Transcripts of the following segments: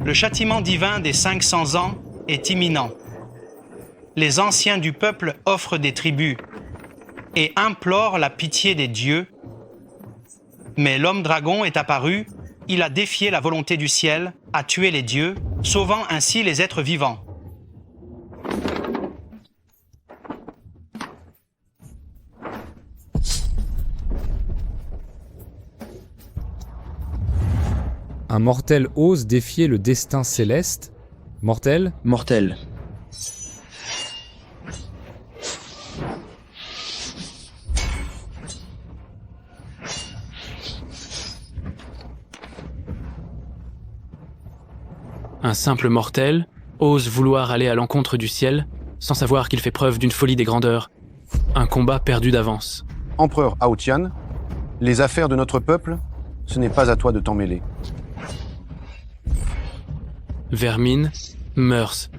Le châtiment divin des 500 ans est imminent. Les anciens du peuple offrent des tribus et implorent la pitié des dieux. Mais l'homme-dragon est apparu, il a défié la volonté du ciel, a tué les dieux, sauvant ainsi les êtres vivants. Un mortel ose défier le destin céleste. Mortel ? Mortel. Un simple mortel ose vouloir aller à l'encontre du ciel sans savoir qu'il fait preuve d'une folie des grandeurs. Un combat perdu d'avance. Empereur Aotian, les affaires de notre peuple, ce n'est pas à toi de t'en mêler. Vermine, mœurs.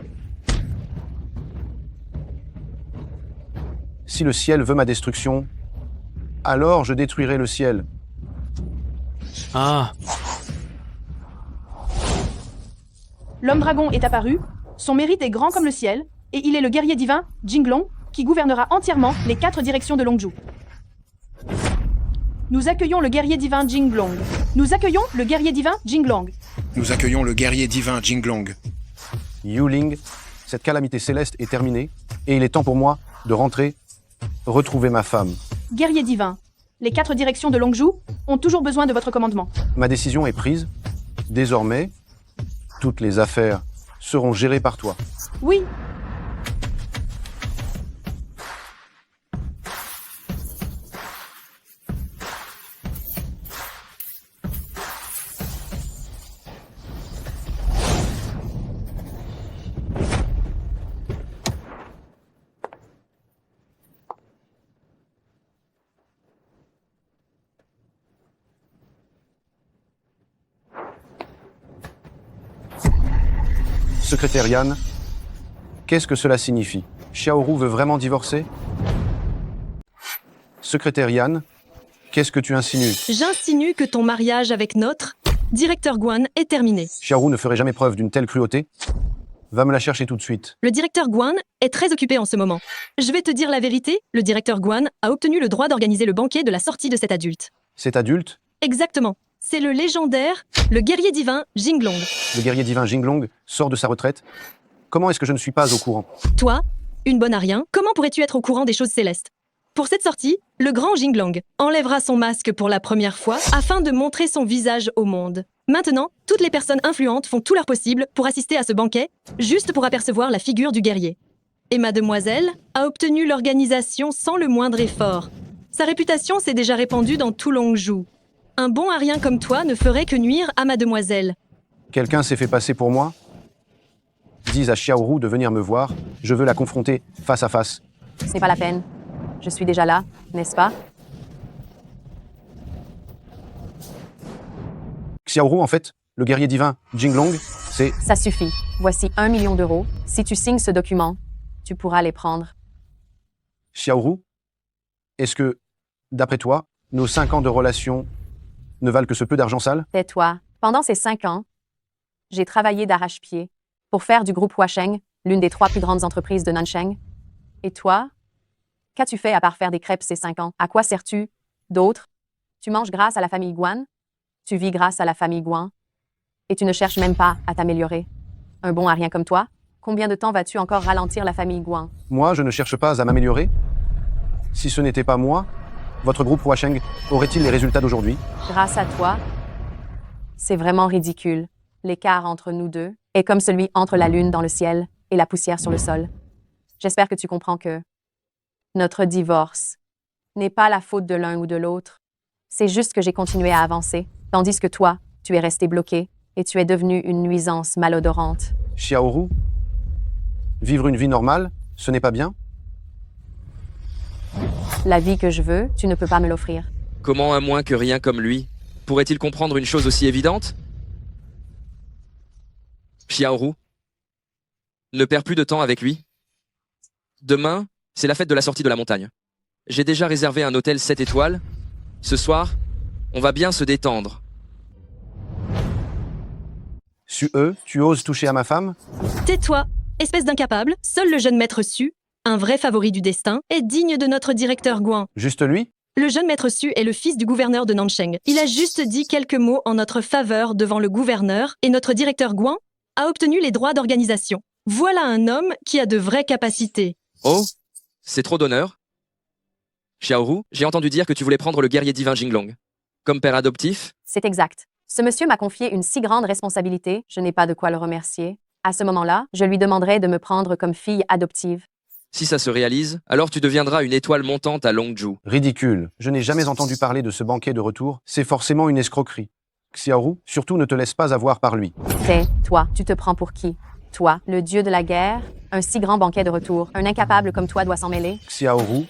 Si le ciel veut ma destruction, alors je détruirai le ciel. Ah, L'homme-dragon est apparu, son mérite est grand comme le ciel, et il est le guerrier divin, Jinglong, qui gouvernera entièrement les 4 directions de Longzhou. Nous accueillons le guerrier divin Jinglong. Nous accueillons le guerrier divin Jinglong. Nous accueillons le guerrier divin Jinglong. Yuling, cette calamité céleste est terminée, et il est temps pour moi de rentrer, retrouver ma femme. Guerrier divin, les 4 directions de Longzhou ont toujours besoin de votre commandement. Ma décision est prise. Désormais, toutes les affaires seront gérées par toi. Oui, Secrétaire Yan, qu'est-ce que cela signifie? Xiaoru veut vraiment divorcer? Secrétaire Yan, qu'est-ce que tu insinues? J'insinue que ton mariage avec notre directeur Guan est terminé. Xiaoru ne ferait jamais preuve d'une telle cruauté. Va me la chercher tout de suite. Le directeur Guan est très occupé en ce moment. Je vais te dire la vérité, le directeur Guan a obtenu le droit d'organiser le banquet de la sortie de cet adulte. Cet adulte, Exactement. C'est le légendaire, le guerrier divin Jinglong. le guerrier divin Jinglong, sort de sa retraite. Comment est-ce que je ne suis pas au courant? Toi, une bonne arien, comment pourrais-tu être au courant des choses célestes? Pour cette sortie, le grand Jinglong enlèvera son masque pour la première fois afin de montrer son visage au monde. Maintenant, toutes les personnes influentes font tout leur possible pour assister à ce banquet, juste pour apercevoir la figure du guerrier. Et mademoiselle a obtenu l'organisation sans le moindre effort. Sa réputation s'est déjà répandue dans tout Longzhou. Un bon arien comme toi ne ferait que nuire à mademoiselle. Quelqu'un s'est fait passer pour moi? Dis à Xiaoru de venir me voir. Je veux la confronter face à face. Ce n'est pas la peine. Je suis déjà là, n'est-ce pas? Xiaoru, en fait, le guerrier divin Jinglong, c'est... Ça suffit. Voici 1 million d'euros. Si tu signes ce document, tu pourras les prendre. Xiaoru, est-ce que, d'après toi, nos 5 ans de relation ne valent que ce peu d'argent sale? Tais-toi. Pendant ces 5 ans, j'ai travaillé d'arrache-pied pour faire du groupe Huasheng l'une des 3 plus grandes entreprises de Nansheng. Et toi? Qu'as-tu fait à part faire des crêpes ces 5 ans? À quoi sers-tu? D'autres? Tu manges grâce à la famille Guan? Tu vis grâce à la famille Guan? Et tu ne cherches même pas à t'améliorer? Un bon arien comme toi? Combien de temps vas-tu encore ralentir la famille Guan? Moi, je ne cherche pas à m'améliorer. Si ce n'était pas moi, votre groupe Huasheng aurait-il les résultats d'aujourd'hui? Grâce à toi? C'est vraiment ridicule. L'écart entre nous deux est comme celui entre la lune dans le ciel et la poussière sur le sol. J'espère que tu comprends que notre divorce n'est pas la faute de l'un ou de l'autre. C'est juste que j'ai continué à avancer, tandis que toi, tu es resté bloqué et tu es devenu une nuisance malodorante. Xiaoru, vivre une vie normale, ce n'est pas bien? La vie que je veux, tu ne peux pas me l'offrir. Comment un moins que rien comme lui pourrait-il comprendre une chose aussi évidente? Xiaoru, ne perds plus de temps avec lui. Demain, c'est la fête de la sortie de la montagne. J'ai déjà réservé un hôtel 7 étoiles. Ce soir, on va bien se détendre. Tu oses toucher à ma femme? Tais-toi, espèce d'incapable. Seul le jeune maître Su, un vrai favori du destin, est digne de notre directeur Guan. Juste lui? Le jeune maître Su est le fils du gouverneur de Nansheng. Il a juste dit quelques mots en notre faveur devant le gouverneur et notre directeur Guan a obtenu les droits d'organisation. Voilà un homme qui a de vraies capacités. Oh, c'est trop d'honneur. Xiaoru, j'ai entendu dire que tu voulais prendre le guerrier divin Jinglong. Comme père adoptif? C'est exact. Ce monsieur m'a confié une si grande responsabilité, je n'ai pas de quoi le remercier. À ce moment-là, je lui demanderai de me prendre comme fille adoptive. Si ça se réalise, alors tu deviendras une étoile montante à Longju. Ridicule. Je n'ai jamais entendu parler de ce banquet de retour. C'est forcément une escroquerie. Xiaoru, surtout ne te laisse pas avoir par lui. Toi, tu te prends pour qui? Toi, le dieu de la guerre? Un si grand banquet de retour. Un incapable comme toi doit s'en mêler? Xiaoru,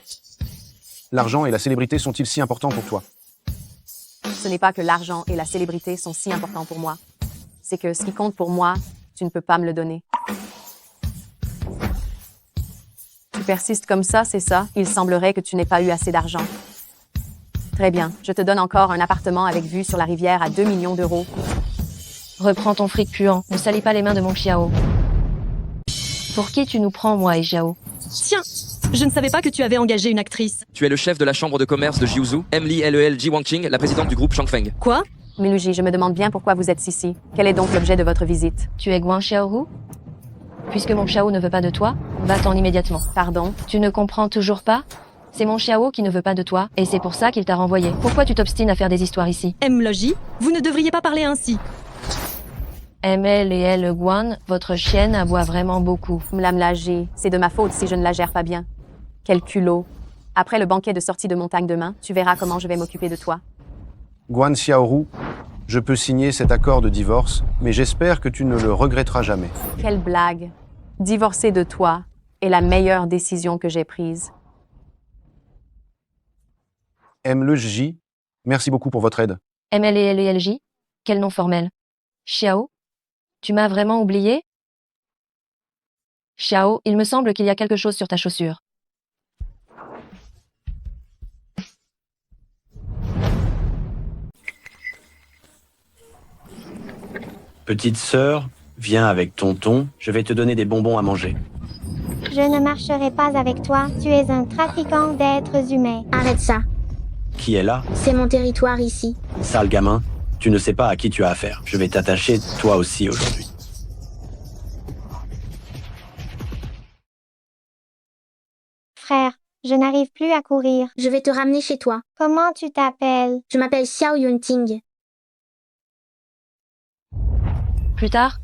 l'argent et la célébrité sont-ils si importants pour toi? Ce n'est pas que l'argent et la célébrité sont si importants pour moi. C'est que ce qui compte pour moi, tu ne peux pas me le donner. Tu persistes comme ça, c'est ça? Il semblerait que tu n'aies pas eu assez d'argent. Très bien, je te donne encore un appartement avec vue sur la rivière à 2 millions d'euros. Reprends ton fric puant, ne salis pas les mains de mon Xiao. Pour qui tu nous prends, moi et Xiao? Tiens, je ne savais pas que tu avais engagé une actrice. Tu es le chef de la chambre de commerce de Jiuzhou, Emily Lelji Wangqing, la présidente du groupe Shangfeng. Quoi? Miluji, je me demande bien pourquoi vous êtes ici. Quel est donc l'objet de votre visite? Tu es Guan Xiaoru? Puisque mon Xiao ne veut pas de toi, va-t'en immédiatement. Pardon? Tu ne comprends toujours pas? C'est mon Xiao qui ne veut pas de toi, et c'est pour ça qu'il t'a renvoyé. Pourquoi tu t'obstines à faire des histoires ici? Logi, vous ne devriez pas parler ainsi. ML et elle Guan, votre chienne aboie vraiment beaucoup. Mlamlaji, c'est de ma faute si je ne la gère pas bien. Quel culot. Après le banquet de sortie de montagne demain, tu verras comment je vais m'occuper de toi. Guan Xiaoru, je peux signer cet accord de divorce, mais j'espère que tu ne le regretteras jamais. Quelle blague. Divorcer de toi est la meilleure décision que j'ai prise. J, merci beaucoup pour votre aide. ML et LJ? Quel nom formel? Xiao? Tu m'as vraiment oublié? Xiao, il me semble qu'il y a quelque chose sur ta chaussure. Petite sœur, viens avec tonton, je vais te donner des bonbons à manger. Je ne marcherai pas avec toi, tu es un trafiquant d'êtres humains. Arrête ça. Qui est là? C'est mon territoire ici. Sale gamin, tu ne sais pas à qui tu as affaire. Je vais t'attacher toi aussi aujourd'hui. Frère, je n'arrive plus à courir. Je vais te ramener chez toi. Comment tu t'appelles? Je m'appelle Xiao Yunting. Plus tard,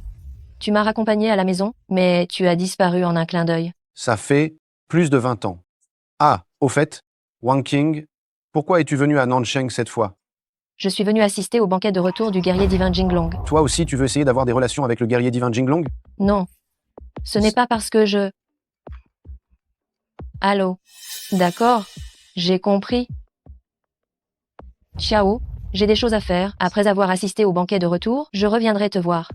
tu m'as raccompagné à la maison, mais tu as disparu en un clin d'œil. Ça fait plus de 20 ans. Ah, au fait, Wang Qing, pourquoi es-tu venu à Nansheng cette fois? Je suis venu assister au banquet de retour du guerrier divin Jinglong. Toi aussi, tu veux essayer d'avoir des relations avec le guerrier divin Jinglong? Non. Ce n'est pas parce que je... Allô? D'accord, j'ai compris. Ciao, j'ai des choses à faire. Après avoir assisté au banquet de retour, je reviendrai te voir.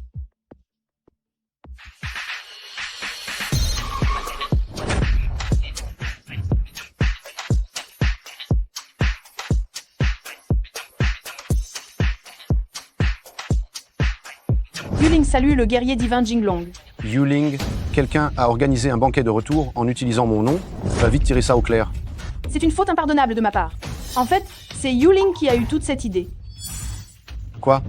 Yuling salue le guerrier divin Jinglong. Yuling, quelqu'un a organisé un banquet de retour en utilisant mon nom. Va vite tirer ça au clair. C'est une faute impardonnable de ma part. En fait, c'est Yuling qui a eu toute cette idée. Quoi?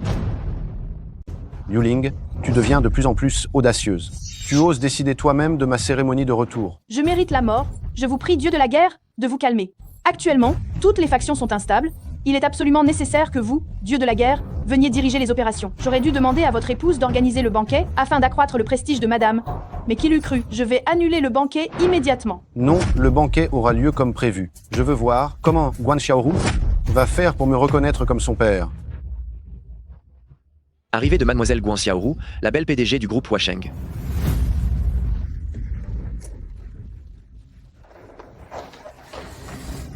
Yuling, tu deviens de plus en plus audacieuse. Tu oses décider toi-même de ma cérémonie de retour. Je mérite la mort. Je vous prie, Dieu de la guerre, de vous calmer. Actuellement, toutes les factions sont instables. Il est absolument nécessaire que vous, Dieu de la guerre, veniez diriger les opérations. J'aurais dû demander à votre épouse d'organiser le banquet afin d'accroître le prestige de madame. Mais qui l'eût cru? Je vais annuler le banquet immédiatement. Non, le banquet aura lieu comme prévu. Je veux voir comment Guan Xiaoru va faire pour me reconnaître comme son père. Arrivée de mademoiselle Guan Xiaoru, la belle PDG du groupe Huasheng.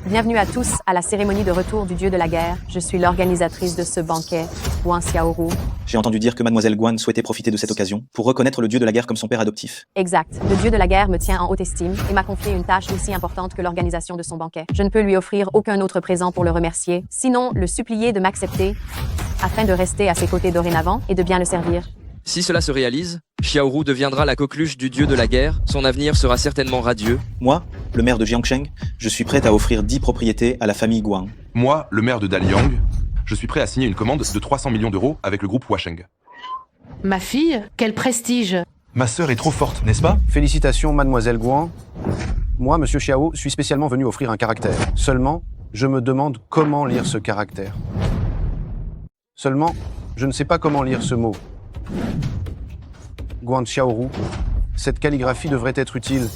Bienvenue à tous à la cérémonie de retour du dieu de la guerre. Je suis l'organisatrice de ce banquet, Guan Xiaoru. J'ai entendu dire que mademoiselle Guan souhaitait profiter de cette occasion pour reconnaître le dieu de la guerre comme son père adoptif. Exact. Le dieu de la guerre me tient en haute estime et m'a confié une tâche aussi importante que l'organisation de son banquet. Je ne peux lui offrir aucun autre présent pour le remercier, sinon le supplier de m'accepter afin de rester à ses côtés dorénavant et de bien le servir. Si cela se réalise, Xiaoru deviendra la coqueluche du dieu de la guerre, son avenir sera certainement radieux. Moi, le maire de Jiangsheng, je suis prêt à offrir 10 propriétés à la famille Guang. Moi, le maire de Daliang, je suis prêt à signer une commande de 300 millions d'euros avec le groupe Huasheng. Ma fille, quel prestige! Ma sœur est trop forte, n'est-ce pas? Félicitations, mademoiselle Guang. Moi, monsieur Xiao, suis spécialement venu offrir un caractère. Seulement, je me demande comment lire ce caractère. Seulement, je ne sais pas comment lire ce mot. Guan Xiaoru, cette calligraphie devrait être utile.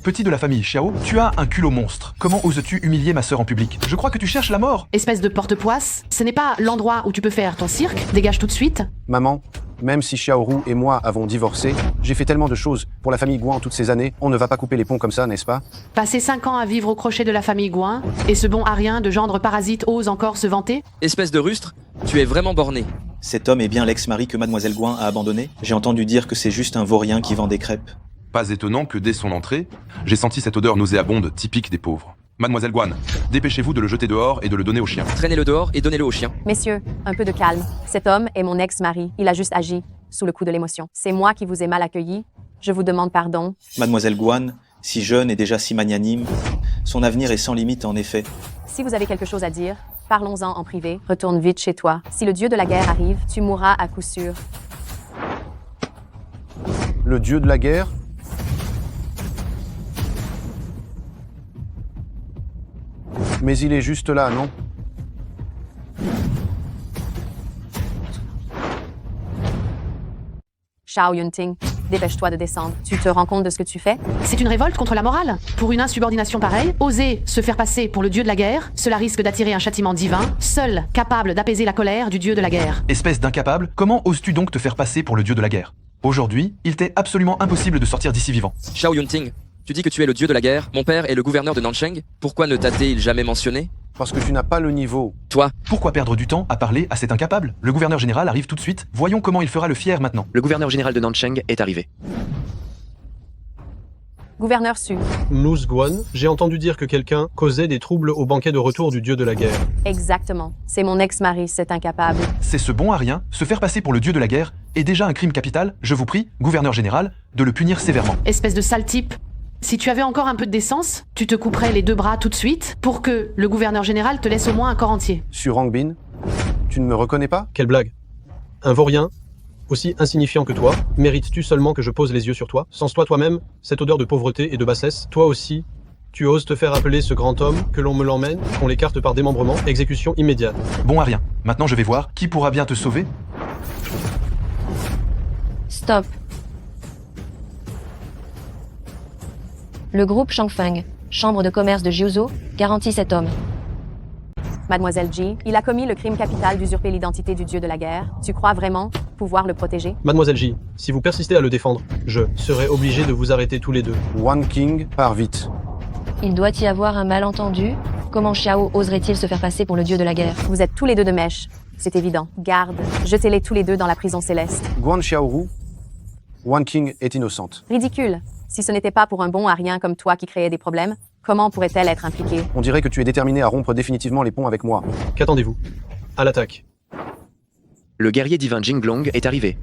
Petit de la famille Xiao, tu as un culot monstre. Comment oses-tu humilier ma sœur en public? Je crois que tu cherches la mort. Espèce de porte-poisse, ce n'est pas l'endroit où tu peux faire ton cirque. Dégage tout de suite. Maman, même si Xiaoru et moi avons divorcé, j'ai fait tellement de choses pour la famille Guan toutes ces années, on ne va pas couper les ponts comme ça, n'est-ce pas? Passer 5 ans à vivre au crochet de la famille Guan, et ce bon arien de gendre parasite ose encore se vanter? Espèce de rustre, tu es vraiment borné. Cet homme est bien l'ex-mari que mademoiselle Guan a abandonné? J'ai entendu dire que c'est juste un vaurien qui vend des crêpes. Pas étonnant que dès son entrée, j'ai senti cette odeur nauséabonde typique des pauvres. Mademoiselle Guan, dépêchez-vous de le jeter dehors et de le donner au chien. Traînez-le dehors et donnez-le au chien. Messieurs, un peu de calme. Cet homme est mon ex-mari. Il a juste agi sous le coup de l'émotion. C'est moi qui vous ai mal accueilli. Je vous demande pardon. Mademoiselle Guan, si jeune et déjà si magnanime, son avenir est sans limite en effet. Si vous avez quelque chose à dire, parlons-en en privé. Retourne vite chez toi. Si le dieu de la guerre arrive, tu mourras à coup sûr. Le dieu de la guerre? Mais il est juste là, non? Xiao Yunting, dépêche-toi de descendre. Tu te rends compte de ce que tu fais? C'est une révolte contre la morale. Pour une insubordination pareille, oser se faire passer pour le dieu de la guerre, cela risque d'attirer un châtiment divin, seul capable d'apaiser la colère du dieu de la guerre. Espèce d'incapable, comment oses-tu donc te faire passer pour le dieu de la guerre? Aujourd'hui, il t'est absolument impossible de sortir d'ici vivant. Xiao Yunting, tu dis que tu es le dieu de la guerre, mon père est le gouverneur de Nansheng. Pourquoi ne t'a-t-il jamais mentionné? Parce que tu n'as pas le niveau. Toi? Pourquoi perdre du temps à parler à cet incapable? Le gouverneur général arrive tout de suite, voyons comment il fera le fier maintenant. Le gouverneur général de Nansheng est arrivé. Gouverneur Su. Moose Guan, j'ai entendu dire que quelqu'un causait des troubles au banquet de retour du dieu de la guerre. Exactement. C'est mon ex-mari, cet incapable. C'est ce bon arien, se faire passer pour le dieu de la guerre, est déjà un crime capital. Je vous prie, gouverneur général, de le punir sévèrement. Espèce de sale type. Si tu avais encore un peu de décence, tu te couperais les 2 bras tout de suite pour que le gouverneur général te laisse au moins un corps entier. Sur Rangbin, tu ne me reconnais pas? Quelle blague. Un vaurien, aussi insignifiant que toi, mérites-tu seulement que je pose les yeux sur toi? Sans toi-même, cette odeur de pauvreté et de bassesse, toi aussi, tu oses te faire appeler ce grand homme, que l'on me l'emmène, qu'on l'écarte par démembrement, exécution immédiate. Bon arien, maintenant je vais voir qui pourra bien te sauver. Stop. Le groupe Shangfeng, chambre de commerce de Jiuzhou, garantit cet homme. Mademoiselle Ji, il a commis le crime capital d'usurper l'identité du dieu de la guerre. Tu crois vraiment pouvoir le protéger? Mademoiselle Ji, si vous persistez à le défendre, je serai obligé de vous arrêter tous les deux. Wan King, pars vite. Il doit y avoir un malentendu. Comment Xiao oserait-il se faire passer pour le dieu de la guerre? Vous êtes tous les deux de mèche. C'est évident. Garde, jetez-les tous les deux dans la prison céleste. Guan Xiaoru, Wan King est innocente. Ridicule. Si ce n'était pas pour un bon arien comme toi qui créait des problèmes, comment pourrait-elle être impliquée? On dirait que tu es déterminé à rompre définitivement les ponts avec moi. Qu'attendez-vous? À l'attaque. Le guerrier divin Jinglong est arrivé.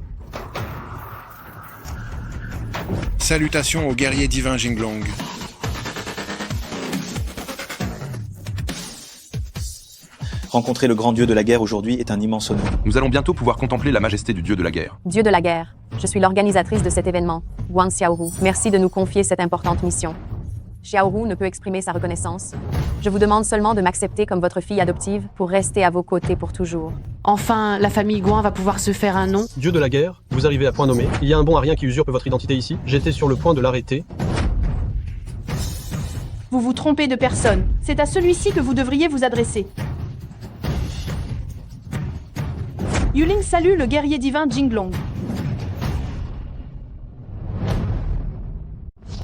Salutations au guerrier divin Jinglong. Rencontrer le grand dieu de la guerre aujourd'hui est un immense honneur. Nous allons bientôt pouvoir contempler la majesté du dieu de la guerre. Dieu de la guerre, je suis l'organisatrice de cet événement, Guan Xiaoru. Merci de nous confier cette importante mission. Xiaoru ne peut exprimer sa reconnaissance. Je vous demande seulement de m'accepter comme votre fille adoptive pour rester à vos côtés pour toujours. Enfin, la famille Guan va pouvoir se faire un nom. Dieu de la guerre, vous arrivez à point nommé. Il y a un bon arien qui usurpe votre identité ici. J'étais sur le point de l'arrêter. Vous vous trompez de personne. C'est à celui-ci que vous devriez vous adresser. Yuling salue le guerrier divin Jinglong.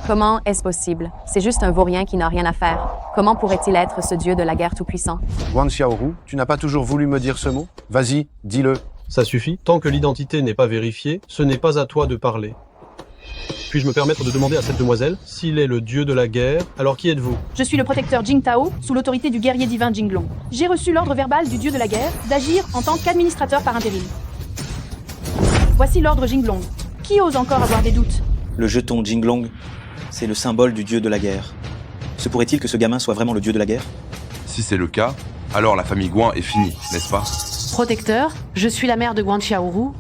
Comment est-ce possible? C'est juste un vaurien qui n'a rien à faire. Comment pourrait-il être ce dieu de la guerre tout-puissant? Guan Xiaoru, tu n'as pas toujours voulu me dire ce mot? Vas-y, dis-le. Ça suffit. Tant que l'identité n'est pas vérifiée, ce n'est pas à toi de parler. Puis-je me permettre de demander à cette demoiselle s'il est le dieu de la guerre? Alors qui êtes-vous? Je suis le protecteur Jing Tao, sous l'autorité du guerrier divin Jinglong. J'ai reçu l'ordre verbal du dieu de la guerre d'agir en tant qu'administrateur par intérim. Voici l'ordre Jinglong. Qui ose encore avoir des doutes? Le jeton Jinglong, c'est le symbole du dieu de la guerre. Se pourrait-il que ce gamin soit vraiment le dieu de la guerre? Si c'est le cas, alors la famille Guan est finie, n'est-ce pas? Protecteur, je suis la mère de Guan Xiaoru,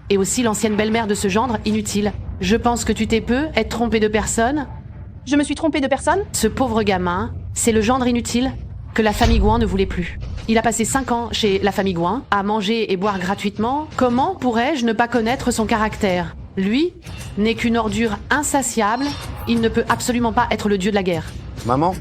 et aussi l'ancienne belle-mère de ce gendre inutile. Je pense que tu t'es peu être trompé de personne. Je me suis trompée de personne? Ce pauvre gamin, c'est le gendre inutile que la famille Guan ne voulait plus. Il a passé 5 ans chez la famille Guan, à manger et boire gratuitement. Comment pourrais-je ne pas connaître son caractère? Lui n'est qu'une ordure insatiable, il ne peut absolument pas être le dieu de la guerre. Maman,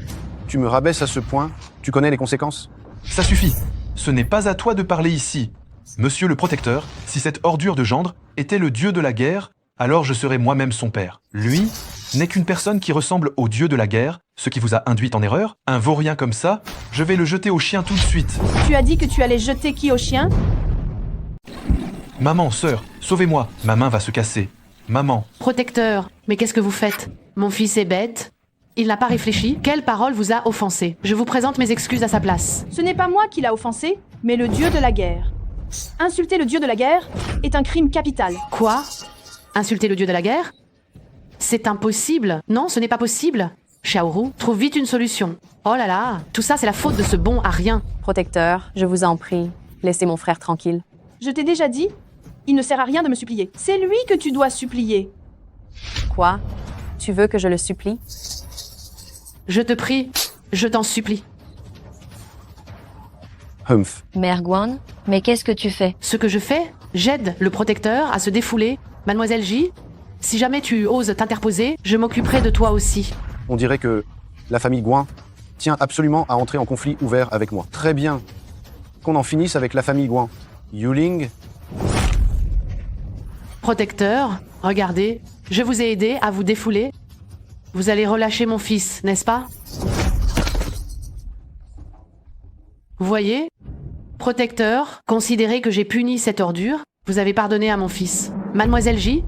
tu me rabaisses à ce point? Tu connais les conséquences? Ça suffit. Ce n'est pas à toi de parler ici. Monsieur le protecteur, si cette ordure de gendre était le dieu de la guerre, alors je serais moi-même son père. Lui n'est qu'une personne qui ressemble au dieu de la guerre, ce qui vous a induit en erreur. Un vaurien comme ça, je vais le jeter au chien tout de suite. Tu as dit que tu allais jeter qui au chien? Maman, sœur, sauvez-moi, ma main va se casser. Maman. Protecteur, mais qu'est-ce que vous faites? Mon fils est bête. Il n'a pas réfléchi. Quelle parole vous a offensé? Je vous présente mes excuses à sa place. Ce n'est pas moi qui l'a offensé, mais le dieu de la guerre. Insulter le dieu de la guerre est un crime capital. Quoi? Insulter le dieu de la guerre? C'est impossible. Non, ce n'est pas possible. Xiaoru, trouve vite une solution. Oh là là, tout ça c'est la faute de ce bon à rien. Protecteur, je vous en prie, laissez mon frère tranquille. Je t'ai déjà dit, il ne sert à rien de me supplier. C'est lui que tu dois supplier. Quoi? Tu veux que je le supplie? Je te prie, je t'en supplie. Humph. Mère Guan, mais qu'est-ce que tu fais? Ce que je fais, j'aide le protecteur à se défouler. Mademoiselle J, si jamais tu oses t'interposer, je m'occuperai de toi aussi. On dirait que la famille Guan tient absolument à entrer en conflit ouvert avec moi. Très bien. Qu'on en finisse avec la famille Guan. Yuling. Protecteur, regardez, je vous ai aidé à vous défouler. Vous allez relâcher mon fils, n'est-ce pas? Vous voyez? Protecteur, considérez que j'ai puni cette ordure. Vous avez pardonné à mon fils. Mademoiselle J,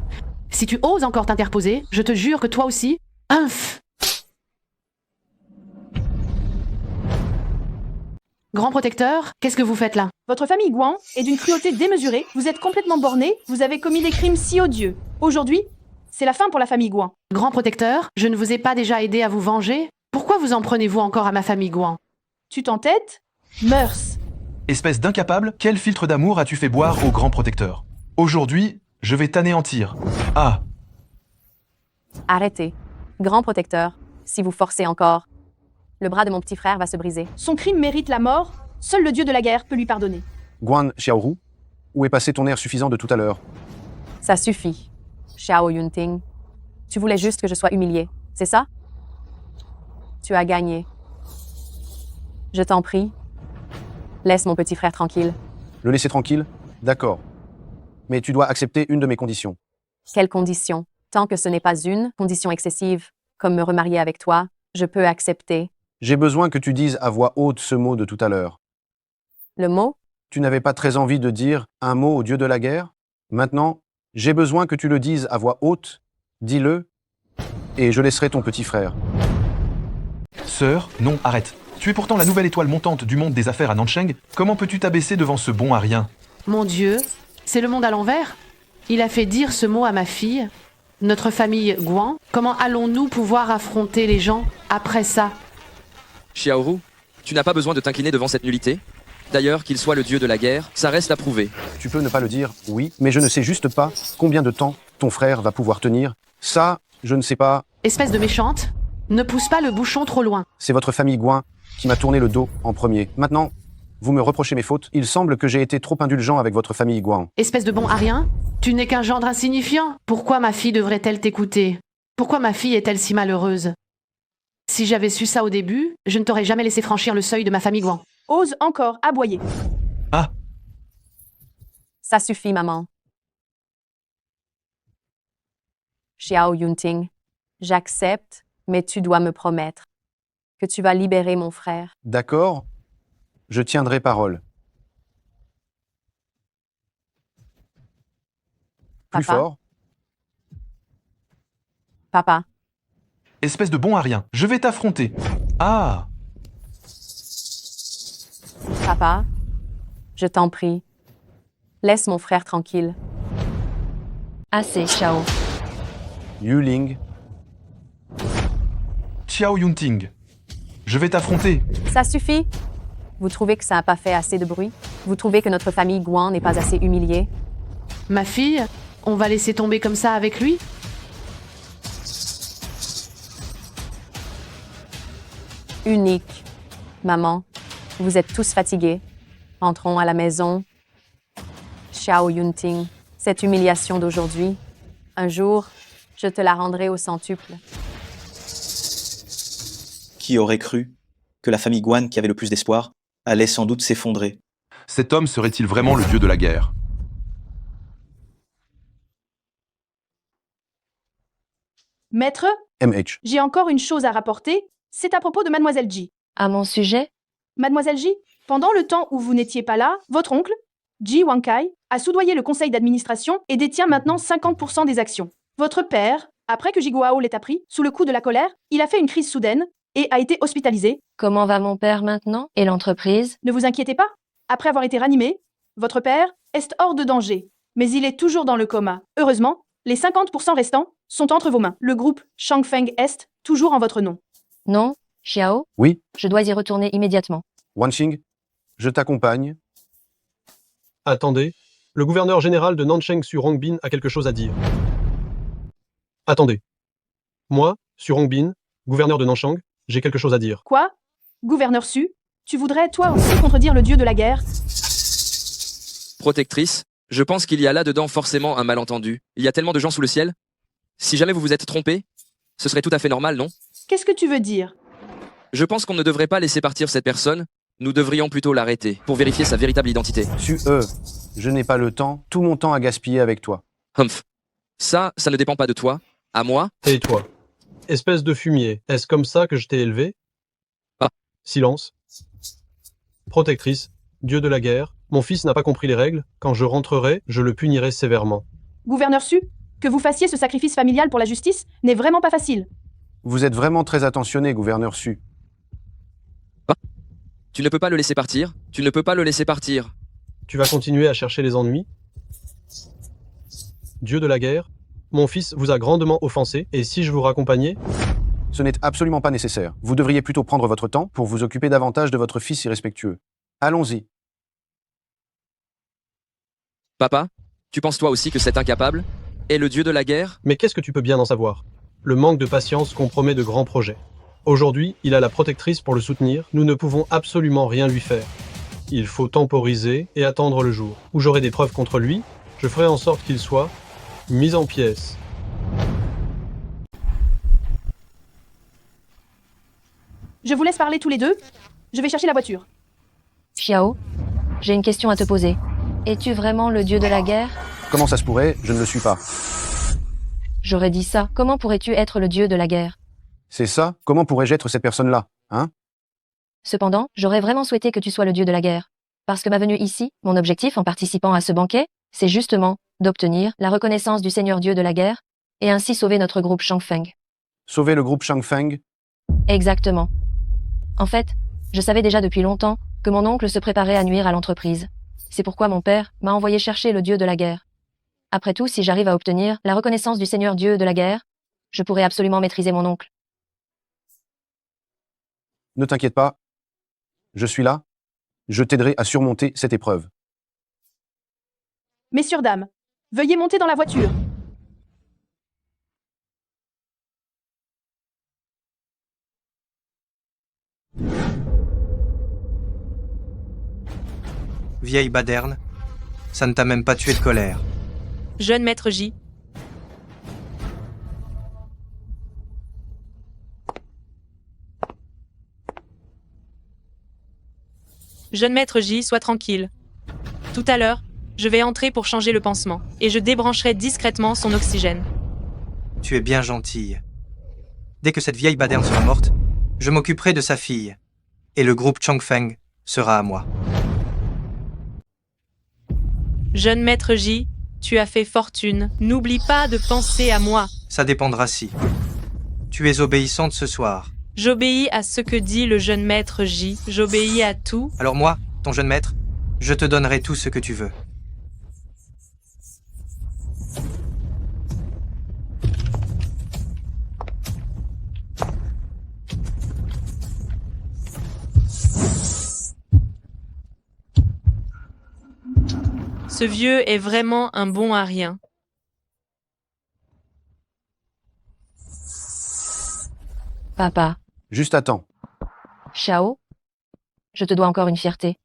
si tu oses encore t'interposer, je te jure que toi aussi... Humph! Grand protecteur, qu'est-ce que vous faites là? Votre famille Guan est d'une cruauté démesurée, vous êtes complètement borné, vous avez commis des crimes si odieux. Aujourd'hui, c'est la fin pour la famille Guan. Grand protecteur, je ne vous ai pas déjà aidé à vous venger? Pourquoi vous en prenez-vous encore à ma famille Guan? Tu t'entêtes? Mœurs. Espèce d'incapable, quel filtre d'amour as-tu fait boire au grand protecteur? Aujourd'hui, je vais t'anéantir. Ah! Arrêtez. Grand protecteur, si vous forcez encore, le bras de mon petit frère va se briser. Son crime mérite la mort, seul le dieu de la guerre peut lui pardonner. Guan Xiaoru, où est passé ton air suffisant de tout à l'heure? Ça suffit. Xiao Yunting, tu voulais juste que je sois humilié, c'est ça? Tu as gagné. Je t'en prie, laisse mon petit frère tranquille. Le laisser tranquille? D'accord. Mais tu dois accepter une de mes conditions. Quelle condition? Tant que ce n'est pas une condition excessive, comme me remarier avec toi, je peux accepter. J'ai besoin que tu dises à voix haute ce mot de tout à l'heure. Le mot? Tu n'avais pas très envie de dire un mot au dieu de la guerre? Maintenant, j'ai besoin que tu le dises à voix haute. Dis-le, et je laisserai ton petit frère. Sœur, non, arrête. Tu es pourtant la nouvelle étoile montante du monde des affaires à Nancheng. Comment peux-tu t'abaisser devant ce bon à rien? Mon Dieu, c'est le monde à l'envers? Il a fait dire ce mot à ma fille. Notre famille Guan, comment allons-nous pouvoir affronter les gens après ça? Xiaoru, tu n'as pas besoin de t'incliner devant cette nullité. D'ailleurs, qu'il soit le dieu de la guerre, ça reste à prouver. Tu peux ne pas le dire, oui, mais je ne sais juste pas combien de temps ton frère va pouvoir tenir. Ça, je ne sais pas. Espèce de méchante, ne pousse pas le bouchon trop loin. C'est votre famille Guan qui m'a tourné le dos en premier. Maintenant, vous me reprochez mes fautes. Il semble que j'ai été trop indulgent avec votre famille Guan. Espèce de bon à rien, tu n'es qu'un gendre insignifiant. Pourquoi ma fille devrait-elle t'écouter? Pourquoi ma fille est-elle si malheureuse? Si j'avais su ça au début, je ne t'aurais jamais laissé franchir le seuil de ma famille Guan. Ose encore aboyer. Ah! Ça suffit, maman. Xiao Yunting, j'accepte, mais tu dois me promettre que tu vas libérer mon frère. D'accord, je tiendrai parole. Plus Papa? fort. Papa, Espèce de bon à rien, je vais t'affronter. Ah! papa, je t'en prie, laisse mon frère tranquille. Assez, Xiao. Yuling, Xiao Yunting, je vais t'affronter. Ça suffit? Vous trouvez que ça n'a pas fait assez de bruit? Vous trouvez que notre famille Guan n'est pas assez humiliée? Ma fille, on va laisser tomber comme ça avec lui? Unique. Maman, vous êtes tous fatigués. Entrons à la maison. Xiao Yunting, cette humiliation d'aujourd'hui, un jour, je te la rendrai au centuple. Qui aurait cru que la famille Guan, qui avait le plus d'espoir, allait sans doute s'effondrer? Cet homme serait-il vraiment le dieu de la guerre? Maître, MH. j'ai encore une chose à rapporter. C'est à propos de Mademoiselle Ji. À mon sujet? Mademoiselle Ji, pendant le temps où vous n'étiez pas là, votre oncle, Ji Wankai, a soudoyé le conseil d'administration et détient maintenant 50% des actions. Votre père, après que Ji Guao l'ait appris, sous le coup de la colère, il a fait une crise soudaine et a été hospitalisé. Comment va mon père maintenant? Et l'entreprise? Ne vous inquiétez pas. Après avoir été ranimé, votre père est hors de danger. Mais il est toujours dans le coma. Heureusement, les 50% restants sont entre vos mains. Le groupe Shangfeng est toujours en votre nom. Non, Xiao? Oui, Je dois y retourner immédiatement. Wanxing, je t'accompagne. Attendez, le gouverneur général de Nancheng Su Rongbin a quelque chose à dire. Attendez. Moi, Su Rongbin, gouverneur de Nanchang, j'ai quelque chose à dire. Quoi? Gouverneur Su, tu voudrais toi aussi contredire le dieu de la guerre? Protectrice, je pense qu'il y a là-dedans forcément un malentendu. Il y a tellement de gens sous le ciel. Si jamais vous vous êtes trompé, ce serait tout à fait normal, non? Qu'est-ce que tu veux dire? Je pense qu'on ne devrait pas laisser partir cette personne. Nous devrions plutôt l'arrêter pour vérifier sa véritable identité. Je n'ai pas le temps, tout mon temps à gaspiller avec toi. Humph. Ça ne dépend pas de toi. À moi? Et toi? Espèce de fumier, est-ce comme ça que je t'ai élevé? Ah. Silence. Protectrice, dieu de la guerre, mon fils n'a pas compris les règles. Quand je rentrerai, je le punirai sévèrement. Gouverneur Su, que vous fassiez ce sacrifice familial pour la justice n'est vraiment pas facile. Vous êtes vraiment très attentionné, gouverneur Su. Tu ne peux pas le laisser partir. Tu ne peux pas le laisser partir. Tu vas continuer à chercher les ennuis? Dieu de la guerre, mon fils vous a grandement offensé, et si je vous raccompagnais? Ce n'est absolument pas nécessaire. Vous devriez plutôt prendre votre temps pour vous occuper davantage de votre fils irrespectueux. Allons-y. Papa, tu penses toi aussi que cet incapable est le dieu de la guerre? Mais qu'est-ce que tu peux bien en savoir? Le manque de patience compromet de grands projets. Aujourd'hui, il a la protectrice pour le soutenir, nous ne pouvons absolument rien lui faire. Il faut temporiser et attendre le jour où j'aurai des preuves contre lui, je ferai en sorte qu'il soit mis en pièces. Je vous laisse parler tous les deux. Je vais chercher la voiture. Xiao, j'ai une question à te poser. Es-tu vraiment le dieu de la guerre? Comment ça se pourrait? Je ne le suis pas. J'aurais dit ça. Comment pourrais-tu être le dieu de la guerre? C'est ça? Comment pourrais-je être cette personne-là? Hein? Cependant, j'aurais vraiment souhaité que tu sois le dieu de la guerre. Parce que ma venue ici, mon objectif en participant à ce banquet, c'est justement d'obtenir la reconnaissance du Seigneur Dieu de la guerre, et ainsi sauver notre groupe Shangfeng. Sauver le groupe Shangfeng? Exactement. En fait, je savais déjà depuis longtemps que mon oncle se préparait à nuire à l'entreprise. C'est pourquoi mon père m'a envoyé chercher le dieu de la guerre. Après tout, si j'arrive à obtenir la reconnaissance du Seigneur Dieu de la guerre, je pourrai absolument maîtriser mon oncle. Ne t'inquiète pas. Je suis là. Je t'aiderai à surmonter cette épreuve. Messieurs, dames, veuillez monter dans la voiture. Vieille baderne, ça ne t'a même pas tué de colère. Jeune maître J. Jeune maître J, sois tranquille. Tout à l'heure, je vais entrer pour changer le pansement, et je débrancherai discrètement son oxygène. Tu es bien gentille. Dès que cette vieille baderne sera morte, je m'occuperai de sa fille, et le groupe Changfeng sera à moi. Jeune maître J, tu as fait fortune. N'oublie pas de penser à moi. Ça dépendra si. Tu es obéissante ce soir. J'obéis à ce que dit le jeune maître J. J'obéis à tout. Alors moi, ton jeune maître, je te donnerai tout ce que tu veux. Ce vieux est vraiment un bon à rien. Papa. Juste attends. Xiao. Je te dois encore une fierté.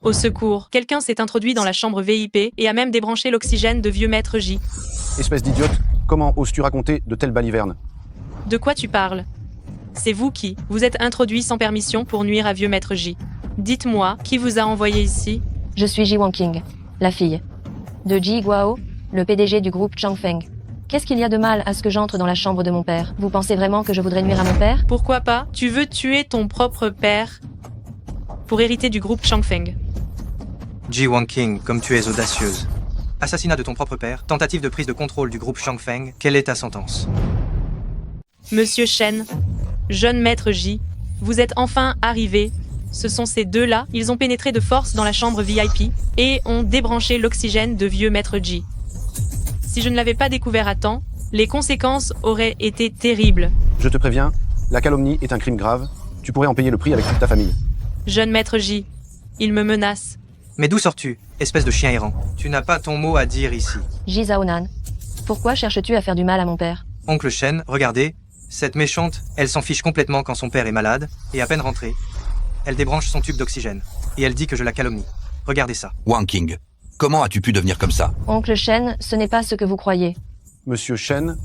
Au secours, quelqu'un s'est introduit dans la chambre VIP et a même débranché l'oxygène de vieux maître J. Espèce d'idiote, comment oses-tu raconter de telles balivernes? De quoi tu parles? C'est vous qui vous êtes introduit sans permission pour nuire à vieux maître J. Dites-moi, qui vous a envoyé ici? Je suis Ji Wanqing, la fille de Ji Guao, le PDG du groupe Changfeng. Qu'est-ce qu'il y a de mal à ce que j'entre dans la chambre de mon père? Vous pensez vraiment que je voudrais nuire à mon père? Pourquoi pas? Tu veux tuer ton propre père pour hériter du groupe Changfeng. Ji Wanqing, comme tu es audacieuse. Assassinat de ton propre père, tentative de prise de contrôle du groupe Changfeng, quelle est ta sentence? Monsieur Shen, jeune maître J, vous êtes enfin arrivé. Ce sont ces deux-là, ils ont pénétré de force dans la chambre VIP et ont débranché l'oxygène de vieux maître J. Si je ne l'avais pas découvert à temps, les conséquences auraient été terribles. Je te préviens, la calomnie est un crime grave. Tu pourrais en payer le prix avec toute ta famille. Jeune maître J, il me menace. Mais d'où sors-tu, espèce de chien errant? Tu n'as pas ton mot à dire ici. Ji Zaonan. Pourquoi cherches-tu à faire du mal à mon père? Oncle Shen, regardez, cette méchante, elle s'en fiche complètement quand son père est malade, et à peine rentrée, elle débranche son tube d'oxygène, et elle dit que je la calomnie. Regardez ça. Wanqing, comment as-tu pu devenir comme ça? Oncle Shen, ce n'est pas ce que vous croyez. Monsieur Shen,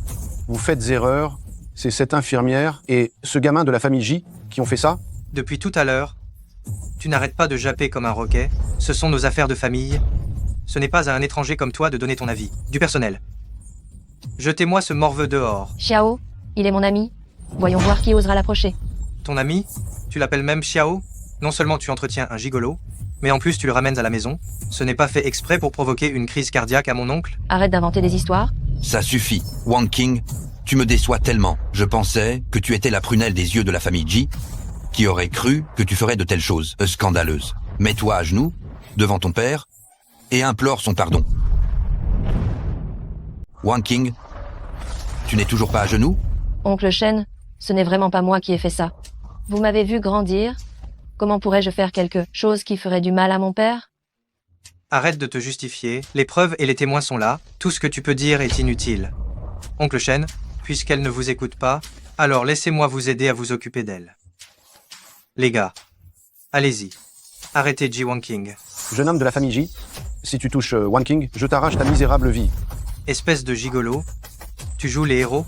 vous faites erreur. C'est cette infirmière et ce gamin de la famille J qui ont fait ça? Depuis tout à l'heure, tu n'arrêtes pas de japper comme un roquet. Ce sont nos affaires de famille. Ce n'est pas à un étranger comme toi de donner ton avis. Du personnel. Jetez-moi ce morveux dehors. Xiao, il est mon ami. Voyons voir qui osera l'approcher. Ton ami? Tu l'appelles même Xiao? Non seulement tu entretiens un gigolo, mais en plus tu le ramènes à la maison. Ce n'est pas fait exprès pour provoquer une crise cardiaque à mon oncle? Arrête d'inventer des histoires. Ça suffit, Wanqing. Tu me déçois tellement. Je pensais que tu étais la prunelle des yeux de la famille Ji, qui aurait cru que tu ferais de telles choses scandaleuses. Mets-toi à genoux, devant ton père, et implore son pardon. Wanqing, tu n'es toujours pas à genoux? Oncle Shen, ce n'est vraiment pas moi qui ai fait ça. Vous m'avez vu grandir. Comment pourrais-je faire quelque chose qui ferait du mal à mon père? Arrête de te justifier. Les preuves et les témoins sont là. Tout ce que tu peux dire est inutile. Oncle Shen, puisqu'elle ne vous écoute pas, alors laissez-moi vous aider à vous occuper d'elle. Les gars, allez-y. Arrêtez Ji Wanqing. Jeune homme de la famille J, si tu touches Wanqing, je t'arrache ta misérable vie. Espèce de gigolo, tu joues les héros?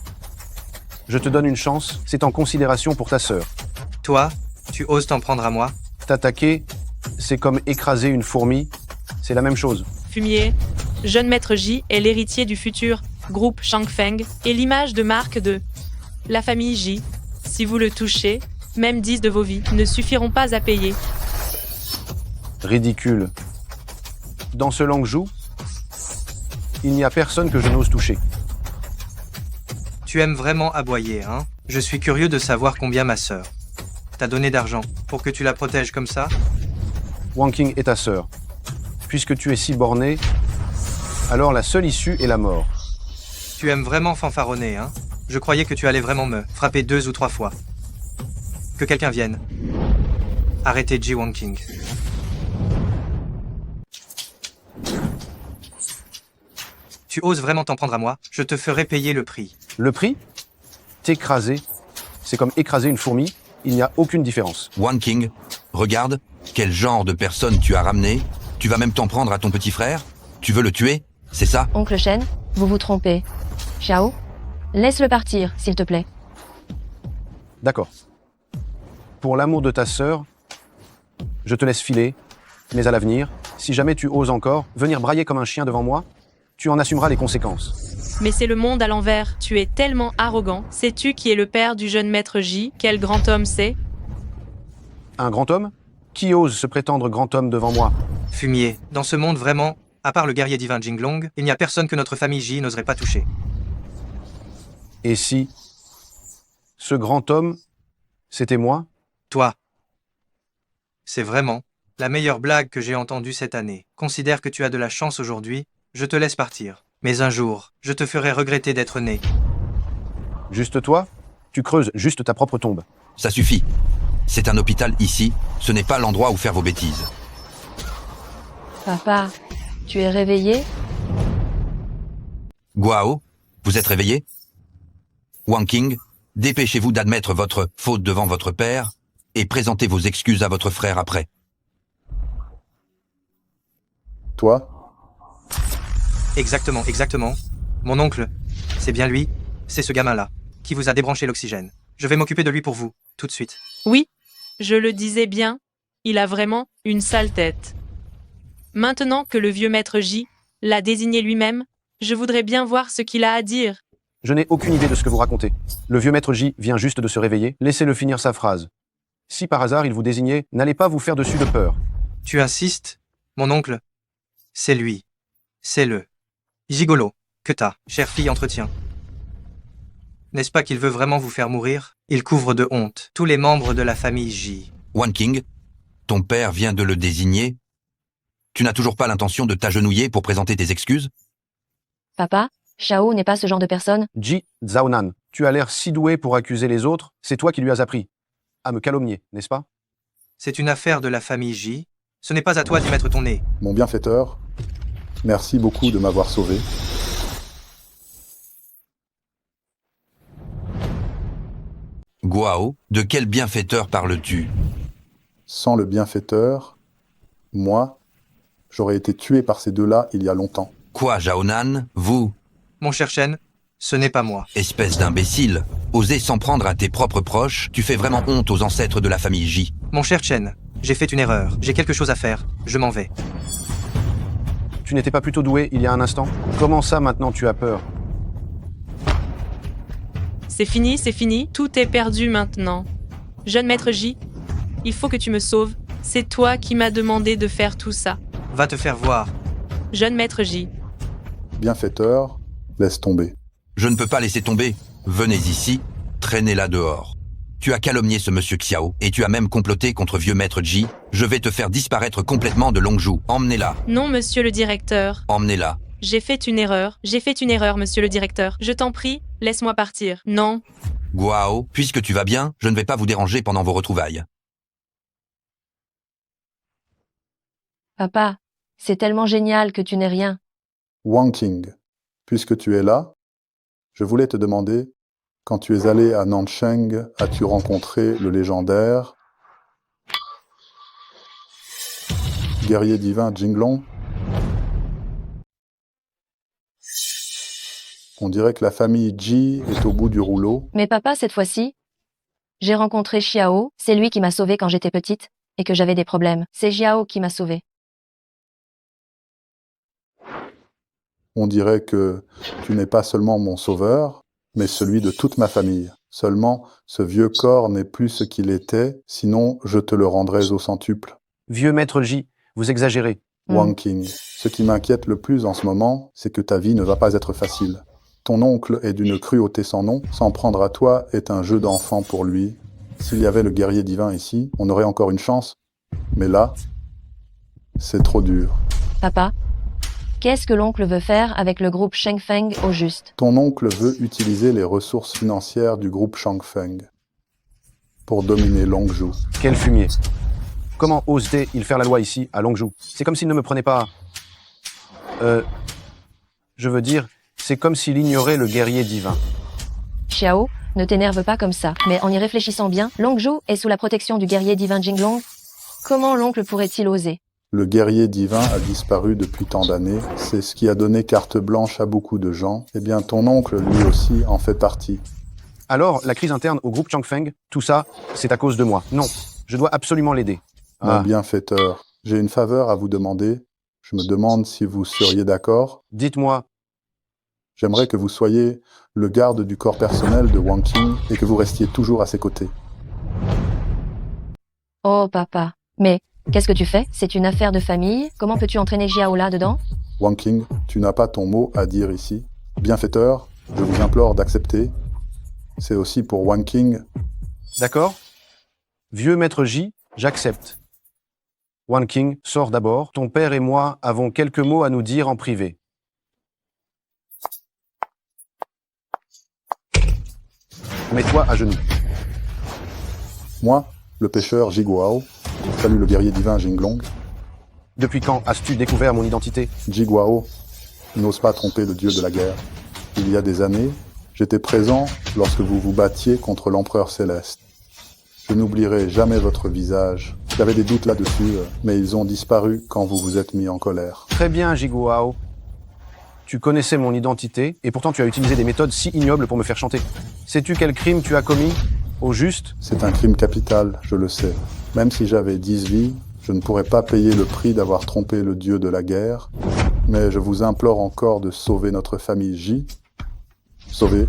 Je te donne une chance, c'est en considération pour ta sœur. Toi, tu oses t'en prendre à moi? T'attaquer, c'est comme écraser une fourmi, c'est la même chose. Fumier, jeune maître J est l'héritier du futur groupe Changfeng et l'image de marque de la famille J. Si vous le touchez, même 10 de vos vies ne suffiront pas à payer. Ridicule. Dans ce Langzhou, il n'y a personne que je n'ose toucher. Tu aimes vraiment aboyer, hein? Je suis curieux de savoir combien ma sœur t'a donné d'argent pour que tu la protèges comme ça? Wanqing est ta sœur. Puisque tu es si borné, alors la seule issue est la mort. Tu aimes vraiment fanfaronner, hein? Je croyais que tu allais vraiment me frapper 2 ou 3 fois. Que quelqu'un vienne. Arrêtez Ji Wanqing. Tu oses vraiment t'en prendre à moi? Je te ferai payer le prix. Le prix? T'écraser, c'est comme écraser une fourmi, il n'y a aucune différence. Wanqing, regarde, quel genre de personne tu as ramené. Tu vas même t'en prendre à ton petit frère? Tu veux le tuer? C'est ça? Oncle Shen, vous vous trompez. Xiao, laisse-le partir, s'il te plaît. D'accord. Pour l'amour de ta sœur, je te laisse filer, mais à l'avenir, si jamais tu oses encore venir brailler comme un chien devant moi, tu en assumeras les conséquences. Mais c'est le monde à l'envers, tu es tellement arrogant. Sais-tu qui est le père du jeune maître J? Quel grand homme c'est? Un grand homme? Qui ose se prétendre grand homme devant moi? Fumier, dans ce monde vraiment, à part le guerrier divin Jinglong, il n'y a personne que notre famille J n'oserait pas toucher. Et si ce grand homme, c'était moi? Toi. C'est vraiment la meilleure blague que j'ai entendue cette année. Considère que tu as de la chance aujourd'hui, je te laisse partir. Mais un jour, je te ferai regretter d'être né. Juste toi? Tu creuses juste ta propre tombe. Ça suffit. C'est un hôpital ici, ce n'est pas l'endroit où faire vos bêtises. Papa, Tu es réveillé? Guao, vous êtes réveillé? Wang Qing, dépêchez-vous d'admettre votre faute devant votre père et présentez vos excuses à votre frère après. Toi? Exactement, exactement. Mon oncle, c'est bien lui, c'est ce gamin-là, qui vous a débranché l'oxygène. Je vais m'occuper de lui pour vous, tout de suite. Oui, je le disais bien, il a vraiment une sale tête. Maintenant que le vieux maître J l'a désigné lui-même, je voudrais bien voir ce qu'il a à dire. Je n'ai aucune idée de ce que vous racontez. Le vieux maître J vient juste de se réveiller, laissez-le finir sa phrase. Si par hasard il vous désignait, n'allez pas vous faire dessus de peur. Tu insistes, mon oncle? C'est lui. C'est le gigolo que ta chère fille entretient. N'est-ce pas qu'il veut vraiment vous faire mourir? Il couvre de honte tous les membres de la famille J. Wang Qing, ton père vient de le désigner. Tu n'as toujours pas l'intention de t'agenouiller pour présenter tes excuses? Papa, Xiao n'est pas ce genre de personne. Ji Zhaonan, tu as l'air si doué pour accuser les autres, c'est toi qui lui as appris à me calomnier, n'est-ce pas? C'est une affaire de la famille J. Ce n'est pas à toi d'y mettre ton nez. Mon bienfaiteur, merci beaucoup de m'avoir sauvé. Guao, de quel bienfaiteur parles-tu? Sans le bienfaiteur, moi, j'aurais été tué par ces deux-là il y a longtemps. Quoi, Zhaonan? Vous? Mon cher Shen, ce n'est pas moi. Espèce d'imbécile. Oser s'en prendre à tes propres proches, tu fais vraiment honte aux ancêtres de la famille J. Mon cher Chen, j'ai fait une erreur. J'ai quelque chose à faire. Je m'en vais. Tu n'étais pas plutôt doué il y a un instant? Comment ça maintenant tu as peur? C'est fini, tout est perdu maintenant. Jeune maître J, il faut que tu me sauves. C'est toi qui m'as demandé de faire tout ça. Va te faire voir. Jeune maître J. Bienfaiteur, laisse tomber. Je ne peux pas laisser tomber. Venez ici, traînez-la dehors. Tu as calomnié ce monsieur Xiao, et tu as même comploté contre vieux maître Ji. Je vais te faire disparaître complètement de Longzhou. Emmenez-la. Non, monsieur le directeur. Emmenez-la. J'ai fait une erreur, monsieur le directeur. Je t'en prie, laisse-moi partir. Non. Guao, puisque tu vas bien, je ne vais pas vous déranger pendant vos retrouvailles. Papa, c'est tellement génial que tu n'es rien. Wang Qing, puisque tu es là, je voulais te demander, quand tu es allé à Nansheng, as-tu rencontré le légendaire guerrier divin Jinglong? On dirait que la famille Ji est au bout du rouleau. Mais papa, cette fois-ci, j'ai rencontré Xiao, c'est lui qui m'a sauvée quand j'étais petite, et que j'avais des problèmes. C'est Xiao qui m'a sauvée. On dirait que tu n'es pas seulement mon sauveur, mais celui de toute ma famille. Seulement, ce vieux corps n'est plus ce qu'il était, sinon je te le rendrais au centuple. Vieux maître J, vous exagérez. Wang Qing, ce qui m'inquiète le plus en ce moment, c'est que ta vie ne va pas être facile. Ton oncle est d'une cruauté sans nom, s'en prendre à toi est un jeu d'enfant pour lui. S'il y avait le guerrier divin ici, on aurait encore une chance. Mais là, c'est trop dur. Papa, qu'est-ce que l'oncle veut faire avec le groupe Shengfeng au juste? Ton oncle veut utiliser les ressources financières du groupe Shangfeng pour dominer Longzhou. Quel fumier! Comment ose-t-il faire la loi ici, à Longzhou? C'est comme s'il ne me prenait pas... Je veux dire, c'est comme s'il ignorait le guerrier divin. Xiao, ne t'énerve pas comme ça. Mais en y réfléchissant bien, Longzhou est sous la protection du guerrier divin Jinglong. Comment l'oncle pourrait-il oser? Le guerrier divin a disparu depuis tant d'années. C'est ce qui a donné carte blanche à beaucoup de gens. Eh bien, ton oncle, lui aussi, en fait partie. Alors, la crise interne au groupe Changfeng, tout ça, c'est à cause de moi. Non, je dois absolument l'aider. Mon bienfaiteur, j'ai une faveur à vous demander. Je me demande si vous seriez d'accord. Dites-moi. J'aimerais que vous soyez le garde du corps personnel de Wang Qing et que vous restiez toujours à ses côtés. Oh papa, mais qu'est-ce que tu fais? C'est une affaire de famille. Comment peux-tu entraîner Xiao là-dedans? Wang Qing, tu n'as pas ton mot à dire ici. Bienfaiteur, je vous implore d'accepter. C'est aussi pour Wang Qing. D'accord. Vieux maître J, j'accepte. Wang Qing, sors d'abord. Ton père et moi avons quelques mots à nous dire en privé. Mets-toi à genoux. Moi, le pêcheur Jiguao, salue le guerrier divin Jinglong. Depuis quand as-tu découvert mon identité? Ji Guao n'ose pas tromper le dieu de la guerre. Il y a des années, j'étais présent lorsque vous vous battiez contre l'empereur céleste. Je n'oublierai jamais votre visage. J'avais des doutes là-dessus, mais ils ont disparu quand vous vous êtes mis en colère. Très bien, Ji Guao. Tu connaissais mon identité, et pourtant tu as utilisé des méthodes si ignobles pour me faire chanter. Sais-tu quel crime tu as commis, au juste? C'est un crime capital, je le sais. Même si j'avais 10 vies, je ne pourrais pas payer le prix d'avoir trompé le dieu de la guerre, mais je vous implore encore de sauver notre famille Ji. Sauver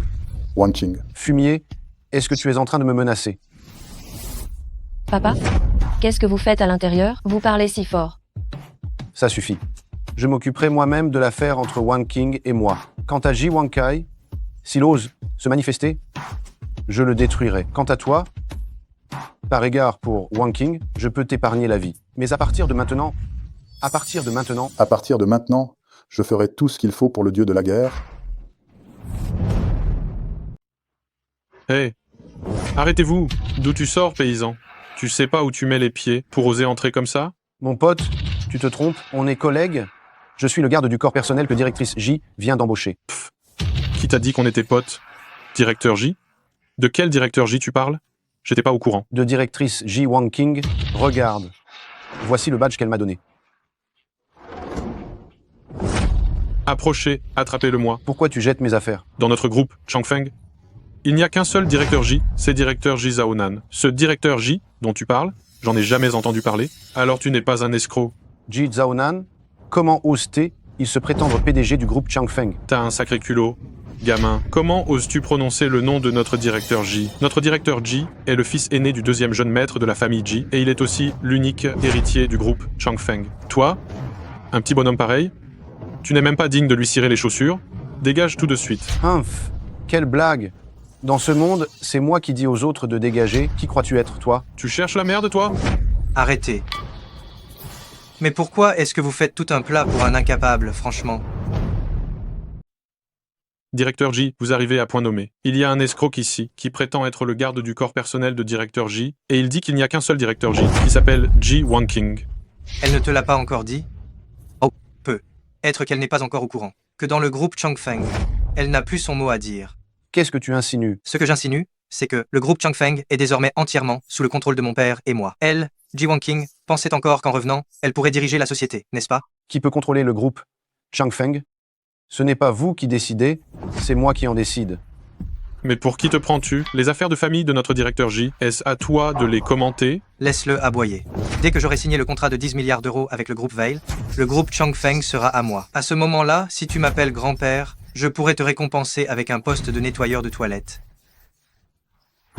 Wanqing. Fumier, est-ce que tu es en train de me menacer? Papa, qu'est-ce que vous faites à l'intérieur? Vous parlez si fort. Ça suffit. Je m'occuperai moi-même de l'affaire entre Wanqing et moi. Quant à Ji Wankai, s'il ose se manifester, je le détruirai. Quant à toi, par égard pour Wanqing, je peux t'épargner la vie. Mais à partir de maintenant, je ferai tout ce qu'il faut pour le dieu de la guerre. Hé, arrêtez-vous. D'où tu sors, paysan? Tu sais pas où tu mets les pieds pour oser entrer comme ça? Mon pote, tu te trompes, on est collègues. Je suis le garde du corps personnel que directrice J vient d'embaucher. Qui t'a dit qu'on était potes? Directeur J? De quel directeur J tu parles? J'étais pas au courant. De directrice Ji Wanqing, regarde. Voici le badge qu'elle m'a donné. Approchez, attrapez-le-moi. Pourquoi tu jettes mes affaires? Dans notre groupe, Changfeng, il n'y a qu'un seul directeur J, c'est directeur Ji Zaonan. Ce directeur J, dont tu parles, j'en ai jamais entendu parler, alors tu n'es pas un escroc. Ji Zaonan, comment oses-tu? Il se prétendre PDG du groupe Changfeng. T'as un sacré culot. Gamin, comment oses-tu prononcer le nom de notre directeur J? Notre directeur J est le fils aîné du deuxième jeune maître de la famille J, et il est aussi l'unique héritier du groupe Changfeng. Toi, un petit bonhomme pareil, tu n'es même pas digne de lui cirer les chaussures. Dégage tout de suite. Humph, quelle blague! Dans ce monde, c'est moi qui dis aux autres de dégager. Qui crois-tu être, toi? Tu cherches la merde, toi? Arrêtez. Mais pourquoi est-ce que vous faites tout un plat pour un incapable, franchement? Directeur J, vous arrivez à point nommé. Il y a un escroc ici, qui prétend être le garde du corps personnel de directeur J, et il dit qu'il n'y a qu'un seul directeur J, qui s'appelle Ji Wanqing. Elle ne te l'a pas encore dit? Oh, peut être qu'elle n'est pas encore au courant. Que dans le groupe Changfeng, elle n'a plus son mot à dire. Qu'est-ce que tu insinues? Ce que j'insinue, c'est que le groupe Changfeng est désormais entièrement sous le contrôle de mon père et moi. Elle, Ji Wanqing, pensait encore qu'en revenant, elle pourrait diriger la société, n'est-ce pas? Qui peut contrôler le groupe Changfeng? Ce n'est pas vous qui décidez, c'est moi qui en décide. Mais pour qui te prends-tu? Les affaires de famille de notre directeur J, est-ce à toi de les commenter? Laisse-le aboyer. Dès que j'aurai signé le contrat de 10 milliards d'euros avec le groupe Veil, le groupe Changfeng sera à moi. À ce moment-là, si tu m'appelles grand-père, je pourrais te récompenser avec un poste de nettoyeur de toilette.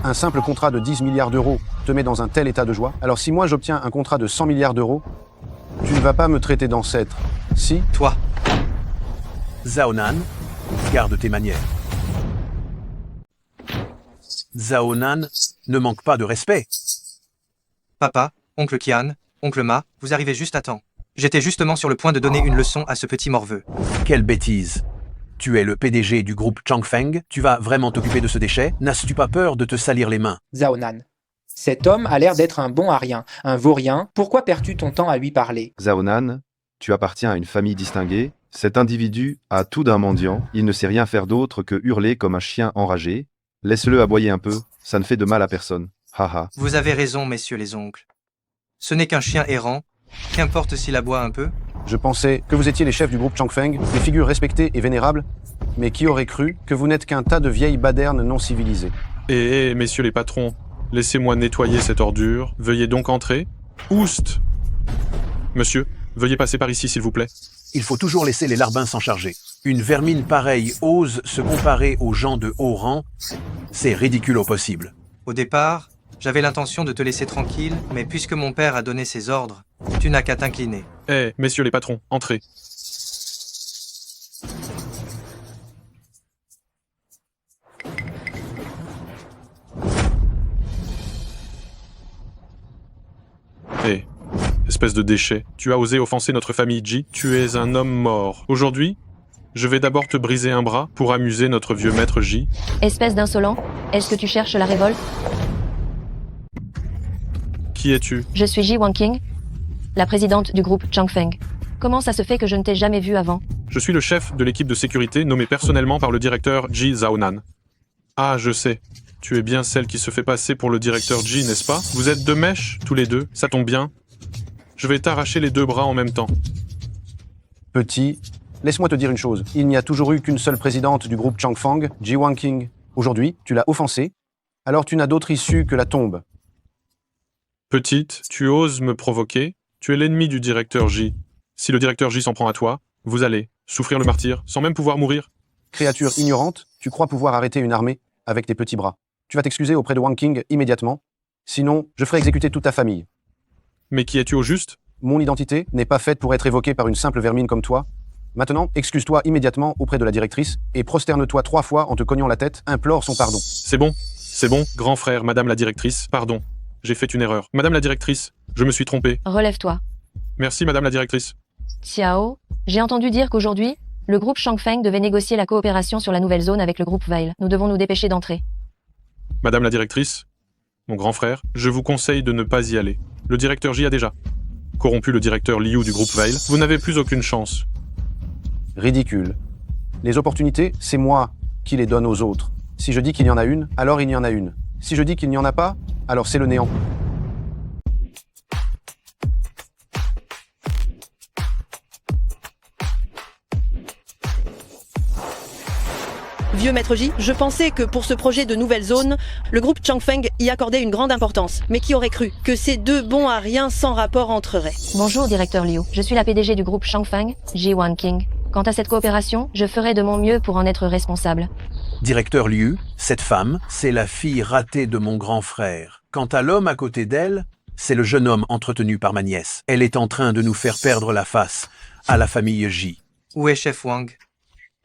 Un simple contrat de 10 milliards d'euros te met dans un tel état de joie? Alors si moi j'obtiens un contrat de 100 milliards d'euros, tu ne vas pas me traiter d'ancêtre, si? Toi. Zaonan, garde tes manières. Zaonan ne manque pas de respect. Papa, oncle Kian, oncle Ma, vous arrivez juste à temps. J'étais justement sur le point de donner une leçon à ce petit morveux. Quelle bêtise. Tu es le PDG du groupe Changfeng, tu vas vraiment t'occuper de ce déchet? N'as-tu pas peur de te salir les mains? Zaonan. Cet homme a l'air d'être un bon à rien, un vaurien. Pourquoi perds-tu ton temps à lui parler? Zaonan, tu appartiens à une famille distinguée. Cet individu a tout d'un mendiant. Il ne sait rien faire d'autre que hurler comme un chien enragé. Laisse-le aboyer un peu, ça ne fait de mal à personne. Haha. Vous avez raison, messieurs les oncles. Ce n'est qu'un chien errant, qu'importe s'il aboie un peu. Je pensais que vous étiez les chefs du groupe Changfeng, des figures respectées et vénérables, mais qui aurait cru que vous n'êtes qu'un tas de vieilles badernes non civilisées? Messieurs les patrons, laissez-moi nettoyer cette ordure. Veuillez donc entrer. Oust! Monsieur, veuillez passer par ici, s'il vous plaît. Il faut toujours laisser les larbins s'en charger. Une vermine pareille ose se comparer aux gens de haut rang. C'est ridicule au possible. Au départ, j'avais l'intention de te laisser tranquille, mais puisque mon père a donné ses ordres, tu n'as qu'à t'incliner. Messieurs les patrons, entrez. Espèce de déchet, tu as osé offenser notre famille Ji, tu es un homme mort. Aujourd'hui, je vais d'abord te briser un bras pour amuser notre vieux maître Ji. Espèce d'insolent, est-ce que tu cherches la révolte? Qui es-tu? Je suis Ji Wanqing. la présidente du groupe Changfeng. Comment ça se fait que je ne t'ai jamais vu avant? Je suis le chef de l'équipe de sécurité nommé personnellement par le directeur Ji Zhaonan. Ah, je sais. Tu es bien celle qui se fait passer pour le directeur Ji, n'est-ce pas? Vous êtes deux mèches, tous les deux, ça tombe bien. Je vais t'arracher les deux bras en même temps. Petit, laisse-moi te dire une chose. Il n'y a toujours eu qu'une seule présidente du groupe Changfeng, Ji Wanqing. Aujourd'hui, tu l'as offensée, alors tu n'as d'autre issue que la tombe. Petite, tu oses me provoquer? Tu es l'ennemi du directeur Ji. Si le directeur Ji s'en prend à toi, vous allez souffrir le martyre, sans même pouvoir mourir. Créature ignorante, tu crois pouvoir arrêter une armée avec tes petits bras. Tu vas t'excuser auprès de Wanqing immédiatement, sinon je ferai exécuter toute ta famille. Mais qui es-tu au juste? Mon identité n'est pas faite pour être évoquée par une simple vermine comme toi. Maintenant, excuse-toi immédiatement auprès de la directrice et prosterne-toi 3 fois en te cognant la tête, implore son pardon. C'est bon, grand frère, madame la directrice, pardon. J'ai fait une erreur. Madame la directrice, je me suis trompé. Relève-toi. Merci, madame la directrice. Xiao, j'ai entendu dire qu'aujourd'hui, le groupe Changfeng devait négocier la coopération sur la nouvelle zone avec le groupe Veil. Nous devons nous dépêcher d'entrer. Madame la directrice, mon grand frère, je vous conseille de ne pas y aller. Le directeur Ji a déjà corrompu le directeur Liu du groupe Veil. Vous n'avez plus aucune chance. Ridicule. Les opportunités, c'est moi qui les donne aux autres. Si je dis qu'il y en a une, alors il y en a une. Si je dis qu'il n'y en a pas, alors c'est le néant. Vieux Maître Ji, je pensais que pour ce projet de nouvelle zone, le groupe Changfeng y accordait une grande importance. Mais qui aurait cru que ces deux bons à rien sans rapport entreraient? Bonjour, directeur Liu. Je suis la PDG du groupe Changfeng, Ji Wanqing. Quant à cette coopération, je ferai de mon mieux pour en être responsable. Directeur Liu, cette femme, c'est la fille ratée de mon grand frère. Quant à l'homme à côté d'elle, c'est le jeune homme entretenu par ma nièce. Elle est en train de nous faire perdre la face à la famille Ji. Où est chef Wang?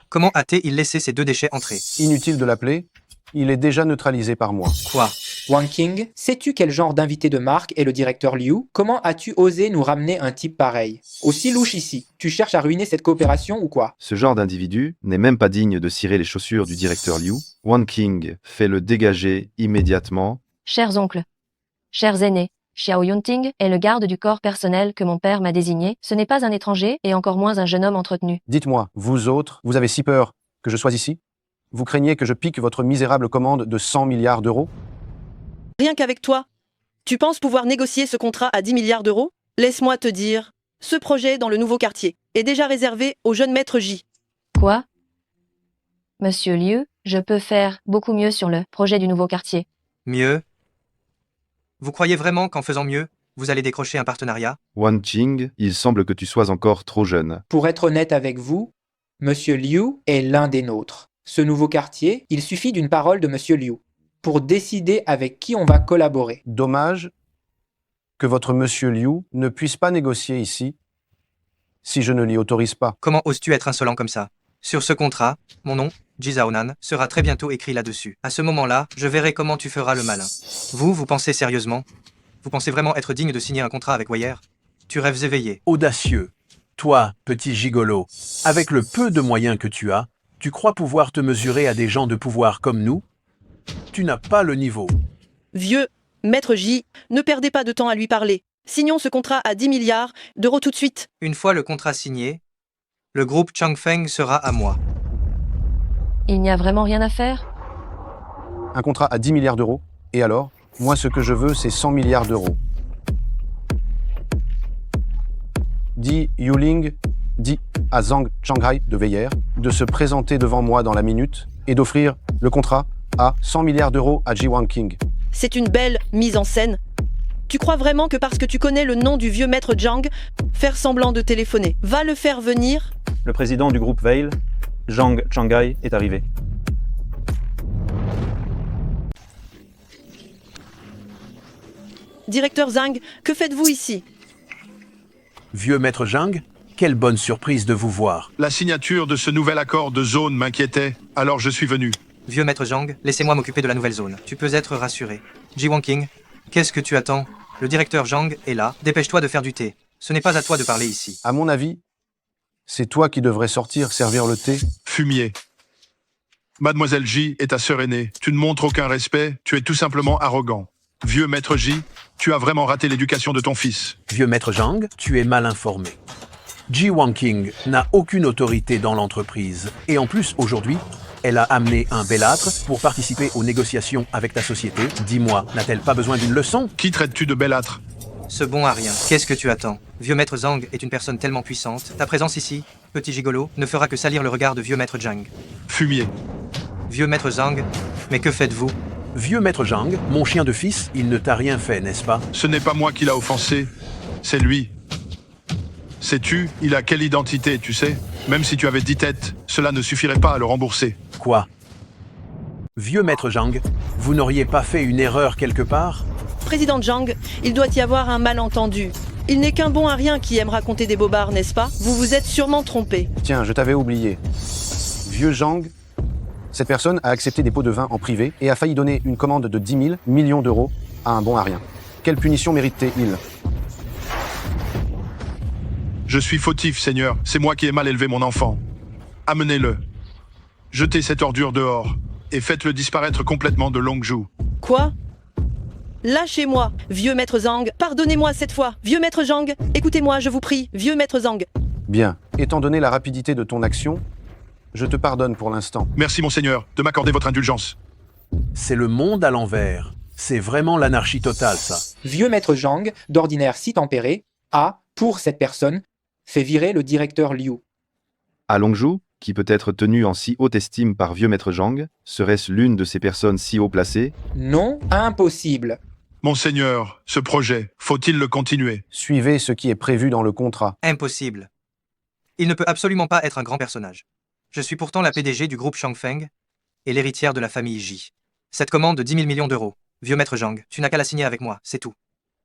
Comment a-t-il laissé ces deux déchets entrer? Inutile de l'appeler, il est déjà neutralisé par moi. Quoi? Wanqing, sais-tu quel genre d'invité de marque est le directeur Liu? Comment as-tu osé nous ramener un type pareil? Aussi louche ici. Tu cherches à ruiner cette coopération ou quoi? Ce genre d'individu n'est même pas digne de cirer les chaussures du directeur Liu. Wanqing fait le dégager immédiatement. Chers oncles, chers aînés, Xiao Yunting est le garde du corps personnel que mon père m'a désigné. Ce n'est pas un étranger et encore moins un jeune homme entretenu. Dites-moi, vous autres, vous avez si peur que je sois ici? Vous craignez que je pique votre misérable commande de 100 milliards d'euros? Rien qu'avec toi. Tu penses pouvoir négocier ce contrat à 10 milliards d'euros? Laisse-moi te dire, ce projet dans le nouveau quartier est déjà réservé au jeune maître Ji. Quoi? Monsieur Liu, je peux faire beaucoup mieux sur le projet du nouveau quartier. Mieux? Vous croyez vraiment qu'en faisant mieux, vous allez décrocher un partenariat? Wanqing, il semble que tu sois encore trop jeune. Pour être honnête avec vous, Monsieur Liu est l'un des nôtres. Ce nouveau quartier, il suffit d'une parole de Monsieur Liu pour décider avec qui on va collaborer. Dommage que votre Monsieur Liu ne puisse pas négocier ici si je ne l'y autorise pas. Comment oses-tu être insolent comme ça? Sur ce contrat, mon nom, Ji Zhaonan, sera très bientôt écrit là-dessus. À ce moment-là, je verrai comment tu feras le malin. Vous pensez sérieusement? Vous pensez vraiment être digne de signer un contrat avec Wire? Tu rêves éveillé. Audacieux. Toi, petit gigolo, avec le peu de moyens que tu as, tu crois pouvoir te mesurer à des gens de pouvoir comme nous? Tu n'as pas le niveau. Vieux Maître Ji, ne perdez pas de temps à lui parler. Signons ce contrat à 10 milliards d'euros tout de suite. Une fois le contrat signé, le groupe Changfeng sera à moi. Il n'y a vraiment rien à faire? Un contrat à 10 milliards d'euros. Et alors? Moi, ce que je veux, c'est 100 milliards d'euros. Dit Yuling, dit à Zhang Shanghai de Veillère de se présenter devant moi dans la minute et d'offrir le contrat à 100 milliards d'euros à Ji Wanqing. C'est une belle mise en scène. Tu crois vraiment que parce que tu connais le nom du vieux maître Zhang, faire semblant de téléphoner, va le faire venir? Le président du groupe Veil, Zhang Shanghai, est arrivé. Directeur Zhang, que faites-vous ici? Vieux maître Zhang, quelle bonne surprise de vous voir. La signature de ce nouvel accord de zone m'inquiétait, alors je suis venu. Vieux maître Zhang, laissez-moi m'occuper de la nouvelle zone. Tu peux être rassuré. Ji Wanqing, qu'est-ce que tu attends? Le directeur Zhang est là. Dépêche-toi de faire du thé. Ce n'est pas à toi de parler ici. À mon avis, c'est toi qui devrais sortir servir le thé. Fumier. Mademoiselle Ji est ta sœur aînée. Tu ne montres aucun respect, tu es tout simplement arrogant. Vieux maître Ji, Tu as vraiment raté l'éducation de ton fils. Vieux maître Zhang, tu es mal informé. Ji Wanqing n'a aucune autorité dans l'entreprise. Et en plus, aujourd'hui, elle a amené un bellâtre pour participer aux négociations avec ta société. Dis-moi, n'a-t-elle pas besoin d'une leçon? Qui traites-tu de bellâtre? Ce bon à rien. Qu'est-ce que tu attends? Vieux maître Zhang est une personne tellement puissante. Ta présence ici, petit gigolo, ne fera que salir le regard de vieux maître Zhang. Fumier. Vieux maître Zhang, mais que faites-vous? Vieux maître Zhang, mon chien de fils, il ne t'a rien fait, n'est-ce pas? Ce n'est pas moi qui l'a offensé, c'est lui. Sais-tu, il a quelle identité, tu sais? Même si tu avais 10 têtes, cela ne suffirait pas à le rembourser. Quoi? Vieux maître Zhang, vous n'auriez pas fait une erreur quelque part? Président Zhang, il doit y avoir un malentendu. Il n'est qu'un bon à rien qui aime raconter des bobards, n'est-ce pas? Vous vous êtes sûrement trompé. Tiens, je t'avais oublié. Vieux Zhang, cette personne a accepté des pots de vin en privé et a failli donner une commande de 10 000 millions d'euros à un bon à rien. Quelle punition méritait-il? Je suis fautif, Seigneur, c'est moi qui ai mal élevé mon enfant. Amenez-le. Jetez cette ordure dehors et faites-le disparaître complètement de Longzhou. Quoi? Lâchez-moi, vieux maître Zhang. Pardonnez-moi cette fois. Vieux maître Zhang, écoutez-moi, je vous prie. Vieux maître Zhang. Bien. Étant donné la rapidité de ton action, je te pardonne pour l'instant. Merci, Monseigneur, de m'accorder votre indulgence. C'est le monde à l'envers. C'est vraiment l'anarchie totale, ça. Vieux maître Zhang, d'ordinaire si tempéré, a, pour cette personne, fait virer le directeur Liu. À Longzhou, qui peut être tenu en si haute estime par vieux maître Zhang, serait-ce l'une de ces personnes si haut placées? Non, impossible. Monseigneur, ce projet, faut-il le continuer? Suivez ce qui est prévu dans le contrat. Impossible. Il ne peut absolument pas être un grand personnage. Je suis pourtant la PDG du groupe Changfeng et l'héritière de la famille Ji. Cette commande de 10 000 millions d'euros. Vieux maître Zhang, tu n'as qu'à la signer avec moi, c'est tout.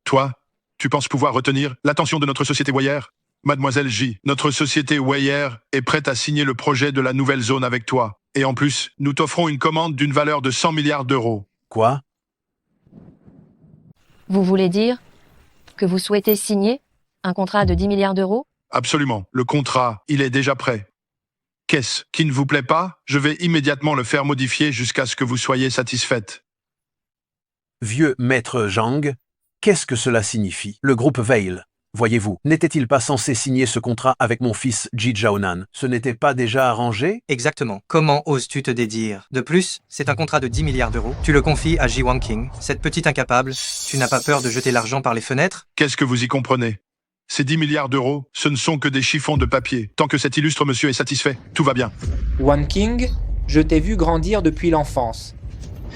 Toi, tu penses pouvoir retenir l'attention de notre société Weyer? Mademoiselle Ji, notre société Weyer est prête à signer le projet de la nouvelle zone avec toi. Et en plus, nous t'offrons une commande d'une valeur de 100 milliards d'euros. Quoi? Vous voulez dire que vous souhaitez signer un contrat de 10 milliards d'euros? Absolument. Le contrat, il est déjà prêt. Qu'est-ce qui ne vous plaît pas? Je vais immédiatement le faire modifier jusqu'à ce que vous soyez satisfaite. Vieux maître Zhang, qu'est-ce que cela signifie? Le groupe Veil, voyez-vous, n'était-il pas censé signer ce contrat avec mon fils Ji Zhaonan? Ce n'était pas déjà arrangé? Exactement. Comment oses-tu te dédire? De plus, c'est un contrat de 10 milliards d'euros. Tu le confies à Ji Wanqing, cette petite incapable. Tu n'as pas peur de jeter l'argent par les fenêtres? Qu'est-ce que vous y comprenez? Ces 10 milliards d'euros, ce ne sont que des chiffons de papier. Tant que cet illustre monsieur est satisfait, tout va bien. Wanqing, je t'ai vu grandir depuis l'enfance.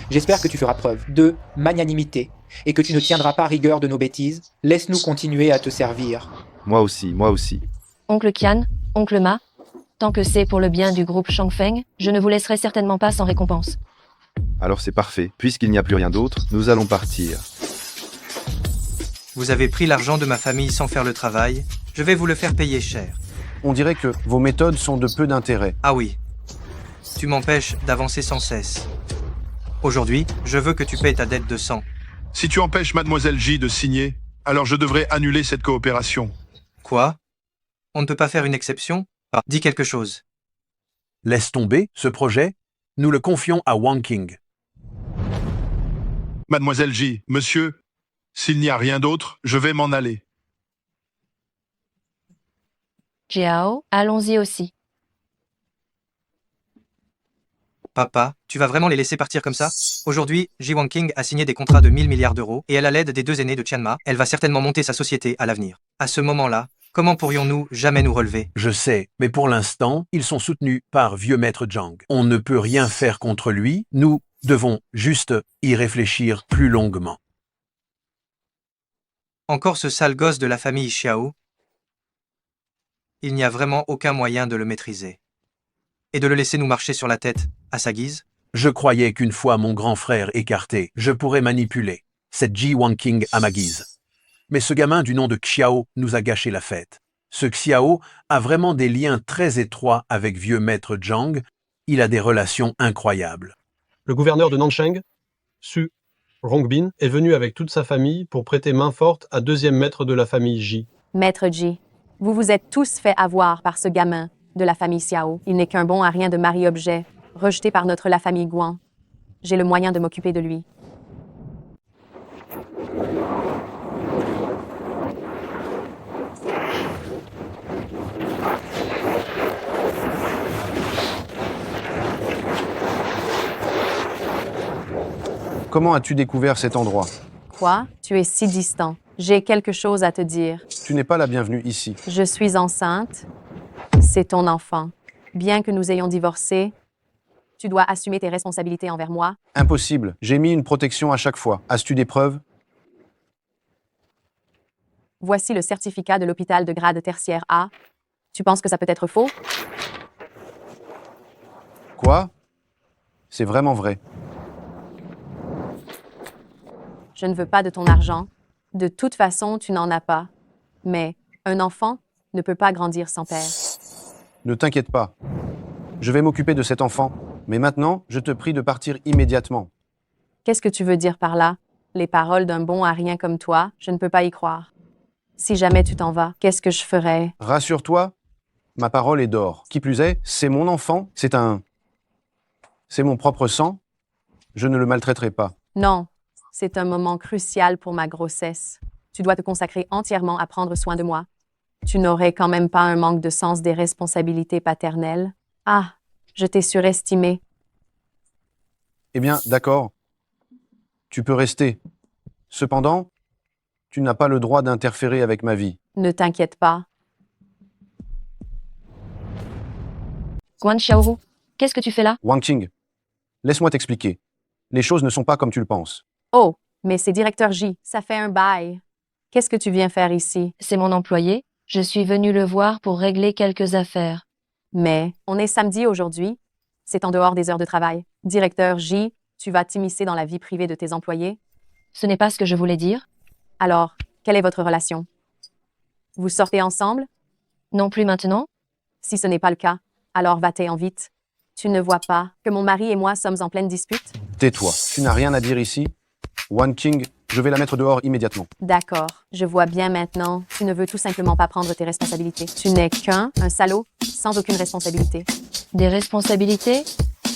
J'espère que tu feras preuve de magnanimité et que tu ne tiendras pas rigueur de nos bêtises. Laisse-nous continuer à te servir. Moi aussi, moi aussi. Oncle Qian, oncle Ma, tant que c'est pour le bien du groupe Changfeng, je ne vous laisserai certainement pas sans récompense. Alors c'est parfait. Puisqu'il n'y a plus rien d'autre, nous allons partir. Vous avez pris l'argent de ma famille sans faire le travail. Je vais vous le faire payer cher. On dirait que vos méthodes sont de peu d'intérêt. Ah oui. Tu m'empêches d'avancer sans cesse. Aujourd'hui, je veux que tu payes ta dette de sang. Si tu empêches Mademoiselle Ji de signer, alors je devrais annuler cette coopération. Quoi? On ne peut pas faire une exception? Ah, dis quelque chose. Laisse tomber ce projet. Nous le confions à Wanqing. Mademoiselle Ji, monsieur, s'il n'y a rien d'autre, je vais m'en aller. Jiao, allons-y aussi. Papa, tu vas vraiment les laisser partir comme ça? Aujourd'hui, Ji Wanqing a signé des contrats de 1000 milliards d'euros et elle a l'aide des deux aînés de Tianma. Elle va certainement monter sa société à l'avenir. À ce moment-là, comment pourrions-nous jamais nous relever? Je sais, mais pour l'instant, ils sont soutenus par vieux maître Zhang. On ne peut rien faire contre lui, nous devons juste y réfléchir plus longuement. Encore ce sale gosse de la famille Xiao? Il n'y a vraiment aucun moyen de le maîtriser. Et de le laisser nous marcher sur la tête, à sa guise? Je croyais qu'une fois mon grand frère écarté, je pourrais manipuler cette Ji Wanqing à ma guise. Mais ce gamin du nom de Xiao nous a gâché la fête. Ce Xiao a vraiment des liens très étroits avec vieux maître Zhang. Il a des relations incroyables. Le gouverneur de Nansheng, Su Rongbin, est venu avec toute sa famille pour prêter main forte à deuxième maître de la famille Ji. Maître Ji, vous vous êtes tous fait avoir par ce gamin de la famille Xiao. Il n'est qu'un bon à rien de mari-objet, rejeté par la famille Guan. J'ai le moyen de m'occuper de lui. Comment as-tu découvert cet endroit? Quoi? Tu es si distant. J'ai quelque chose à te dire. Tu n'es pas la bienvenue ici. Je suis enceinte. C'est ton enfant. Bien que nous ayons divorcé, tu dois assumer tes responsabilités envers moi. Impossible. J'ai mis une protection à chaque fois. As-tu des preuves? Voici le certificat de l'hôpital de grade tertiaire A. Tu penses que ça peut être faux? Quoi? C'est vraiment vrai. Je ne veux pas de ton argent. De toute façon, tu n'en as pas. Mais un enfant ne peut pas grandir sans père. Ne t'inquiète pas. Je vais m'occuper de cet enfant. Mais maintenant, je te prie de partir immédiatement. Qu'est-ce que tu veux dire par là? Les paroles d'un bon à rien comme toi, je ne peux pas y croire. Si jamais tu t'en vas, qu'est-ce que je ferais? Rassure-toi, ma parole est d'or. Qui plus est, c'est mon enfant, c'est mon propre sang. Je ne le maltraiterai pas. Non, c'est un moment crucial pour ma grossesse. Tu dois te consacrer entièrement à prendre soin de moi. Tu n'aurais quand même pas un manque de sens des responsabilités paternelles? Ah, je t'ai surestimé. Eh bien, d'accord. Tu peux rester. Cependant, tu n'as pas le droit d'interférer avec ma vie. Ne t'inquiète pas. Guan Xiaoru, qu'est-ce que tu fais là? Wang Qing, laisse-moi t'expliquer. Les choses ne sont pas comme tu le penses. Oh, mais c'est directeur J, ça fait un bail. Qu'est-ce que tu viens faire ici? C'est mon employé. Je suis venu le voir pour régler quelques affaires. Mais on est samedi aujourd'hui. C'est en dehors des heures de travail. Directeur J, tu vas t'immiscer dans la vie privée de tes employés? Ce n'est pas ce que je voulais dire. Alors, quelle est votre relation? Vous sortez ensemble? Non plus maintenant? Si ce n'est pas le cas, alors va-t'en vite. Tu ne vois pas que mon mari et moi sommes en pleine dispute? Tais-toi, tu n'as rien à dire ici. Wang Qing, je vais la mettre dehors immédiatement. D'accord, je vois bien maintenant. Tu ne veux tout simplement pas prendre tes responsabilités. Tu n'es un salaud, sans aucune responsabilité. Des responsabilités?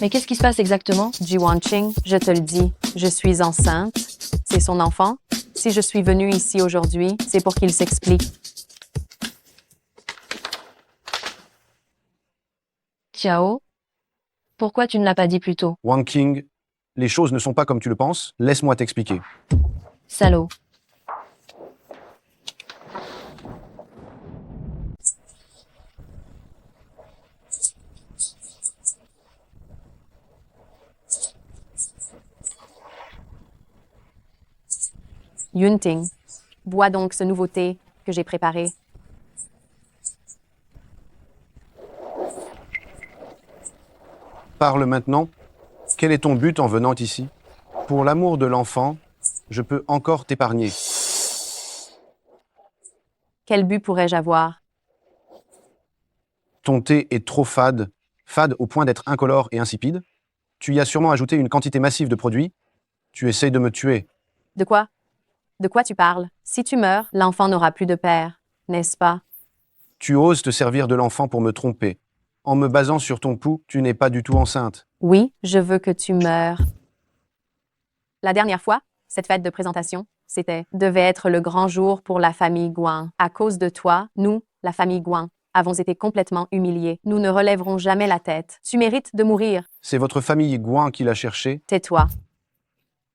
Mais qu'est-ce qui se passe exactement? Du Wanqing, je te le dis, je suis enceinte. C'est son enfant. Si je suis venue ici aujourd'hui, c'est pour qu'il s'explique. Tiao, pourquoi tu ne l'as pas dit plus tôt? Wang Qing, les choses ne sont pas comme tu le penses. Laisse-moi t'expliquer. Salaud. Yunting, bois donc ce nouveau thé que j'ai préparé. Parle maintenant. Quel est ton but en venant ici? Pour l'amour de l'enfant, je peux encore t'épargner. Quel but pourrais-je avoir? Ton thé est trop fade, fade au point d'être incolore et insipide. Tu y as sûrement ajouté une quantité massive de produits. Tu essayes de me tuer. De quoi? De quoi tu parles? Si tu meurs, l'enfant n'aura plus de père, n'est-ce pas? Tu oses te servir de l'enfant pour me tromper. En me basant sur ton pouls, tu n'es pas du tout enceinte. Oui, je veux que tu meures. La dernière fois, cette fête de présentation, devait être le grand jour pour la famille Guan. À cause de toi, nous, la famille Guan, avons été complètement humiliés. Nous ne relèverons jamais la tête. Tu mérites de mourir. C'est votre famille Guan qui l'a cherché. Tais-toi.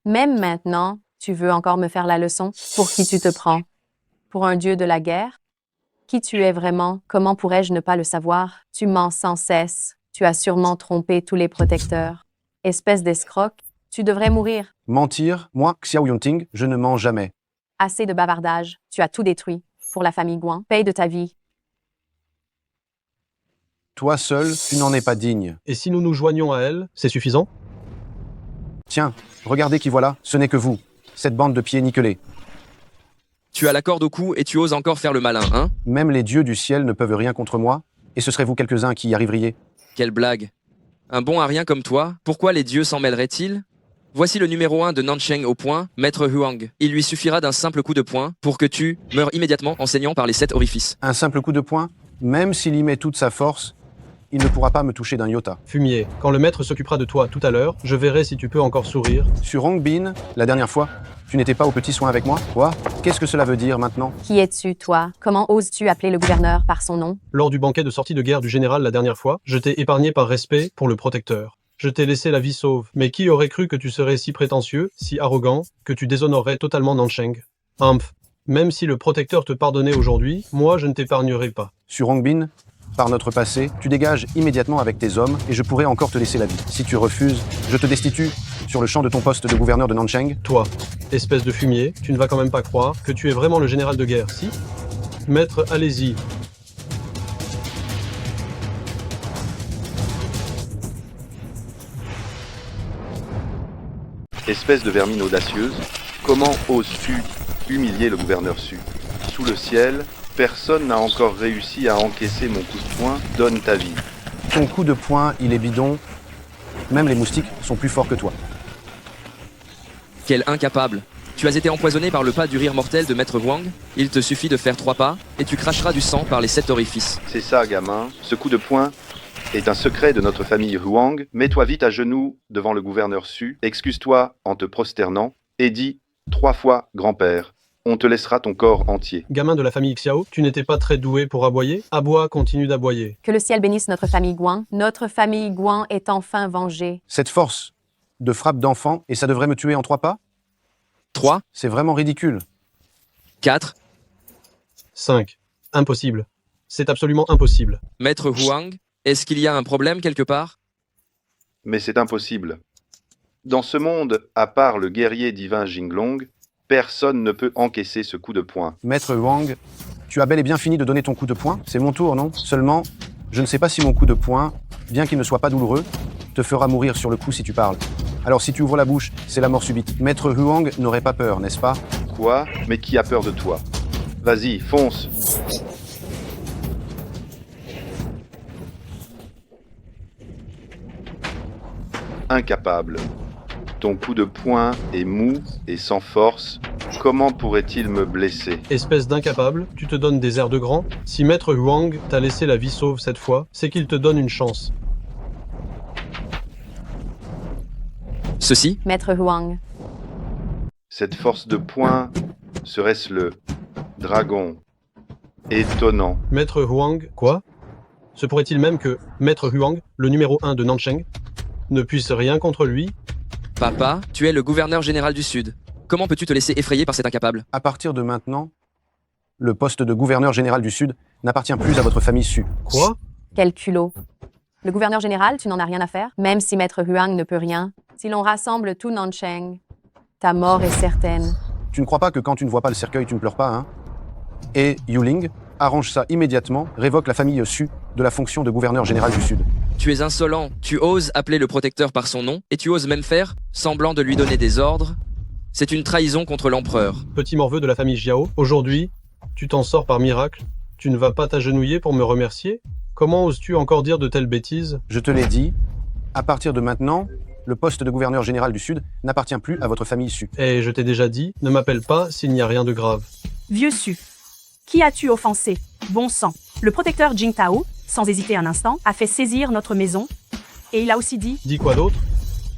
Même maintenant, tu veux encore me faire la leçon? Pour qui tu te prends? Pour un dieu de la guerre? Qui tu es vraiment? Comment pourrais-je ne pas le savoir? Tu mens sans cesse. Tu as sûrement trompé tous les protecteurs. Espèce d'escroc, tu devrais mourir. Mentir? Moi, Xiao Yunting, je ne mens jamais. Assez de bavardage. Tu as tout détruit. Pour la famille Guan, paye de ta vie. Toi seul, tu n'en es pas digne. Et si nous nous joignons à elle, c'est suffisant? Tiens, regardez qui voilà, ce n'est que vous. Cette bande de pieds nickelés. Tu as la corde au cou et tu oses encore faire le malin, hein? Même les dieux du ciel ne peuvent rien contre moi, et ce serait vous quelques-uns qui y arriveriez. Quelle blague. Un bon à rien comme toi, pourquoi les dieux s'en mêleraient-ils? Voici le numéro 1 de Nansheng au point, Maître Huang. Il lui suffira d'un simple coup de poing pour que tu meurs immédiatement en saignant par les 7 orifices. Un simple coup de poing? Même s'il y met toute sa force, il ne pourra pas me toucher d'un iota. Fumier, quand le maître s'occupera de toi tout à l'heure, je verrai si tu peux encore sourire. Sur Hongbin, la dernière fois, tu n'étais pas au petit soin avec moi? Quoi? Qu'est-ce que cela veut dire maintenant? Qui es-tu, toi? Comment oses-tu appeler le gouverneur par son nom? Lors du banquet de sortie de guerre du général la dernière fois, je t'ai épargné par respect pour le protecteur. Je t'ai laissé la vie sauve. Mais qui aurait cru que tu serais si prétentieux, si arrogant, que tu déshonorerais totalement Nansheng? Humph. Même si le protecteur te pardonnait aujourd'hui, moi je ne t'épargnerai pas. Sur Hongbin, par notre passé, tu dégages immédiatement avec tes hommes et je pourrais encore te laisser la vie. Si tu refuses, je te destitue sur le champ de ton poste de gouverneur de Nansheng. Toi, espèce de fumier, tu ne vas quand même pas croire que tu es vraiment le général de guerre, si? Maître, allez-y. Espèce de vermine audacieuse, comment oses-tu humilier le gouverneur Su? Sous le ciel, personne n'a encore réussi à encaisser mon coup de poing, donne ta vie. Ton coup de poing, il est bidon. Même les moustiques sont plus forts que toi. Quel incapable. Tu as été empoisonné par le pas du rire mortel de Maître Huang. Il te suffit de faire 3 pas, et tu cracheras du sang par les 7 orifices. C'est ça, gamin. Ce coup de poing est un secret de notre famille Huang. Mets-toi vite à genoux devant le gouverneur Su, excuse-toi en te prosternant, et dis 3 fois grand-père. On te laissera ton corps entier. Gamin de la famille Xiao, tu n'étais pas très doué pour aboyer? Aboie, continue d'aboyer. Que le ciel bénisse notre famille Guan. Notre famille Guan est enfin vengée. Cette force de frappe d'enfant, et ça devrait me tuer en 3 pas? 3. C'est vraiment ridicule. 4. 5. Impossible. C'est absolument impossible. Maître Huang, est-ce qu'il y a un problème quelque part? Mais c'est impossible. Dans ce monde, à part le guerrier divin Jinglong, personne ne peut encaisser ce coup de poing. Maître Huang, tu as bel et bien fini de donner ton coup de poing. C'est mon tour, non? Seulement, je ne sais pas si mon coup de poing, bien qu'il ne soit pas douloureux, te fera mourir sur le coup si tu parles. Alors si tu ouvres la bouche, c'est la mort subite. Maître Huang n'aurait pas peur, n'est-ce pas? Quoi? Mais qui a peur de toi? Vas-y, fonce. Incapable. Ton coup de poing est mou et sans force. Comment pourrait-il me blesser? Espèce d'incapable, tu te donnes des airs de grand? Si Maître Huang t'a laissé la vie sauve cette fois, c'est qu'il te donne une chance. Ceci? Maître Huang. Cette force de poing, serait-ce le dragon? Étonnant. Maître Huang, quoi? Se pourrait-il même que Maître Huang, le numéro 1 de Nansheng, ne puisse rien contre lui? Papa, tu es le gouverneur général du Sud. Comment peux-tu te laisser effrayer par cet incapable? À partir de maintenant, le poste de gouverneur général du Sud n'appartient plus à votre famille Su. Quoi? Quel culot. Le gouverneur général, tu n'en as rien à faire? Même si Maître Huang ne peut rien, si l'on rassemble tout Nansheng, ta mort est certaine. Tu ne crois pas que quand tu ne vois pas le cercueil, tu ne pleures pas, hein? Et Yuling, arrange ça immédiatement, révoque la famille Su de la fonction de gouverneur général du Sud. Tu es insolent, tu oses appeler le protecteur par son nom, et tu oses même faire semblant de lui donner des ordres. C'est une trahison contre l'empereur. Petit morveux de la famille Jiao, aujourd'hui, tu t'en sors par miracle. Tu ne vas pas t'agenouiller pour me remercier? Comment oses-tu encore dire de telles bêtises? Je te l'ai dit, à partir de maintenant, le poste de gouverneur général du Sud n'appartient plus à votre famille Su. Et je t'ai déjà dit, ne m'appelle pas s'il n'y a rien de grave. Vieux Su, qui as-tu offensé? Bon sang. Le protecteur Jing Tao, sans hésiter un instant, a fait saisir notre maison. Et il a aussi dit... Dis quoi d'autre?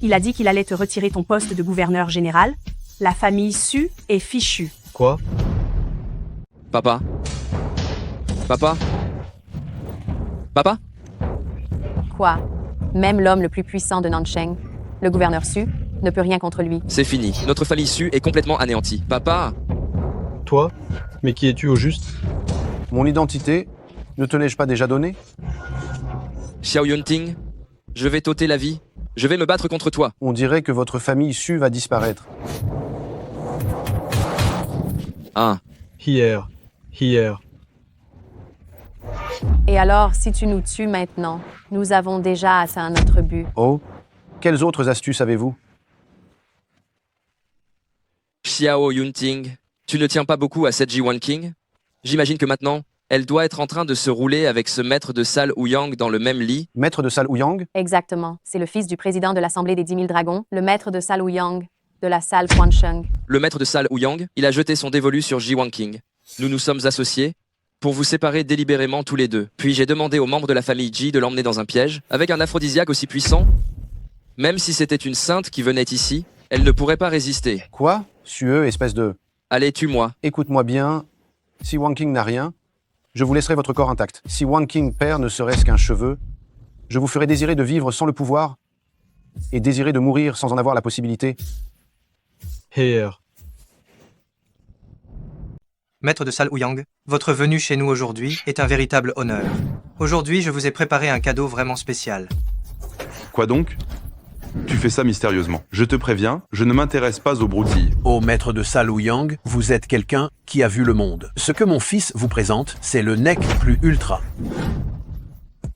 Il a dit qu'il allait te retirer ton poste de gouverneur général. La famille Su est fichue. Quoi? Papa? Papa? Papa? Quoi? Même l'homme le plus puissant de Nansheng, le gouverneur Su, ne peut rien contre lui. C'est fini. Notre famille Su est complètement anéantie. Papa? Toi? Mais qui es-tu au juste? Mon identité, ne te l'ai-je pas déjà donnée? Xiao Yunting, je vais t'ôter la vie. Je vais me battre contre toi. On dirait que votre famille Su va disparaître. Here. Et alors, si tu nous tues maintenant, nous avons déjà atteint notre but. Oh, quelles autres astuces avez-vous? Xiao Yunting, tu ne tiens pas beaucoup à cette Ji-Wan King? J'imagine que maintenant, elle doit être en train de se rouler avec ce maître de salle Ouyang dans le même lit. Maître de salle Ouyang? Exactement. C'est le fils du président de l'Assemblée des 10 000 dragons, le maître de salle Ouyang, de la salle Quansheng. Le maître de salle Ouyang, il a jeté son dévolu sur Ji-Wan King. Nous nous sommes associés pour vous séparer délibérément tous les deux. Puis j'ai demandé aux membres de la famille Ji de l'emmener dans un piège, avec un aphrodisiaque aussi puissant. Même si c'était une sainte qui venait ici, elle ne pourrait pas résister. Quoi? Sueux, espèce de... Allez, tue-moi. Écoute-moi bien, si Wang King n'a rien, je vous laisserai votre corps intact. Si Wang King perd ne serait-ce qu'un cheveu, je vous ferai désirer de vivre sans le pouvoir et désirer de mourir sans en avoir la possibilité. Here. Maître de salle Ouyang, votre venue chez nous aujourd'hui est un véritable honneur. Aujourd'hui, je vous ai préparé un cadeau vraiment spécial. Quoi donc? Tu fais ça mystérieusement. Je te préviens, je ne m'intéresse pas aux broutilles. Ô maître de salle Ouyang, vous êtes quelqu'un qui a vu le monde. Ce que mon fils vous présente, c'est le NEC plus ultra.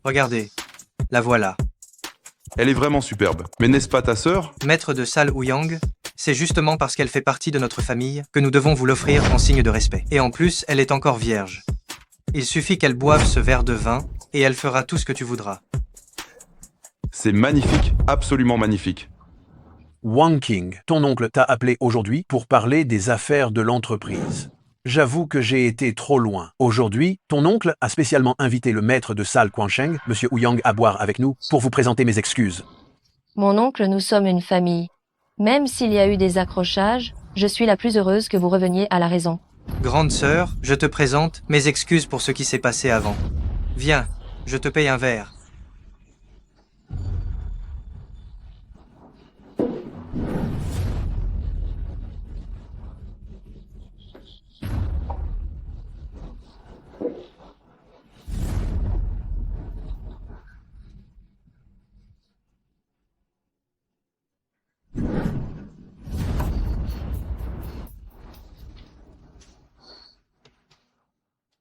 Regardez, la voilà. Elle est vraiment superbe. Mais n'est-ce pas ta sœur? Maître de salle Ouyang, c'est justement parce qu'elle fait partie de notre famille que nous devons vous l'offrir en signe de respect. Et en plus, elle est encore vierge. Il suffit qu'elle boive ce verre de vin, et elle fera tout ce que tu voudras. C'est magnifique, absolument magnifique. Wang King, ton oncle t'a appelé aujourd'hui pour parler des affaires de l'entreprise. J'avoue que j'ai été trop loin. Aujourd'hui, ton oncle a spécialement invité le maître de salle Quansheng, Monsieur Ouyang, à boire avec nous pour vous présenter mes excuses. Mon oncle, nous sommes une famille. Même s'il y a eu des accrochages, je suis la plus heureuse que vous reveniez à la raison. Grande sœur, je te présente mes excuses pour ce qui s'est passé avant. Viens, je te paye un verre.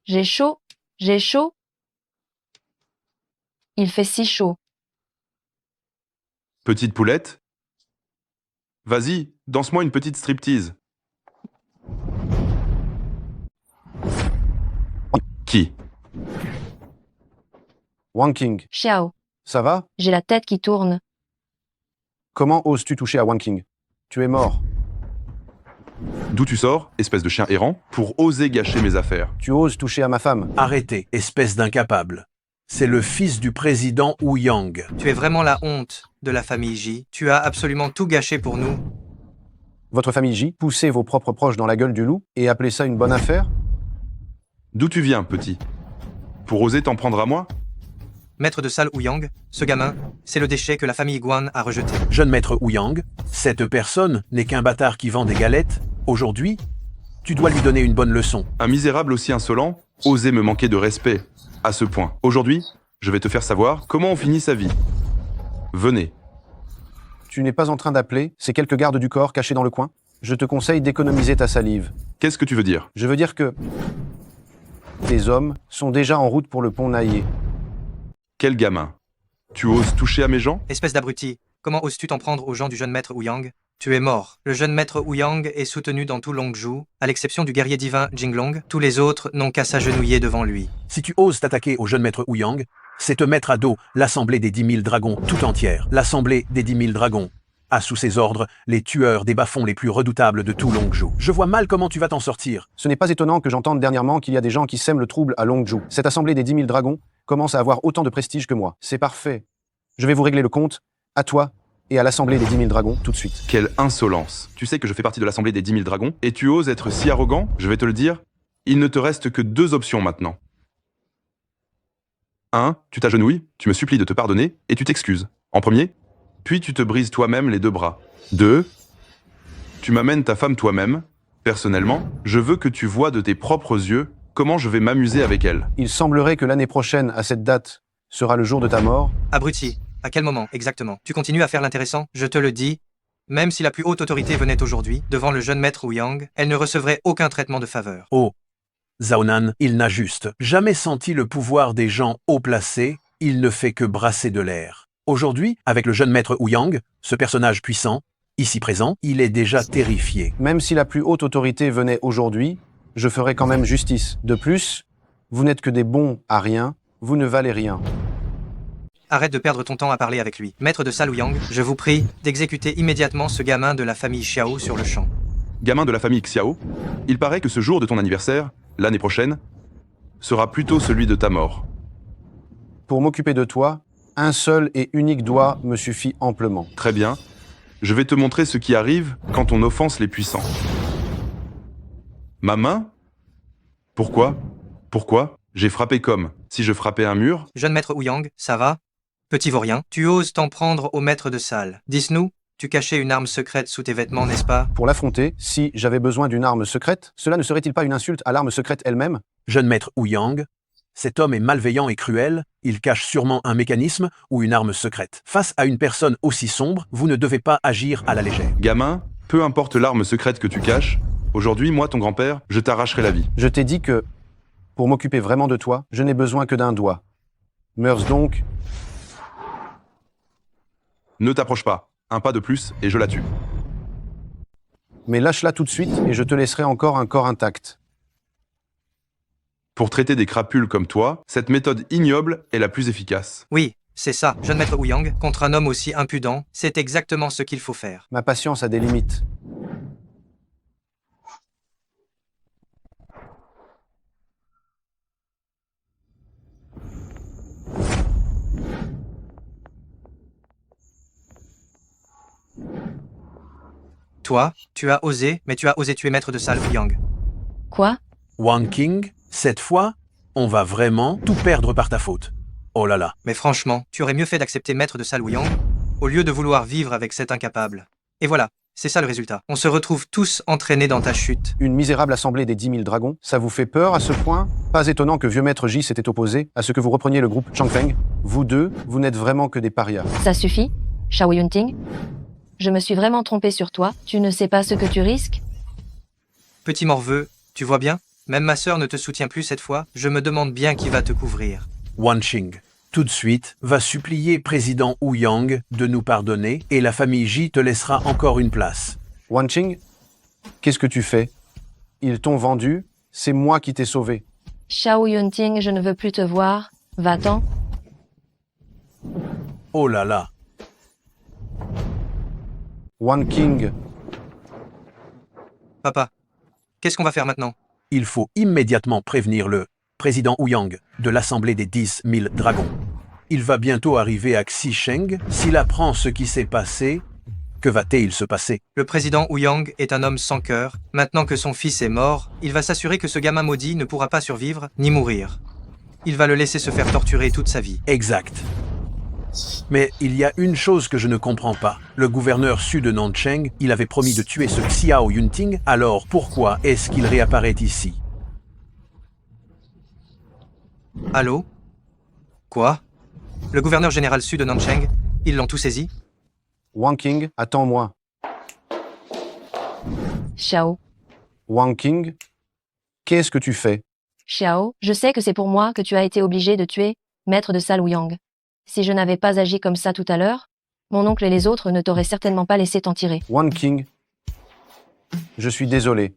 J'ai chaud, j'ai chaud. Il fait si chaud. Petite poulette? Vas-y, danse-moi une petite striptease. Qui? Wang King. Xiao, Ça va? j'ai la tête qui tourne. Comment oses-tu toucher à Wang King? Tu es mort. D'où tu sors, espèce de chien errant, pour oser gâcher mes affaires? Tu oses toucher à ma femme. Arrêtez, espèce d'incapable. C'est le fils du président Ouyang. Tu es vraiment la honte de la famille J. Tu as absolument tout gâché pour nous. Votre famille J, poussez vos propres proches dans la gueule du loup et appelez ça une bonne affaire? D'où tu viens, petit? Pour oser t'en prendre à moi? Maître de salle Ouyang, ce gamin, c'est le déchet que la famille Guan a rejeté. Jeune maître Ouyang, cette personne n'est qu'un bâtard qui vend des galettes. Aujourd'hui, tu dois lui donner une bonne leçon. Un misérable aussi insolent, oser me manquer de respect, à ce point. Aujourd'hui, je vais te faire savoir comment on finit sa vie. Venez. Tu n'es pas en train d'appeler ces quelques gardes du corps cachés dans le coin? Je te conseille d'économiser ta salive. Qu'est-ce que tu veux dire? Je veux dire que tes hommes sont déjà en route pour le pont Naïe. Quel gamin? Tu oses toucher à mes gens? Espèce d'abruti, comment oses-tu t'en prendre aux gens du jeune maître Ouyang? Tu es mort. Le jeune maître Ouyang est soutenu dans tout Longzhou, à l'exception du guerrier divin Jinglong. Tous les autres n'ont qu'à s'agenouiller devant lui. Si tu oses t'attaquer au jeune maître Ouyang, c'est te mettre à dos l'assemblée des 10 000 dragons tout entière. L'assemblée des 10 000 dragons a sous ses ordres les tueurs des bas-fonds les plus redoutables de tout Longzhou. Je vois mal comment tu vas t'en sortir. Ce n'est pas étonnant que j'entende dernièrement qu'il y a des gens qui sèment le trouble à Longzhou. Cette assemblée des 10 000 dragons commence à avoir autant de prestige que moi. C'est parfait. Je vais vous régler le compte, à toi et à l'assemblée des 10 000 dragons tout de suite. Quelle insolence! Tu sais que je fais partie de l'assemblée des 10 000 dragons, et tu oses être si arrogant? Je vais te le dire, il ne te reste que 2 options maintenant. 1. Tu t'agenouilles, tu me supplies de te pardonner, et tu t'excuses. En premier, puis tu te brises toi-même les 2 bras. 2. Tu m'amènes ta femme toi-même. Personnellement, je veux que tu vois de tes propres yeux comment je vais m'amuser avec elle. Il semblerait que l'année prochaine, à cette date, sera le jour de ta mort. Abruti, à quel moment exactement? Tu continues à faire l'intéressant? Je te le dis, même si la plus haute autorité venait aujourd'hui, devant le jeune maître Ouyang, elle ne recevrait aucun traitement de faveur. Oh, Zaonan, il n'a juste jamais senti le pouvoir des gens haut placés, il ne fait que brasser de l'air. Aujourd'hui, avec le jeune maître Ouyang, ce personnage puissant, ici présent, il est déjà terrifié. Même si la plus haute autorité venait aujourd'hui, je ferai quand même justice. De plus, vous n'êtes que des bons à rien, vous ne valez rien. Arrête de perdre ton temps à parler avec lui. Maître de salle Ouyang, je vous prie d'exécuter immédiatement ce gamin de la famille Xiao sur le champ. Gamin de la famille Xiao, il paraît que ce jour de ton anniversaire, l'année prochaine, sera plutôt celui de ta mort. Pour m'occuper de toi, un seul et unique doigt me suffit amplement. Très bien. Je vais te montrer ce qui arrive quand on offense les puissants. Ma main? Pourquoi? Pourquoi? J'ai frappé comme si je frappais un mur? Jeune maître Ouyang, ça va? Petit vaurien, tu oses t'en prendre au maître de salle. Dis-nous, tu cachais une arme secrète sous tes vêtements, n'est-ce pas? Pour l'affronter, si j'avais besoin d'une arme secrète, cela ne serait-il pas une insulte à l'arme secrète elle-même? Jeune maître Wu Yang, cet homme est malveillant et cruel, il cache sûrement un mécanisme ou une arme secrète. Face à une personne aussi sombre, vous ne devez pas agir à la légère. Gamin, peu importe l'arme secrète que tu caches, aujourd'hui, moi, ton grand-père, je t'arracherai la vie. Je t'ai dit que, pour m'occuper vraiment de toi, je n'ai besoin que d'un doigt. Meurs donc. Ne t'approche pas. Un pas de plus et je la tue. Mais lâche-la tout de suite et je te laisserai encore un corps intact. Pour traiter des crapules comme toi, cette méthode ignoble est la plus efficace. Oui, c'est ça, jeune maître Wu Yang, contre un homme aussi impudent, c'est exactement ce qu'il faut faire. Ma patience a des limites. Toi, tu as osé, mais tu as osé tuer maître de salle Wu Yang. Quoi? Wang King, cette fois, on va vraiment tout perdre par ta faute. Oh là là. Mais franchement, tu aurais mieux fait d'accepter maître de salle Wu Yang, au lieu de vouloir vivre avec cet incapable. Et voilà, c'est ça le résultat. On se retrouve tous entraînés dans ta chute. Une misérable assemblée des 10 000 dragons, ça vous fait peur à ce point? Pas étonnant que vieux maître J s'était opposé à ce que vous repreniez le groupe Changfeng. Vous deux, vous n'êtes vraiment que des parias. Ça suffit, Shao Yunting? Je me suis vraiment trompé sur toi, tu ne sais pas ce que tu risques? Petit morveux, tu vois bien? Même ma sœur ne te soutient plus cette fois, je me demande bien qui va te couvrir. Wan Qing, tout de suite, va supplier président Wu Yang de nous pardonner et la famille J te laissera encore une place. Wan Qing, qu'est-ce que tu fais? Ils t'ont vendu, c'est moi qui t'ai sauvé. Shao Yunting, je ne veux plus te voir, va-t'en. Oh là là. Wan Qing. Papa, qu'est-ce qu'on va faire maintenant? Il faut immédiatement prévenir le président Wu Yang de l'Assemblée des 10 000 dragons. Il va bientôt arriver à Xisheng. S'il apprend ce qui s'est passé, que va-t-il se passer? Le président Wu Yang est un homme sans cœur. Maintenant que son fils est mort, il va s'assurer que ce gamin maudit ne pourra pas survivre ni mourir. Il va le laisser se faire torturer toute sa vie. Exact. Mais il y a une chose que je ne comprends pas. Le gouverneur Su de Nancheng, il avait promis de tuer ce Xiao Yunting, alors pourquoi est-ce qu'il réapparaît ici? Allô? Quoi? Le gouverneur général Su de Nancheng, ils l'ont tout saisi? Wang Qing, attends-moi. Xiao. Wang Qing, qu'est-ce que tu fais? Xiao, je sais que c'est pour moi que tu as été obligé de tuer maître de salle Wu Yang. Si je n'avais pas agi comme ça tout à l'heure, mon oncle et les autres ne t'auraient certainement pas laissé t'en tirer. Wan Qing, je suis désolé